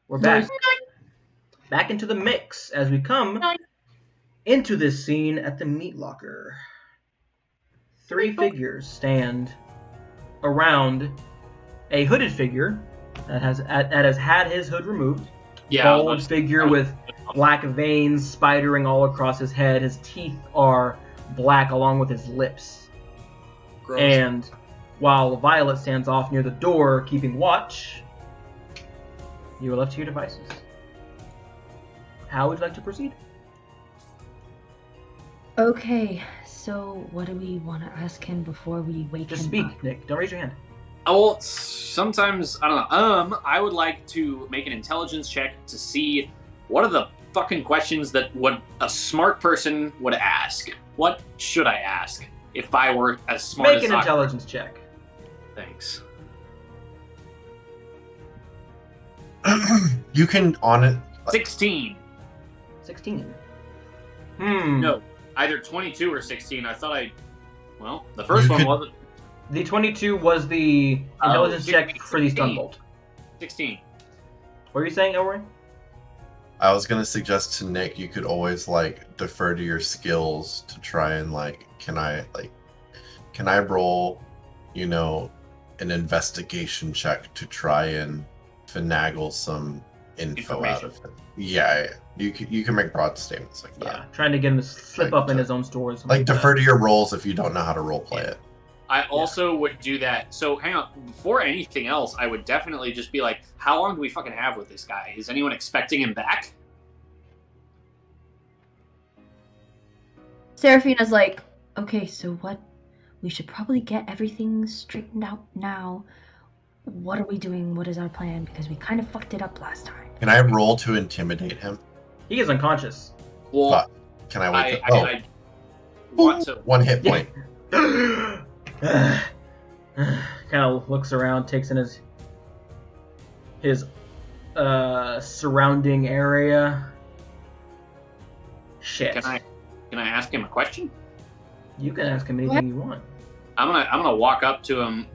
We're back. Back into the mix as we come into this scene at the meat locker. 3 figures stand around a hooded figure that has had his hood removed. Yeah, Bald figure with black veins spidering all across his head. His teeth are black along with his lips. Gross. And while Violet stands off near the door keeping watch, you are left to your devices. How would you like to proceed? Okay, so what do we want to ask him before we wake Just him speak, up? Nick. Don't raise your hand. Well, sometimes I don't know. I would like to make an intelligence check to see what are the fucking questions that what a smart person would ask. What should I ask if I were as smart Make as an intelligence check. Thanks. You can on it. 16. 16. No, either 22 or 16. I thought well, the first one wasn't. The 22 was the intelligence check for the stun bolt. 16. What were you saying, Elroy? I was gonna suggest to Nick you could always defer to your skills to try and can I roll, an investigation check to try and finagle some info out of him. Yeah, you can make broad statements like that. Yeah, trying to get him to slip up in his own story. Defer to your rolls if you don't know how to role play it. I also would do that. So hang on, before anything else, I would definitely just be like, how long do we fucking have with this guy? Is anyone expecting him back? Seraphina's like, okay, so what? We should probably get everything straightened out now. What are we doing? What is our plan? Because we kind of fucked it up last time. Can I roll to intimidate him? He is unconscious. Well, Fuck. Can I wake up? I want to. 1 hit point. Kind of looks around, takes in his surrounding area. Shit. Can I ask him a question? You can ask him anything you want. I'm gonna walk up to him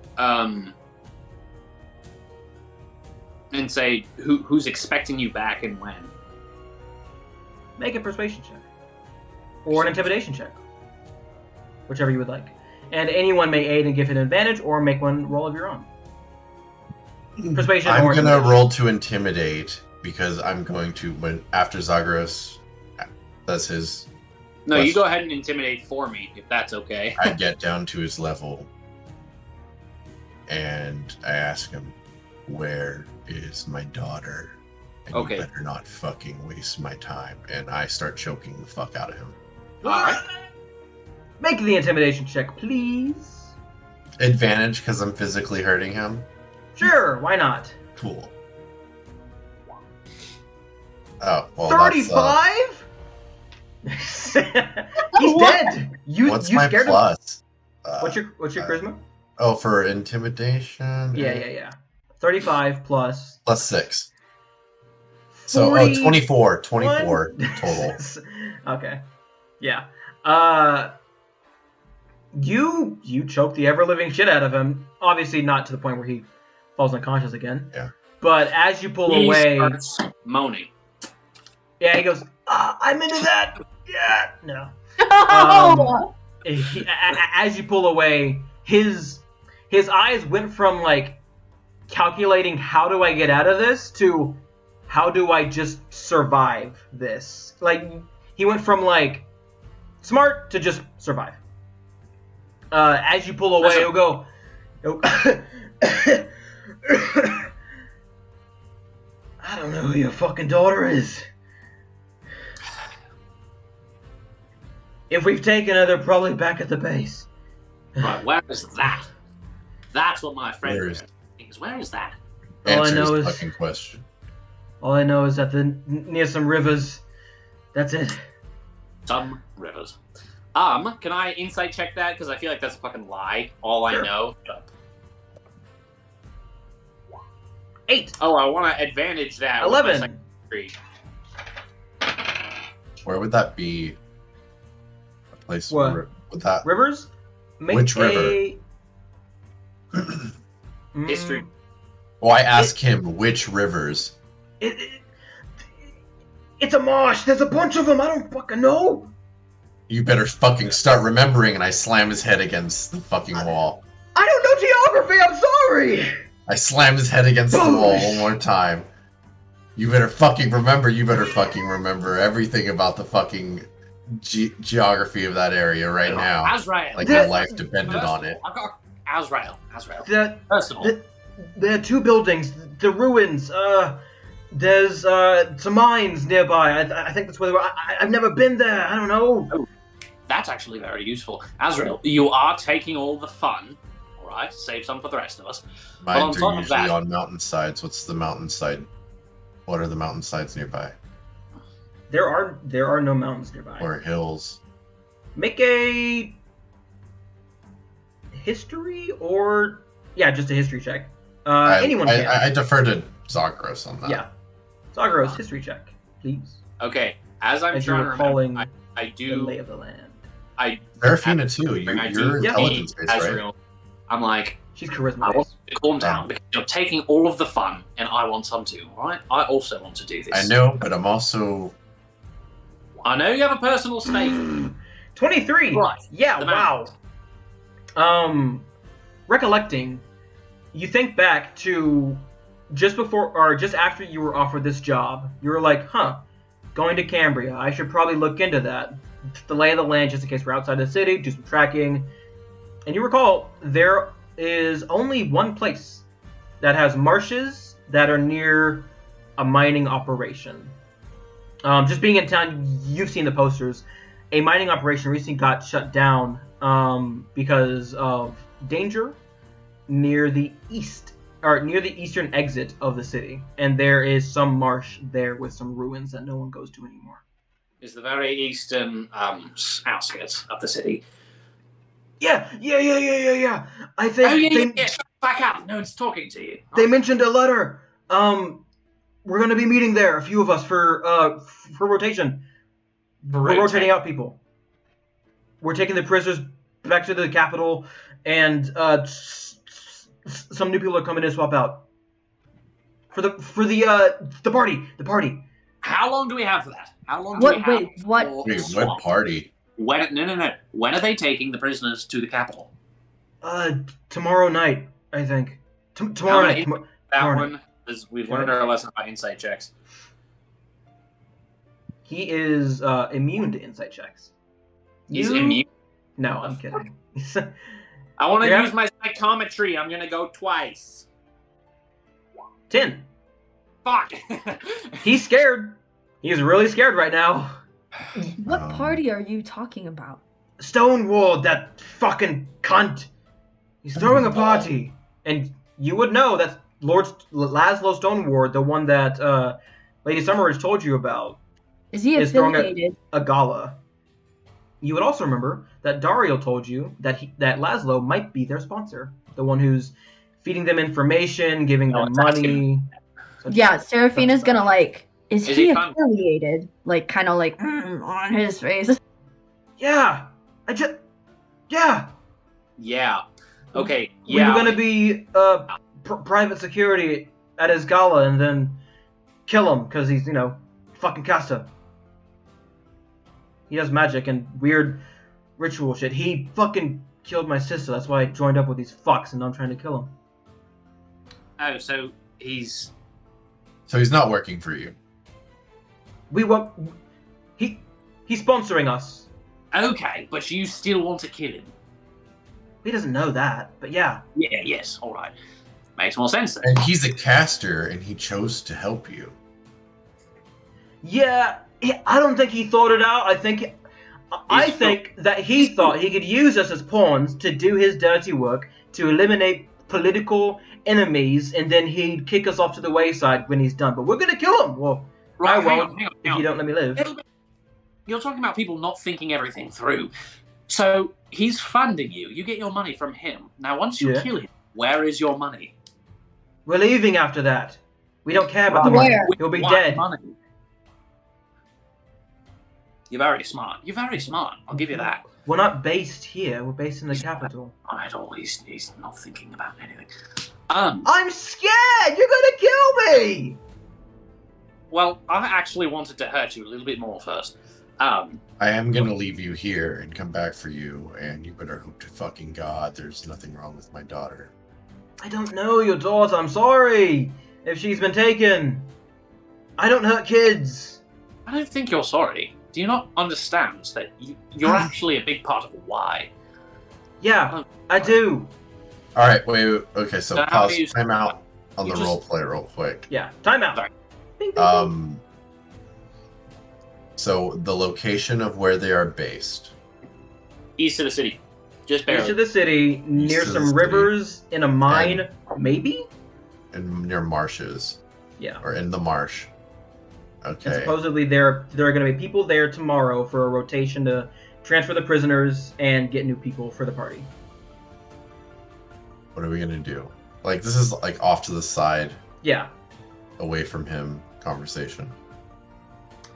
and say, who's expecting you back and when? Make a persuasion check. Or an intimidation check. Whichever you would like. And anyone may aid and give an advantage, or make one roll of your own. Persuasion I'm or gonna intimidation. roll to intimidate because I'm going to after Zagros does his. No, you go ahead and intimidate for me, if that's okay. I get down to his level, and I ask him, "Where is my daughter?" And Okay. you better not fucking waste my time. And I start choking the fuck out of him. Alright. Make the intimidation check, please. Advantage because I'm physically hurting him. Sure, why not? Cool. Oh well, 35? He's dead. What's you my scared plus? him? What's your charisma? Oh, for intimidation. Yeah. 35 plus Plus 6. So 40 24 total. Okay. Yeah. You choke the ever living shit out of him. Obviously not to the point where he falls unconscious again. Yeah. But as you pull He away, starts moaning. yeah, he goes, I'm into that. Yeah. No. Oh! As you pull away, his eyes went from calculating how do I get out of this to how do I just survive this. He went from smart to just survive. As you pull away, he'll go I don't know who your fucking daughter is. If we've taken her, they're probably back at the base. Right, where is that? That's what my friend Where is- thinks. Where is that? All I Answer know his is- fucking question. All I know is that near some rivers. That's it. Some rivers. Can I insight check that? Because I feel like that's a fucking lie. All I Sure. know. 8. Oh, I want to advantage that. 11. Where would that be? A place What? where would that? Rivers? Make Which river? a- History. Oh, I ask him which rivers. It's a marsh. There's a bunch of them. I don't fucking know. You better fucking start remembering, and I slam his head against the fucking wall. I don't know geography. I'm sorry. I slam his head against the wall one more time. You better fucking remember. You better fucking remember everything about the fucking geography of that area right now. Azrael. Like my life depended on it. I've got Azrael. First of all, there are 2 buildings. The ruins. There's some mines nearby. I think that's where they were. I've never been there. I don't know. Oh, that's actually very useful. Azrael, you are taking all the fun. All right, save some for the rest of us. Mines are usually on mountainsides. What's the mountainside? What are the mountainsides nearby? There are no mountains nearby. Or hills. Make a history or just a history check. Anyone can. I defer to Zagros on that. Yeah, Zagros, history check, please. Okay, as I'm trying to remember, I do the lay of the land. Serafina too. You're intelligence based, right? I'm like, she's charisma. I want you to calm down because you're taking all of the fun, and I want some too. Right? I also want to do this. I know, but I'm also. I know you have a personal stake. 23. Right. Yeah. Wow. Recollecting, you think back to just before or just after you were offered this job. You were like, going to Cambria. I should probably look into that. The lay of the land, just in case we're outside the city, do some tracking. And you recall there is only one place that has marshes that are near a mining operation. Just being in town, you've seen the posters. A mining operation recently got shut down because of danger near the eastern exit of the city, and there is some marsh there with some ruins that no one goes to anymore. Is the very eastern outskirts of the city. Yeah. I think Back out. No one's talking to you. They mentioned a letter. We're going to be meeting there, a few of us for rotation. We're rotating out people. We're taking the prisoners back to the capital, and some new people are coming to swap out for the party. The party. How long do we have for that? How long do we have? Wait, what party? No. When are they taking the prisoners to the capital? Tomorrow night, I think. Tomorrow night. We've learned our lesson about insight checks. He is immune to insight checks. He's immune? No, I'm kidding. I want to use my psychometry. I'm going to go twice. 10. Fuck. He's scared. He's really scared right now. What party are you talking about? Stonewall, that fucking cunt. He's throwing a party. And you would know that's Lord Laszlo Stoneward, the one that Lady Summerage told you about. Is he affiliated? A gala. You would also remember that Dario told you that Laszlo might be their sponsor. The one who's feeding them information, giving them money. Yeah, Serafina's gonna is he affiliated? Kind of on his face. Yeah. Yeah. Yeah. Okay. We were gonna be private security at his gala and then kill him because he's fucking Casta. He does magic and weird ritual shit. He fucking killed my sister. That's why I joined up with these fucks and I'm trying to kill him. Oh, so he's not working for you. He's sponsoring us. Okay, but you still want to kill him. He doesn't know that, but yeah. Yeah, yes, all right. Makes more sense then. And he's a caster, and he chose to help you. Yeah, I don't think he thought it out. I think that he thought he could use us as pawns to do his dirty work, to eliminate political enemies, and then he'd kick us off to the wayside when he's done. But we're going to kill him. Well, right, I won't if you don't let me live. You're talking about people not thinking everything through. So he's funding you. You get your money from him. Now, once you kill him, where is your money? We're leaving after that. We don't care about the money. He'll be dead. Money? You're very smart. I'll give you that. We're not based here. We're based in the capital. He's not thinking about anything. I'm scared! You're gonna kill me! Well, I actually wanted to hurt you a little bit more first. I am gonna leave you here and come back for you, and you better hope to fucking God there's nothing wrong with my daughter. I don't know your daughter, I'm sorry if she's been taken. I don't hurt kids. I don't think you're sorry. Do you not understand that you're actually a big part of why? Yeah, I do. Alright, wait, okay, so how pause, do you- time out on you the just- roleplay real quick. Yeah, time out. Sorry. Bing, bing, bing. So the location of where they are based. East of the city. Just barely. East of the city, near of the some city. rivers, in a mine, maybe? And near marshes. Yeah. Or in the marsh. And Okay. supposedly there are going to be people there tomorrow for a rotation to transfer the prisoners and get new people for the party. What are we gonna do? Like, this is like off to the side, Yeah. away from him conversation.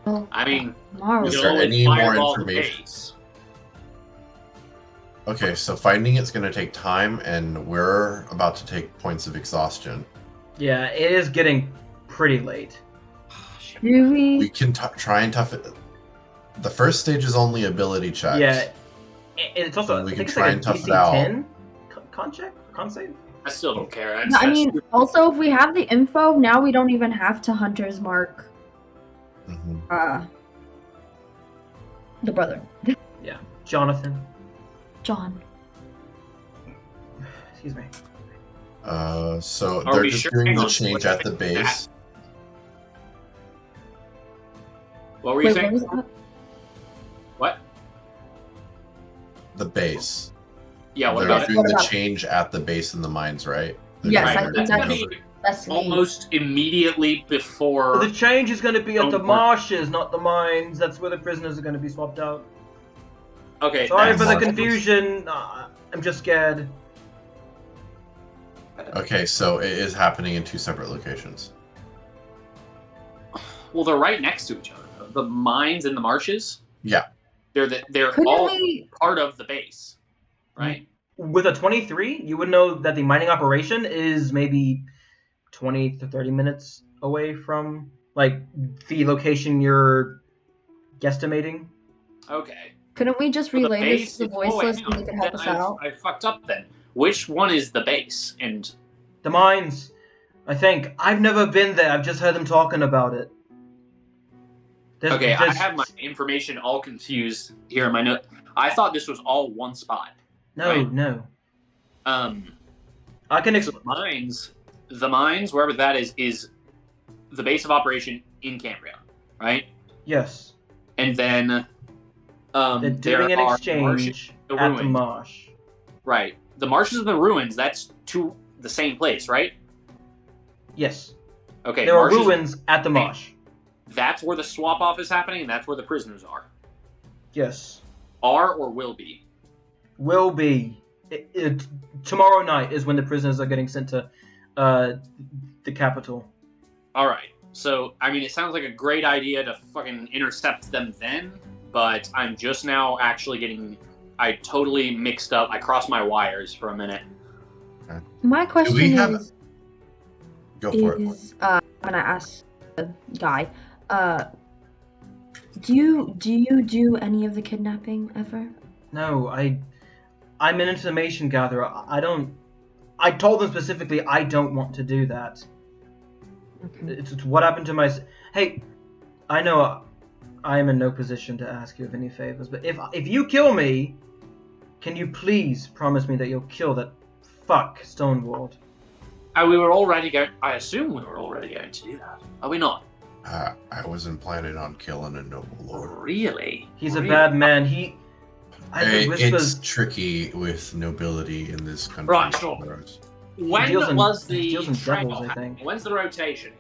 Well, I mean, tomorrow. Is you there can always any more fireball the information? base. Okay, so finding it's gonna take time, and we're about to take points of exhaustion. Yeah, it is getting pretty late. Do We we? can try and tough it. The first stage is only ability checks. Yeah. It's also, We I can think it's try like a and tough DC it out. 10 con check? Con save? I still don't care. No, I mean, also, if we have the info, now we don't even have to Hunter's Mark Mhm. the brother. Yeah. Jonathan. John. Excuse me. So Are they're we just sure? doing Hang the on. change at the base. What were you Wait, saying? what was that? What? The base. Yeah, what They're about it? doing What the about it? change at the base in the mines, right? They're Yes, doing I their think That's gonna that's- turnover. be That's me. almost immediately before. The change is going to be at the Don't worry. marshes, not the mines. That's where the prisoners are going to be swapped out. Okay, Sorry that's- for the Marshes. confusion. I'm just scared. Okay, so it is happening in two separate locations. Well, they're right next to each other. The mines and the marshes. Yeah. They're Couldn't all we? part of the base, right? With a 23, you would know that the mining operation is maybe 20 to 30 minutes away from, like, the location you're guesstimating. Okay. Couldn't we just For the relay this base, to the it's- voice wait, list hang and on. they can help Then us out? I fucked up then. Which one is the base? And The mines, I think. I've never been there. I've just heard them talking about it. okay, I have my information all confused here in my note. I thought this was all one spot. No, right. no. I can So explain. the mines, wherever that is the base of operation in Cambria, right? Yes. And then They're there doing an are exchange marshes, the at the ruins. marsh. Right. The marshes and the ruins, that's to the same place, right? Yes. Okay, There are marshes, ruins at the marsh. that's where the swap off is happening, and that's where the prisoners are. Yes. Are or will be. Will be. Tomorrow night is when the prisoners are getting sent to the capital. Alright. So, I mean, it sounds like a great idea to fucking intercept them then, but I'm just now actually getting... I totally mixed up. I crossed my wires for a minute. My question we have- is, Go for it. I'm gonna ask the guy, do you do any of the kidnapping ever? No, I'm an information gatherer. I told them specifically I don't want to do that. Okay. It's what happened to my... Hey, I know I am in no position to ask you of any favors, but if you kill me, can you please promise me that you'll kill that fuck Stonewalled? We were already going... I assume we were already going to do that. Are we not? I wasn't planning on killing a noble lord. Really? He's a Really? bad man. I heard It's whispers. tricky with nobility in this country. Right, sure. When deals in- was he the deals in trade devils, off I happening? think. When's the rotation?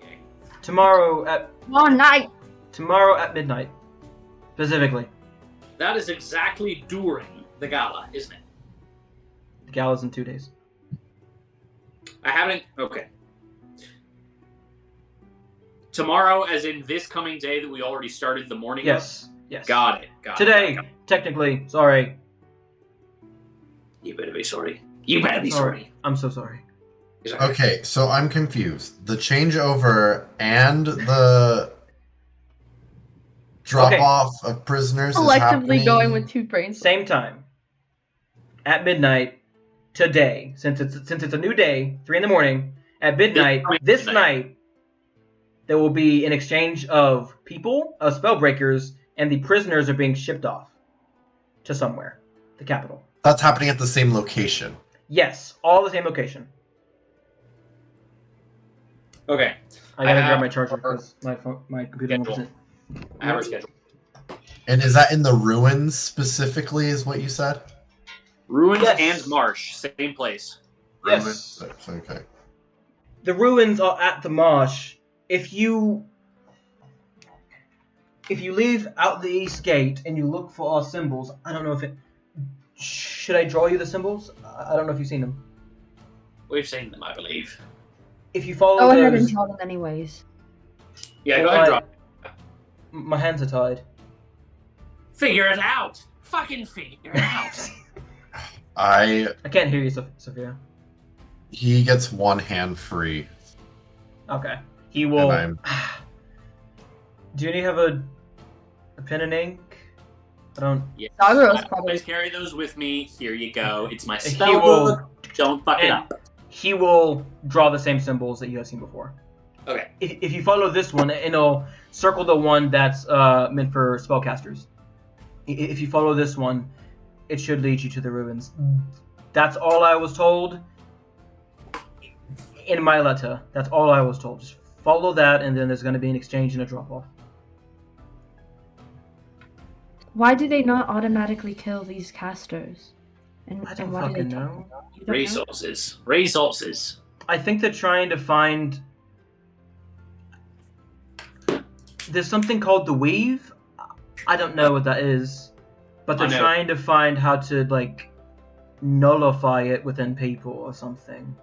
Tomorrow at One night. midnight, specifically. That is exactly during the gala, isn't it? The gala's in 2 days. I haven't... Okay. Tomorrow, as in this coming day that we already started the morning Yes. of? Got it. Today, got it. technically. Sorry. You better be sorry. You better be sorry. I'm so sorry. Okay, so I'm confused. The changeover and the drop off of prisoners is Collectively happening. going with 2 brains. Same time. At midnight today, since it's a new day, 3 in the morning. At midnight this night, there will be an exchange of people, of spellbreakers, and the prisoners are being shipped off to somewhere, the capital. That's happening at the same location. Yes, all the same location. Okay. I gotta grab my charger because my computer won't. I have our schedule. And is that in the ruins specifically, is what you said? Ruins Yes. and marsh, same place. Yes. Ruins. Okay. The ruins are at the marsh. If you leave out the east gate and you look for our symbols, I don't know if it. Should I draw you the symbols? I don't know if you've seen them. We've seen them, I believe. If you follow Go ahead those, and draw them anyways. Yeah, go ahead and draw. My hands are tied. Figure it out. Fucking figure it out. I can't hear you, Sophia. He gets one hand free. Okay. He will. And Do you have a pen and ink? I don't. Yeah. Doggerel's I probably. always carry those with me. Here you go. It's my He spell will- book. Don't fuck it and up. He will draw the same symbols that you have seen before. Okay. If you follow this one, it'll circle the one that's meant for spellcasters. If you follow this one, it should lead you to the ruins. That's all I was told in my letter. That's all I was told. Just follow that, and then there's going to be an exchange and a drop-off. Why do they not automatically kill these casters? And, I don't why do fucking they know. You don't know? Resources. I think they're trying to find... There's something called the Weave. I don't know what that is. But they're trying to find how to, like, nullify it within people or something.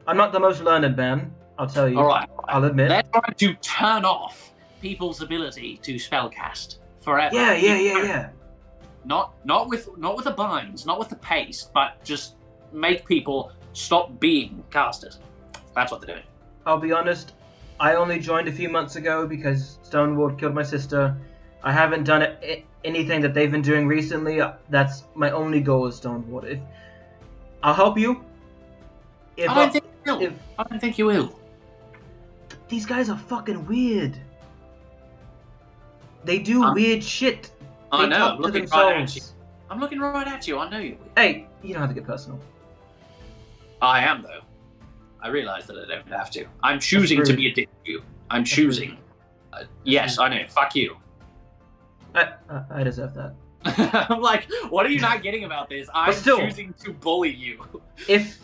I'm not the most learned man, I'll tell you. All right. I'll admit. They're trying to turn off people's ability to spellcast forever. Yeah. Not with the binds, not with the paste, but just make people stop being casters. That's what they're doing. I'll be honest, I only joined a few months ago because Stonewall killed my sister. I haven't done anything that they've been doing recently. That's my only goal is Stonewall. I'll help you. I don't think you will. I don't think you will. These guys are fucking weird. They do weird shit. I They know. talk I'm to looking themselves. right at you. I'm looking right at you. I know you will. Hey, you don't have to get personal. I am, though. I realize that I don't have to. I'm choosing to be a dick to you. I'm choosing. Yes, I know. Fuck you. I deserve that. I'm like, what are you not getting about this? I'm still- choosing to bully you. If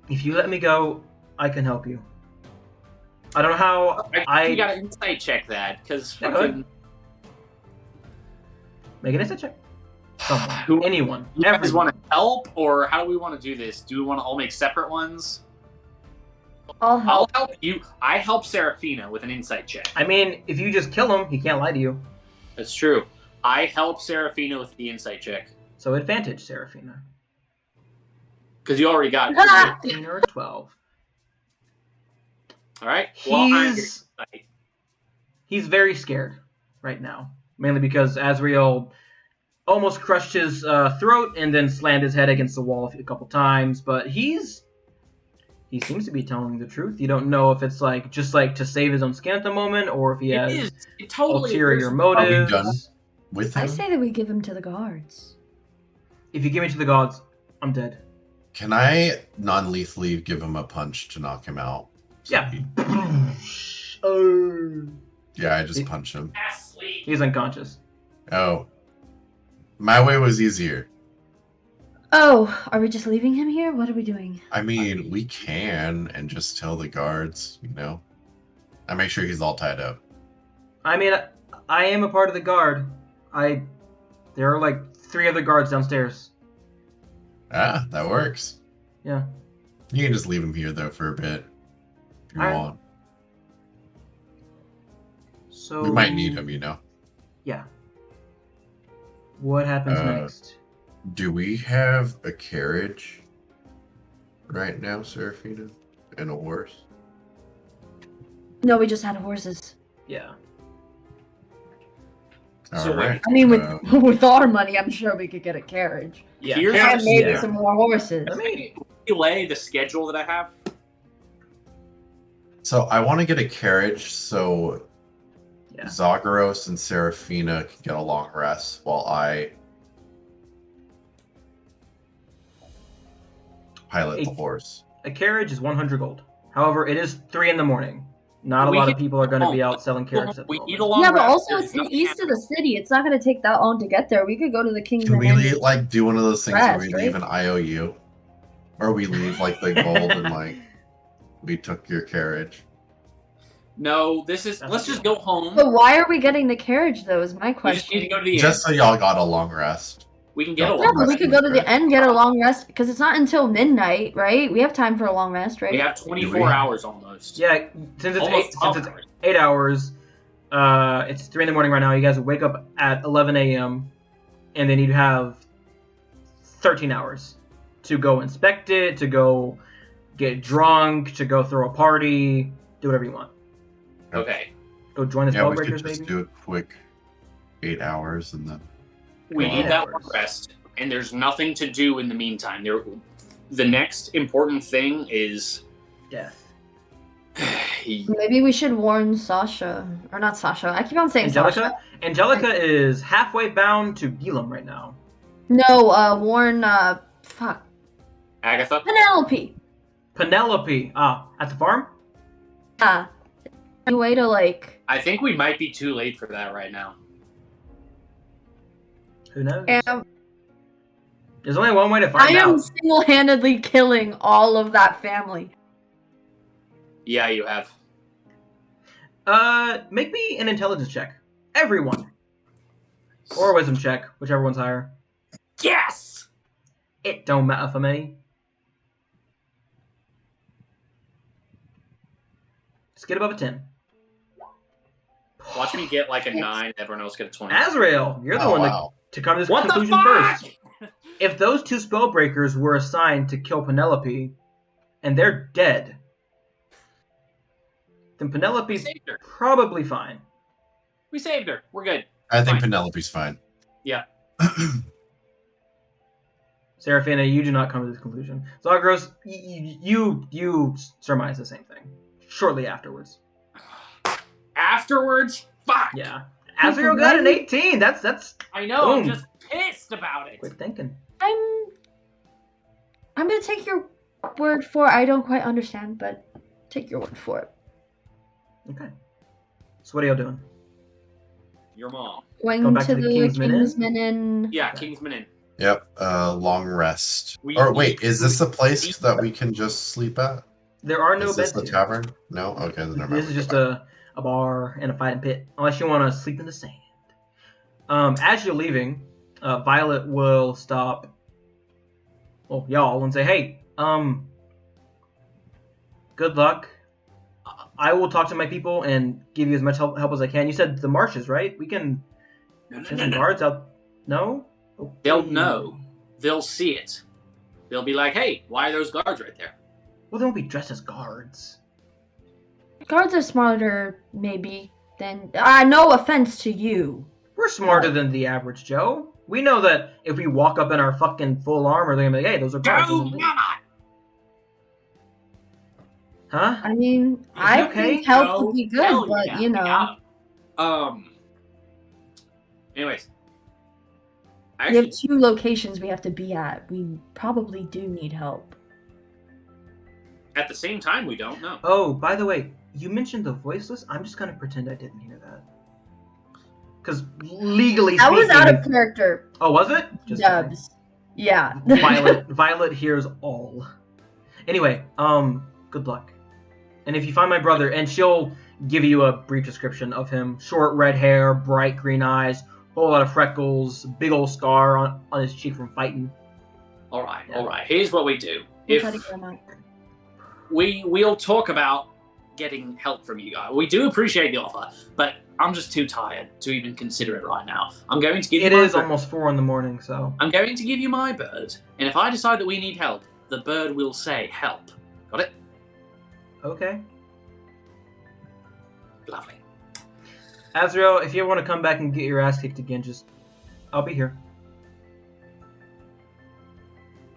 you let me go, I can help you. I don't know how You gotta insight check that, because Yeah, fucking... Make an insight check. Someone. Who- Anyone. You guys Everyone. want to help, or how do we want to do this? Do we want to all make separate ones? I'll help. I'll help you. I help Serafina with an insight check. I mean, if you just kill him, he can't lie to you. That's true. I help Serafina with the insight check. So advantage, Serafina. Because you already got it. 15 or 12. Alright? Well, I'm He's insight. he's very scared right now. Mainly because Azrael almost crushed his throat and then slammed his head against the wall a couple times. But he seems to be telling the truth. You don't know if it's like just like to save his own skin at the moment, or if he It has is. It totally ulterior is. motives. Are we done with him? I say that we give him to the guards. If you give me to the gods, I'm dead. Can I non-lethally give him a punch to knock him out? Yeah. he- Oh. Yeah, I just punch him. Asleep. He's unconscious. Oh. My way was easier. Oh, are we just leaving him here? What are we doing? I mean, we can and just tell the guards, you know. I make sure he's all tied up. I mean, I am a part of the guard. There are like 3 other guards downstairs. Ah, that works. Yeah. You can just leave him here though for a bit. If you Alright. want. So We might need him, you know. Yeah. What happens Uh, next? Do we have a carriage right now, Serafina? and a horse? No, we just had horses. Yeah. So All right. I mean, with our money, I'm sure we could get a carriage. Yeah. Here's And maybe yeah. some more horses. Let me. relay the schedule that I have. So I want to get a carriage so Yeah. Zagros and Serafina can get a long rest while I pilot the horse. A carriage is 100 gold. However, it is 3 in the morning. Not a We lot of can- people are going to be out selling carriages at the We moment. need a long Yeah, but rest. also There's it's nothing east of the happening. city. It's not going to take that long to get there. We could go to the King's Can we Dominion. like do one of those things where we Rest, leave right? an IOU? Or we leave like the gold and like we took your carriage. No, this is. That's Let's a just deal. go home. But why are we getting the carriage, though, is my We just need to question. go to the Just so end. y'all got a long rest. We can get a Yeah, Yeah, long but we rest. could go to the end, get a long rest, because it's not until midnight, right? We have time for a long rest, right? We have 24 hours almost. Yeah, since it's Almost 8 hours, it's 3 in the morning right now. You guys wake up at 11 a.m. and then you'd have 13 hours to go inspect it, to go get drunk, to go throw a party, do whatever you want. Okay. Go join the Yeah, we could Spellbreakers, just maybe. do a quick 8 hours and then We Wow. need that Hours. long rest, and there's nothing to do in the meantime. The next important thing is Death. Maybe we should warn Sasha. Or not Sasha. I keep on saying Sasha. Angelica is halfway bound to Gilum right now. No, warn, fuck. Agatha. Penelope. Penelope, at the farm? Yeah. Any way to, like... I think we might be too late for that right now. Who knows? And There's only one way to I find am out. single-handedly killing all of that family. Yeah, you have. Make me an intelligence check. Everyone. Or a wisdom check, whichever one's higher. Yes! It don't matter for me. Just get above a 10. Watch me get like a 9, everyone else get a 20. Azrael, you're the Oh, one wow. to come to this What the conclusion fuck? first. If those 2 spellbreakers were assigned to kill Penelope, and they're dead, then We Penelope's saved her. probably fine. We saved her. We're good. I think Fine. Penelope's fine. Yeah. Serafina, you do not come to this conclusion. Zagros, you surmise the same thing. Shortly afterwards. Afterwards? Fuck! Yeah. Azrael got an 18. That's I know, I'm Boom. just pissed about it. quick thinking. I'm gonna take your word for it. I don't quite understand, but take your word for it. Okay. So what are y'all doing? Your mom. Going Go back to to the the Kingsman Inn? Kingsman Inn. Yeah, Okay. Kingsman Inn. Yep, long rest. We Or need wait, is this a place eat- that we can just sleep at? There are no Is this beds the here. tavern? No? Okay, then never mind. This is just a bar and a fighting pit, unless you want to sleep in the sand. As you're leaving, Violet will stop, well, y'all, and say, "Hey, good luck. I will talk to my people and give you as much help as I can." You said the marshes, right? We can No, send some guards out. No? They'll Okay. know. They'll see it. They'll be like, hey, why are those guards right there? Well, they won't be dressed as guards. Guards are smarter, maybe, than. No offense to you. We're smarter than the average Joe. We know that if we walk up in our fucking full armor, they're gonna be like, "Hey, those are guards." No, mama! Huh? I mean, you I okay? think help No, would be good, hell but yeah, you know. yeah. Anyways. We Actually, have 2 locations we have to be at. We probably do need help. at the same time, we don't know. Oh, by the way, you mentioned the voiceless. I'm just gonna pretend I didn't hear that. Because legally That was speaking, out of character. oh, was it? Just kidding. Dubs. Yeah. Violet hears all. Anyway, good luck. And if you find my brother, and she'll give you a brief description of him: short red hair, bright green eyes, whole lot of freckles, big old scar on his cheek from fighting. All right, Yeah. all right. Here's what we do. We'll try to get him out. We'll talk about getting help from you guys. We do appreciate the offer, but I'm just too tired to even consider it right now. I'm going to give It you my is bird. almost 4 in the morning, so I'm going to give you my bird, and if I decide that we need help, the bird will say help. Got it? Okay. Lovely. Azrael, if you want to come back and get your ass kicked again, I'll be here.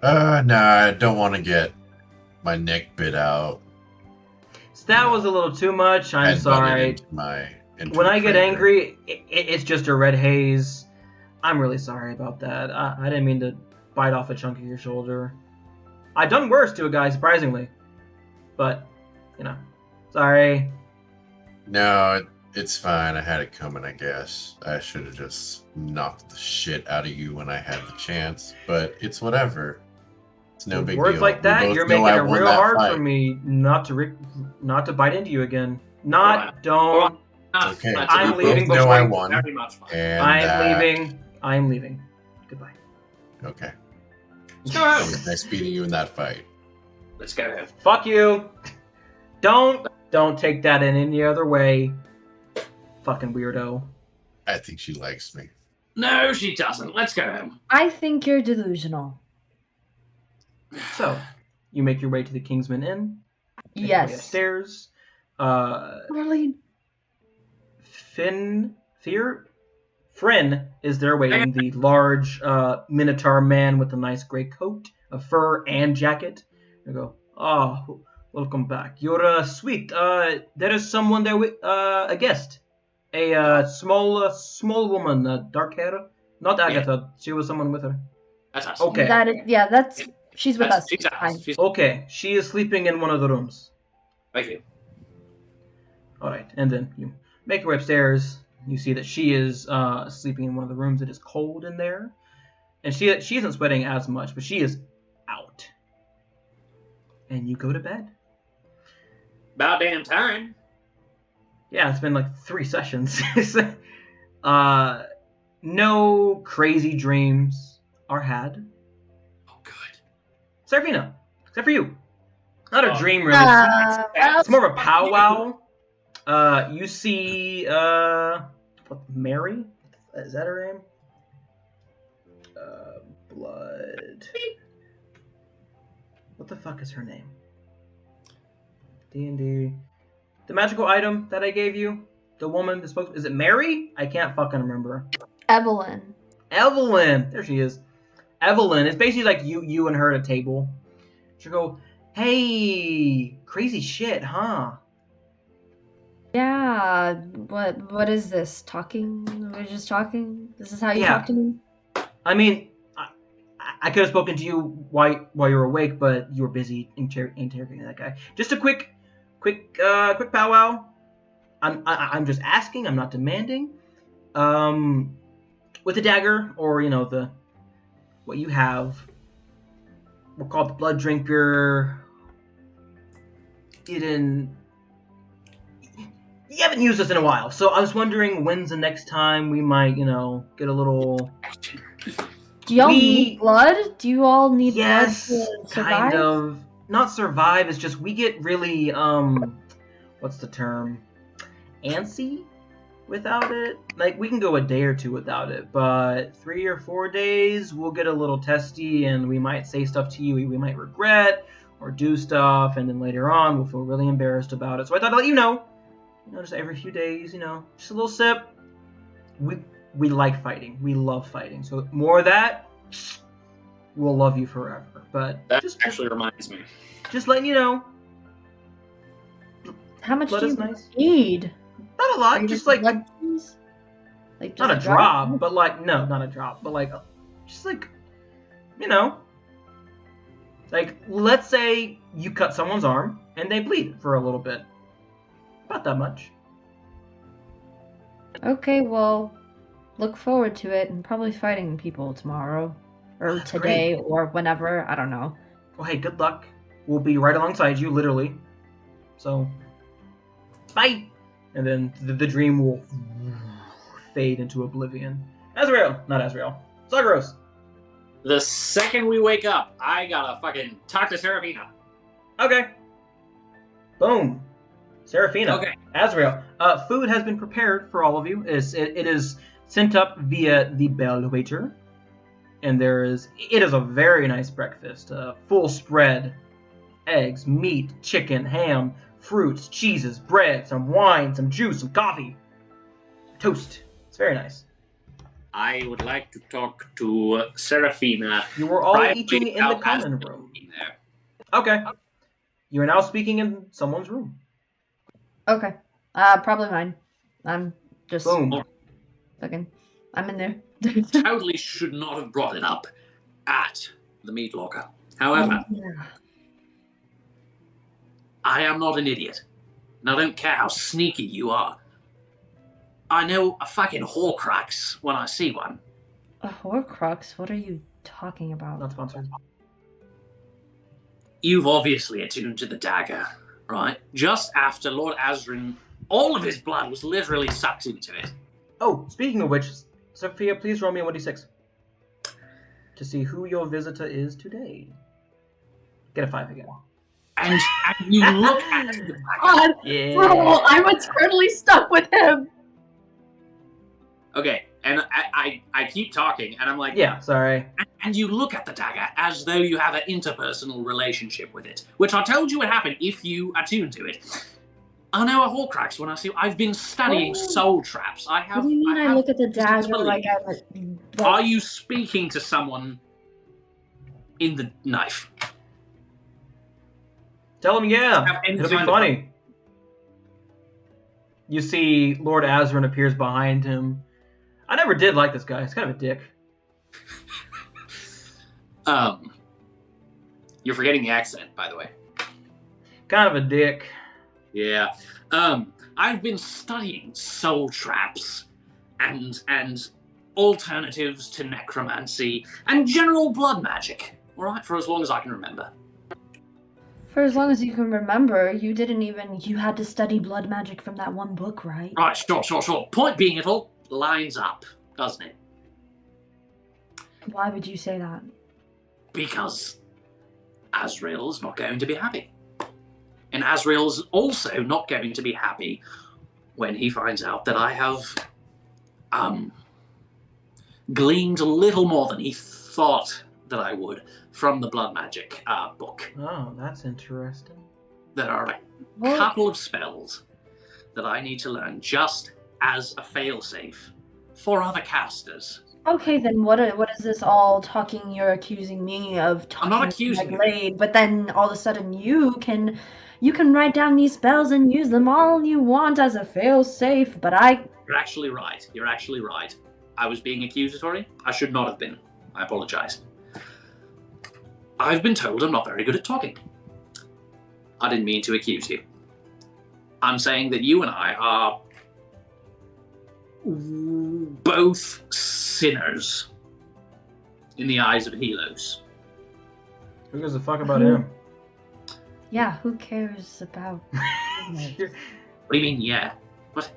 No, I don't want to get my neck bit out. So that was a little too much. I'm sorry. When I get angry, it's just a red haze. I'm really sorry about that. I didn't mean to bite off a chunk of your shoulder. I've done worse to a guy, surprisingly. But, sorry. No, it's fine. I had it coming, I guess. I should have just knocked the shit out of you when I had the chance. But it's whatever. It's no big Words deal. like that, you're making it real hard for me not to bite into you again. Don't. It's okay. I'm leaving before I won. Very much fun. I'm leaving. Goodbye. Okay. Let's go. It was nice beating you in that fight. Let's go. Fuck you. Don't take that in any other way. Fucking weirdo. I think she likes me. No, she doesn't. Let's go. I think you're delusional. So, you make your way to the Kingsman Inn. Yes. Upstairs. Marlene. Friend is there waiting. The large minotaur man with a nice gray coat, a fur, and jacket. You go, welcome back. You're sweet. There is someone there with a guest. A small woman, dark hair. Not Agatha. Yeah. She was someone with her. That's us. Okay. She's with us. Okay. She is sleeping in one of the rooms. Thank you. All right, and then you make her way upstairs. You see that she is sleeping in one of the rooms. It is cold in there, and she isn't sweating as much, but she is out. And you go to bed. About damn time. Yeah, it's been like 3 sessions. No crazy dreams are had. Oh, good. Seraphina, except for you. Not a dream, really. It's more of a powwow. You see, Mary? Is that her name? Blood. What the fuck is her name? D&D. The magical item that I gave you? The woman, is it Mary? I can't fucking remember. Evelyn. There she is. Evelyn. It's basically like you and her at a table. She'll go, hey, crazy shit, huh? Yeah, what is this? Talking? We're just talking? This is how you talk to me? I mean, I could have spoken to you while you were awake, but you were busy interrogating that guy. Just a quick powwow. I'm just asking. I'm not demanding. With a dagger, or what you have. We're called the Blood Drinker. You haven't used this in a while, so I was wondering when's the next time we might, get a little. Do y'all need blood? Do you all need blood to survive? Kind of. Not survive. It's just we get really what's the term? Antsy without it. Like we can go a day or 2 without it, but 3 or 4 days we'll get a little testy, and we might say stuff to you we might regret or do stuff, and then later on we'll feel really embarrassed about it. So I thought I'd let you know. Just every few days, just a little sip. We like fighting. We love fighting. So more of that, we'll love you forever. But that actually reminds me. Just letting you know. How much do you need? Not a lot. Just like not a drop, but no, not a drop, but just like let's say you cut someone's arm and they bleed for a little bit. Not that much. Okay, well, look forward to it, and probably fighting people tomorrow. Or That's today, great. or whenever, I don't know. Well, hey, good luck. We'll be right alongside you, literally. So, bye! And then the dream will fade into oblivion. Not Azrael. Zagros! The second we wake up, I gotta fucking talk to Seraphina. Okay. Boom. Seraphina. Okay. Azrael. Food has been prepared for all of you. It is sent up via the bell waiter. And it is a very nice breakfast. Full spread. Eggs, meat, chicken, ham, fruits, cheeses, bread, some wine, some juice, some coffee, toast. It's very nice. I would like to talk to Serafina. You were all privately eating in the without common asking room. me there. Okay. You are now speaking in someone's room. Okay. Probably mine. I'm just Boom. looking. I'm in there. Totally should not have brought it up at the meat locker. However, Yeah. I am not an idiot. And I don't care how sneaky you are. I know a fucking Horcrux when I see one. A Horcrux? What are you talking about? Not sponsored. You've obviously attuned to the dagger, right? Just after Lord Azrin, all of his blood was literally sucked into it. Oh, speaking of which, Sophia, please roll me a 1d6 to see who your visitor is today. Get a 5 again. And you look at the dagger. God, Yeah. bro, I'm eternally stuck with him. Okay, and I keep talking, and I'm like, Yeah, sorry. and you look at the dagger as though you have an interpersonal relationship with it, which I told you would happen if you attune to it. I know a Horcrux when I see. I've been studying soul traps. I have. What do you mean I look at the dagger believe. like Are you speaking to someone in the knife? Tell him yeah. Have any It'll be kind of- funny. You see Lord Azrin appears behind him. I never did like this guy. He's kind of a dick. You're forgetting the accent, by the way. Kind of a dick. Yeah. I've been studying soul traps and alternatives to necromancy and general blood magic. All right, for as long as I can remember. For as long as you can remember, you had to study blood magic from that one book, right? Right, sure. Point being, it all lines up, doesn't it? Why would you say that? Because Azrael's not going to be happy. And Azrael's also not going to be happy when he finds out that I have gleaned a little more than he thought that I would from the blood magic book. Oh, that's interesting. There are a couple of spells that I need to learn just as a failsafe for other casters. Okay, then what is this all talking? You're accusing me of talking. I'm not accusing you. Blade, but then all of a sudden you can write down these spells and use them all you want as a fail-safe, but You're actually right. I was being accusatory. I should not have been. I apologize. I've been told I'm not very good at talking. I didn't mean to accuse you. I'm saying that you and I are both sinners in the eyes of Helos. Who gives a fuck about him? Yeah, who cares about? What do you mean, yeah? What?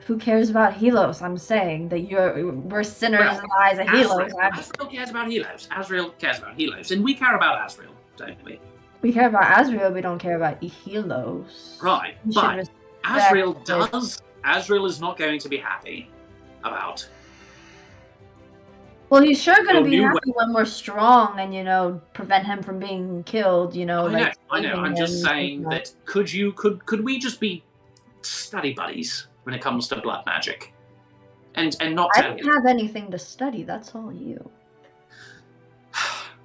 Who cares about Helos? I'm saying that we're sinners in the eyes of Helos. Azrael cares about Helos. Azrael cares about Helos. And we care about Azrael, don't we? We care about Azrael, we don't care about Helos. Right, We should but respect Azrael it. does. Azrael is not going to be happy about. Well, he's sure going to Well, be you happy when we're strong and, prevent him from being killed, I know. like... I'm just saying that could we just be study buddies when it comes to blood magic? And not I tell don't you. have anything to study, that's all you.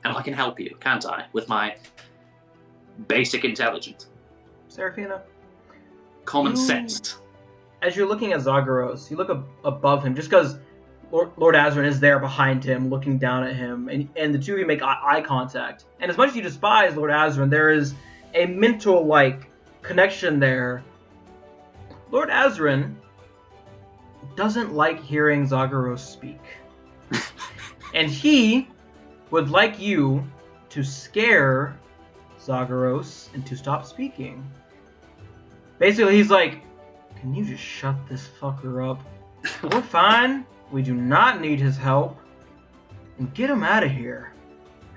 And I can help you, can't I? With my basic intelligence. Serafina? Common sense. As you're looking at Zagreus, you look above him, just because Lord Azrin is there behind him, looking down at him, and the two of you make eye contact. And as much as you despise Lord Azrin, there is a mental, connection there. Lord Azrin doesn't like hearing Zagreus speak. And he would like you to scare Zagreus into stop speaking. Basically, he's like, can you just shut this fucker up? We're fine. We do not need his help. And get him out of here.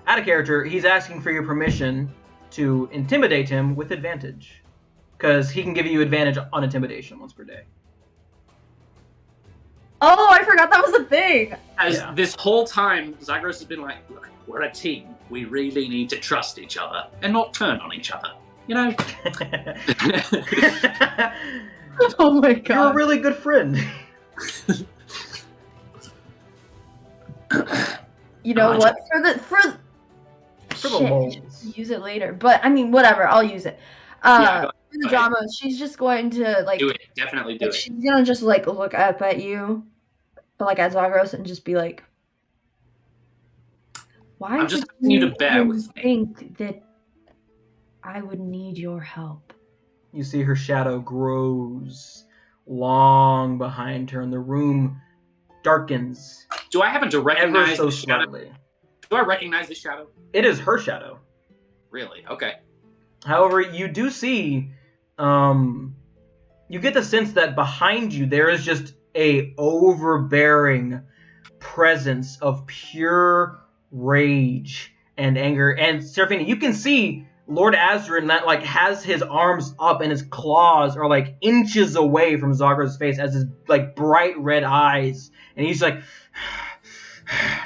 Out of character, he's asking for your permission to intimidate him with advantage. Because he can give you advantage on intimidation once per day. Oh, I forgot that was a thing! This whole time, Zagreus has been like, look, we're a team. We really need to trust each other and not turn on each other. you know. Oh my You're a god. really good friend. You know what? For the shit, lulz. use it later. But I mean, whatever. I'll use it. Yeah, For the drama, she's just going to like do it. Definitely do it. She's gonna just like look up at you, but like at Zagros, and just be like, "Why I'm just would asking you to bear with me." think that I would need your help?" You see her shadow grows long behind her, and the room darkens Do I happen to ever recognize so the shadow? slightly. Do I recognize the shadow? It is her shadow. Really? Okay. However, you do see, you get the sense that behind you there is just a overbearing presence of pure rage and anger. And Seraphina, you can see Lord Azrin that like has his arms up and his claws are like inches away from Zagros' face as his like bright red eyes, and he's like,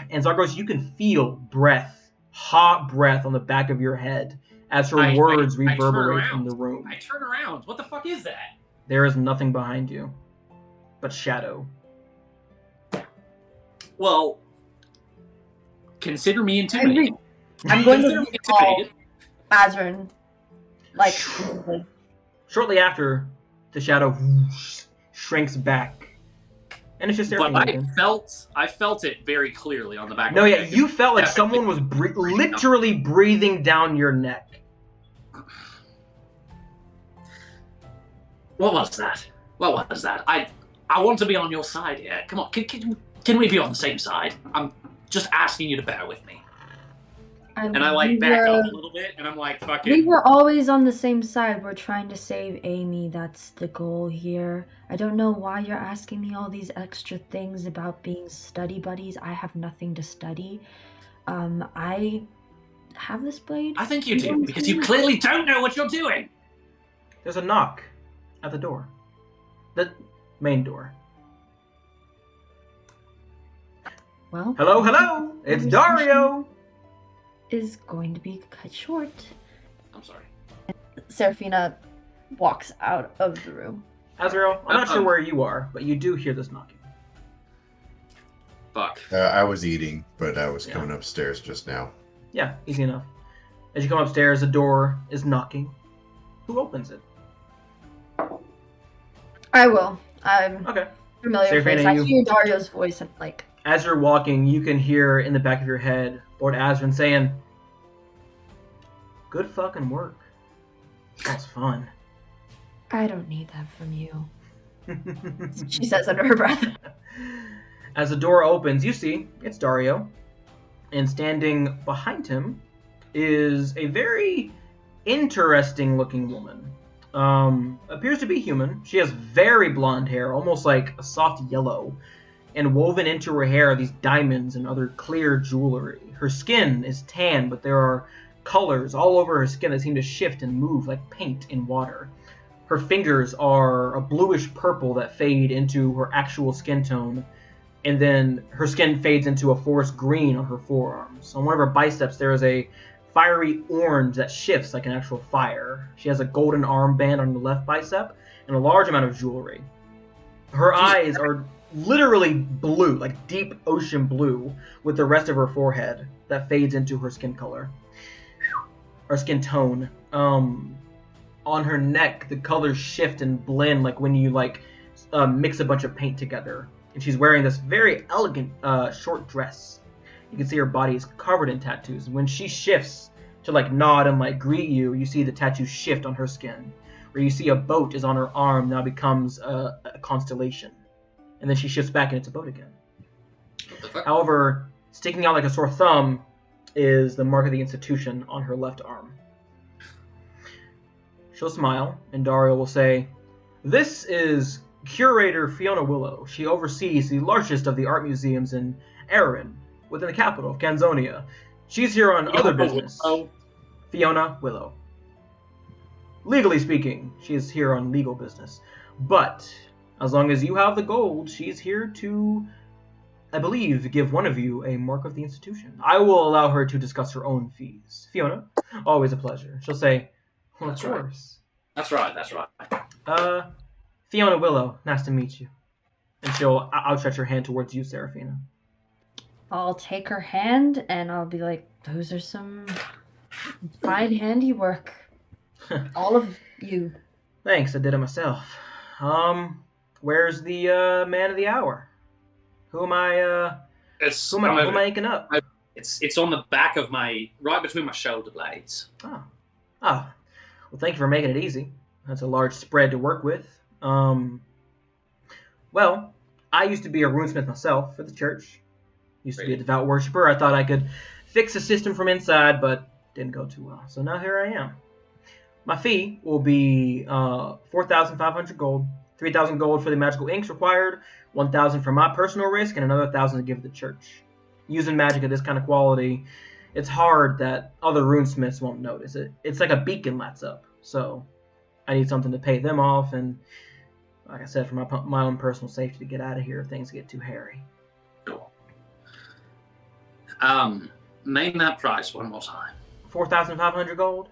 and Zagros, you can feel breath, hot breath on the back of your head as her words reverberate from the room. I turn around. What the fuck is that? There is nothing behind you but shadow. Well, consider me intimidated. I'm going Consider to me call intimidated. Azrin, like, Shortly after, the shadow whoosh, shrinks back. And it's just there. But I felt it very clearly on the back. No, of yeah, my neck. you felt like someone was literally breathing down your neck. What was that? What was that? I want to be on your side here. Come on, can we be on the same side? I'm just asking you to bear with me. And I like back up a little bit, and I'm like, fuck it. We were always on the same side. We're trying to save Amy. That's the goal here. I don't know why you're asking me all these extra things about being study buddies. I have nothing to study. I have this blade. I think you do, because you clearly don't know what you're doing. There's a knock at the door. The main door. Well, hello, it's Dario. Is going to be cut short. I'm sorry. Seraphina walks out of the room. Azrael, I'm not sure where you are, but you do hear this knocking. Fuck. I was eating, but I was coming upstairs just now. Yeah, easy enough. As you come upstairs, the door is knocking. Who opens it? I will. I'm okay. Familiar face. I hear Dario's voice and like. As you're walking, you can hear in the back of your head Lord Azrin saying, "Good fucking work. That was fun." I don't need that from you. She says under her breath. As the door opens, you see it's Dario, and standing behind him is a very interesting-looking woman. Appears to be human. She has very blonde hair, almost like a soft yellow, and woven into her hair are these diamonds and other clear jewelry. Her skin is tan, but there are colors all over her skin that seem to shift and move like paint in water. Her fingers are a bluish purple that fade into her actual skin tone, and then her skin fades into a forest green on her forearms. On one of her biceps, there is a fiery orange that shifts like an actual fire. She has a golden armband on the left bicep and a large amount of jewelry. Her eyes are literally blue, like deep ocean blue, with the rest of her forehead that fades into her skin color. Or skin tone. On her neck, the colors shift and blend like when you mix a bunch of paint together. And she's wearing this very elegant short dress. You can see her body is covered in tattoos. When she shifts to nod and greet you, you see the tattoos shift on her skin. Where you see a boat is on her arm now becomes a constellation. And then she shifts back and it's a boat again. However, sticking out like a sore thumb is the mark of the institution on her left arm. She'll smile, and Dario will say, "This is Curator Fiona Willow. She oversees the largest of the art museums in Erin, within the capital of Canzonia. She's here on other business." Fiona Willow. Legally speaking, she is here on legal business. But as long as you have the gold, she's here to, I believe, give one of you a mark of the institution. I will allow her to discuss her own fees. Fiona, always a pleasure. She'll say, Well, of That's right. course. That's right. Fiona Willow, nice to meet you. And I'll stretch her hand towards you, Seraphina. I'll take her hand and I'll be like, those are some fine handiwork. All of you. Thanks, I did it myself. Where's the man of the hour? Who am I inking up? It's on the back of right between my shoulder blades. Oh. Well, thank you for making it easy. That's a large spread to work with. Well, I used to be a runesmith myself for the church. Used to be a devout worshiper. I thought I could fix the system from inside, but didn't go too well. So now here I am. My fee will be 4,500 gold, 3,000 gold for the magical inks required, 1,000 for my personal risk, and another 1,000 to give to the church. Using magic of this kind of quality, it's hard that other runesmiths won't notice it. It's like a beacon lights up. So I need something to pay them off, and like I said, for my own personal safety to get out of here if things get too hairy. Cool. Name that price one more time. 4,500 gold.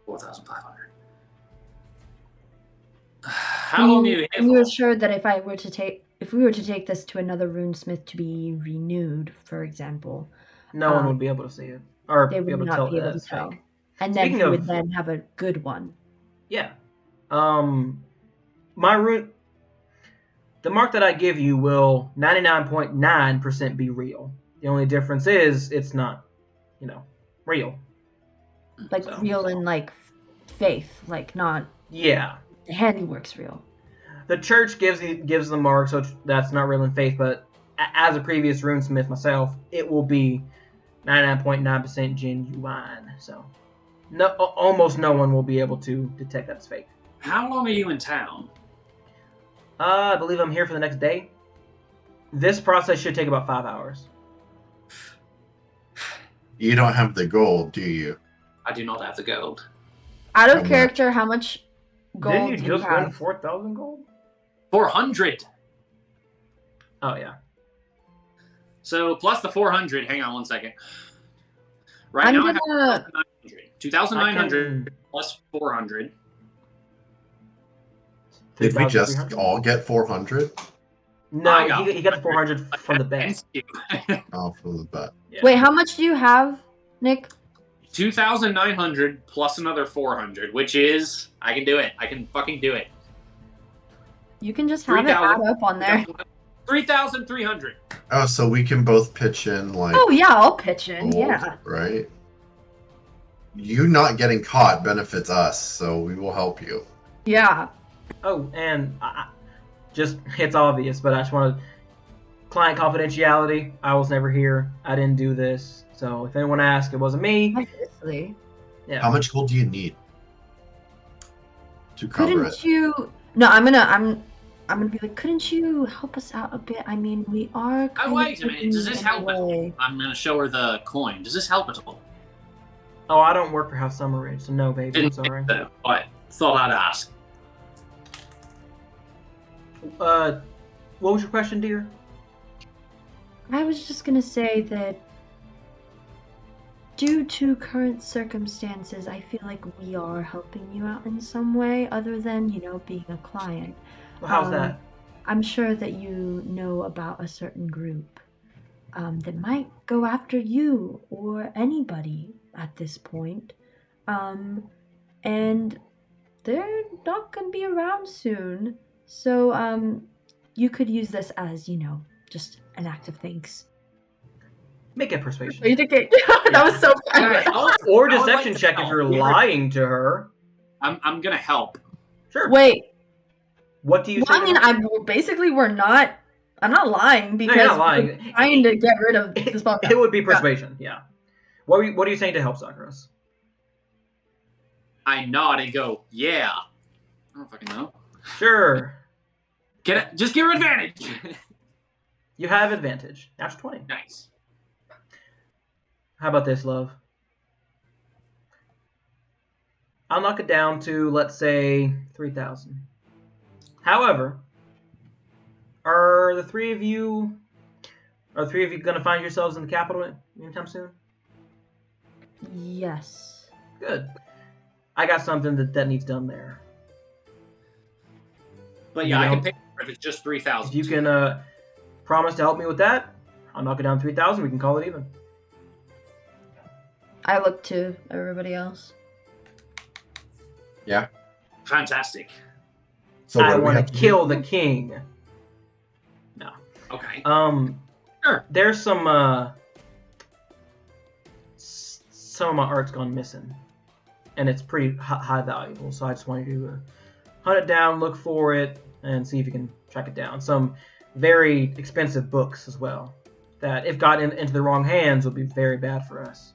4,500. How long are you here for? You assured that if we were to take this to another runesmith to be renewed, for example, no one would be able to see it or they be would able to not tell be able to it's tell. fake. And then he would then have a good one. Yeah. The mark that I give you will 99.9% be real. The only difference is it's not, real. Like real in like faith, like not. Yeah. The handiwork's real. The church gives the mark, so that's not real in faith. But as a previous runesmith myself, it will be 99.9% genuine. So, almost no one will be able to detect that's fake. How long are you in town? I believe I'm here for the next day. This process should take about 5 hours. You don't have the gold, do you? I do not have the gold. Out of character, how much gold Didn't you do just you have? win 4,000 gold? 400. Oh, yeah. So, plus the 400. Hang on one second. Right I'm now gonna... I have 2,900 plus 400. Did we just all get 400? No, he got the 400 from the bet. Oh, from the bet. Yeah. Wait, how much do you have, Nick? 2,900 plus another 400, which is... I can do it. I can fucking do it. You can just have it add up on there. 3,300. Oh, so we can both pitch in, like... Oh, yeah, I'll pitch in, gold, yeah. Right? You not getting caught benefits us, so we will help you. Yeah. Oh, and it's obvious, but I just want to... Client confidentiality. I was never here. I didn't do this. So if anyone asks, it wasn't me. Obviously. Yeah. How much gold do you need to cover it? Couldn't you... No, I'm gonna be like, couldn't you help us out a bit? I mean, we are kind wait of a minute. Does this help at all? I'm gonna show her the coin. Does this help at all? Oh, I don't work for House Summer Ridge, so no, baby. I'm sorry. I thought I'd ask. What was your question, dear? I was just gonna say that due to current circumstances, I feel like we are helping you out in some way, other than, being a client. Well, how's that? I'm sure that you know about a certain group that might go after you or anybody at this point. And they're not going to be around soon. So you could use this as, just an act of thanks. Make a persuasion. That was so bad. Or deception check if you're lying to her. I'm going to help. Sure. Wait. What do you say? I mean, I'm not lying because no, you're not lying. I'm trying to get rid of this spell. It would be persuasion, yeah. What are you saying to help Sakura? I nod and go, yeah. I don't fucking know. Sure. Just give her advantage. You have advantage. That's 20. Nice. How about this, love? I'll knock it down to, let's say, 3,000. However, are the three of you going to find yourselves in the capital anytime soon? Yes. Good. I got something that needs done there. But yeah, I can pay for it if it's just 3,000. If you can promise to help me with that, I'll knock it down 3,000. We can call it even. I look to everybody else. Yeah. Fantastic. So what I do we want have to to kill do? the king. No. Okay. Sure. There's some of my art's gone missing, and it's pretty high valuable. So I just wanted to hunt it down, look for it, and see if you can track it down. Some very expensive books as well, that if got into the wrong hands would be very bad for us.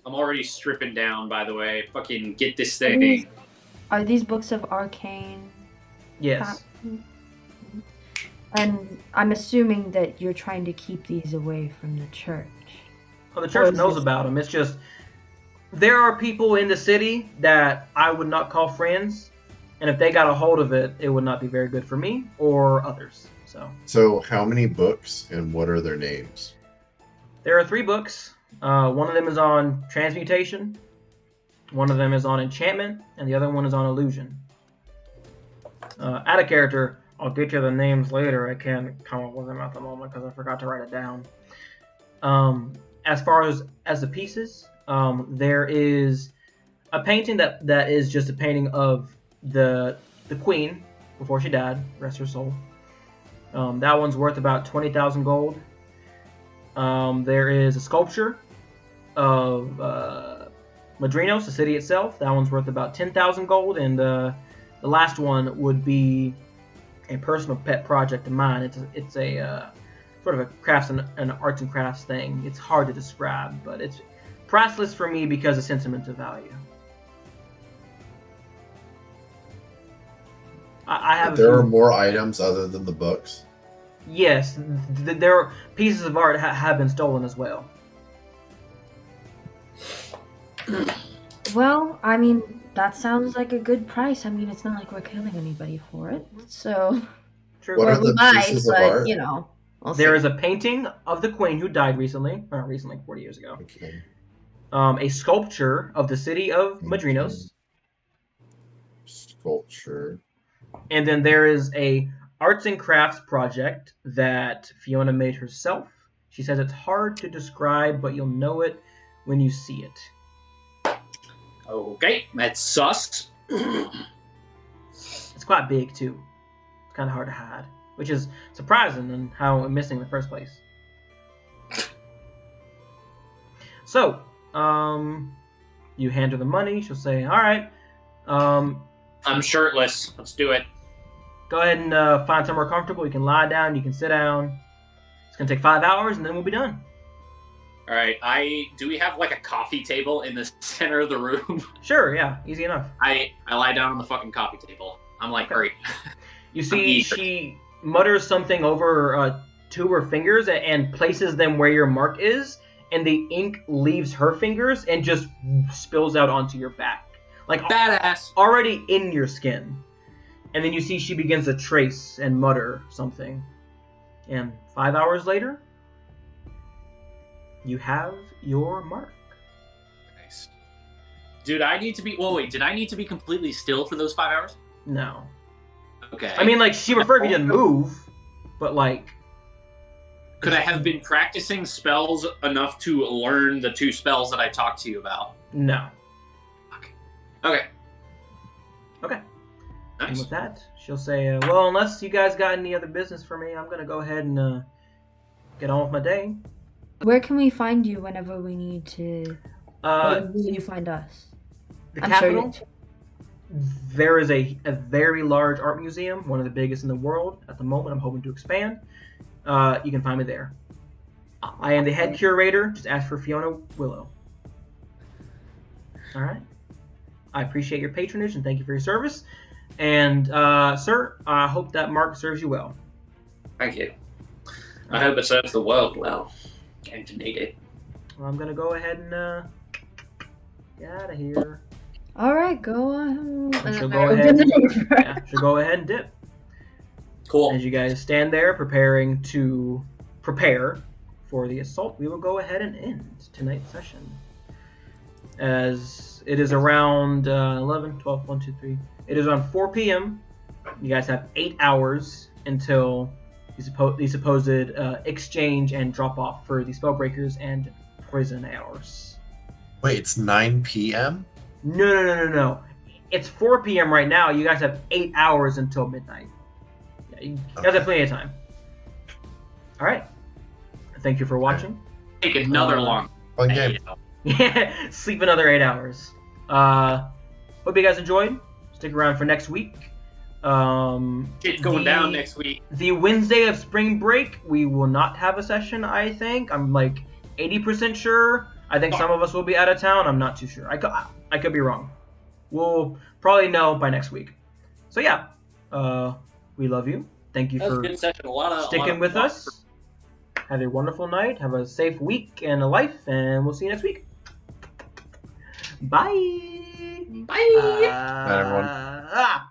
I'm already stripping down, by the way. Fucking get this thing. Are these books of arcane? Yes. And I'm assuming that you're trying to keep these away from the church. Well, the church knows about them. It's just there are people in the city that I would not call friends, and if they got a hold of it, it would not be very good for me or others. So how many books and what are their names? There are 3 books. One of them is on transmutation, one of them is on enchantment, and the other one is on illusion. Add a character. I'll get you the names later. I can't come up with them at the moment because I forgot to write it down. As far as the pieces, there is a painting that is just a painting of the queen before she died. Rest her soul. That one's worth about 20,000 gold. There is a sculpture of Madrinos, the city itself. That one's worth about 10,000 gold, and the last one would be a personal pet project of mine. It's a sort of a crafts and arts and crafts thing. It's hard to describe, but it's priceless for me because of sentimental value. I have. There are more items other than the books. Yes, there are pieces of art have been stolen as well. Well, I mean, that sounds like a good price. I mean, it's not like we're killing anybody for it, so. True. What are the pieces of art? You know, there is a painting of the queen who died recently, 40 years ago. Okay. A sculpture of the city of Madrinos. Sculpture. And then there is a arts and crafts project that Fiona made herself. She says it's hard to describe, but you'll know it when you see it. Okay, that's sus. It's quite big, too. It's kind of hard to hide, which is surprising in how I'm missing in the first place. So, you hand her the money. She'll say, all right. I'm shirtless. Let's do it. Go ahead and find somewhere comfortable. You can lie down. You can sit down. It's going to take 5 hours, and then we'll be done. All right. Do we have like a coffee table in the center of the room? Sure. Yeah. Easy enough. I lie down on the fucking coffee table. I'm like, hurry. You see, she mutters something over 2 of her fingers and places them where your mark is, and the ink leaves her fingers and just spills out onto your back. Like badass. Already in your skin. And then you see she begins to trace and mutter something. And 5 hours later, you have your mark. Nice. Dude, I need to be... Well, wait, did I need to be completely still for those 5 hours? No. Okay. I mean, like, she preferred if you didn't move, but, like... Could I have been practicing spells enough to learn the 2 spells that I talked to you about? No. Okay. Okay. Nice. And with that, she'll say, well, unless you guys got any other business for me, I'm going to go ahead and get on with my day. Where can we find you whenever we need to... when you find us? The capital. Sure there is a very large art museum, one of the biggest in the world at the moment. I'm hoping to expand. You can find me there. I am the head curator. Just ask for Fiona Willow. All right. I appreciate your patronage and thank you for your service. And, sir, I hope that mark serves you well. Thank you. I hope it serves the world well. Going to need it. Well, I'm going to go ahead and get out of here. All right, go on. She'll go ahead. She'll go ahead and dip. Cool. As you guys stand there preparing to prepare for the assault, we will go ahead and end tonight's session. As It is around 11, 12, 1, 2, 3. It is on 4 p.m. You guys have 8 hours until the supposed exchange and drop off for the Spellbreakers and Poison hours. Wait, it's 9 p.m.? No. It's 4 p.m. right now. You guys have 8 hours until midnight. Yeah, you guys have plenty of time. All right. Thank you for watching. Take another long. Fun game. Yeah, sleep another 8 hours. Hope you guys enjoyed. Stick around for next week. Shit's going down next week. The Wednesday of spring break, we will not have a session, I think. I'm like 80% sure. I think some of us will be out of town. I'm not too sure. I could be wrong. We'll probably know by next week. So yeah, we love you. Thank you for sticking with us. Have a wonderful night. Have a safe week and a life, and we'll see you next week. Bye. Bye. Bye, everyone.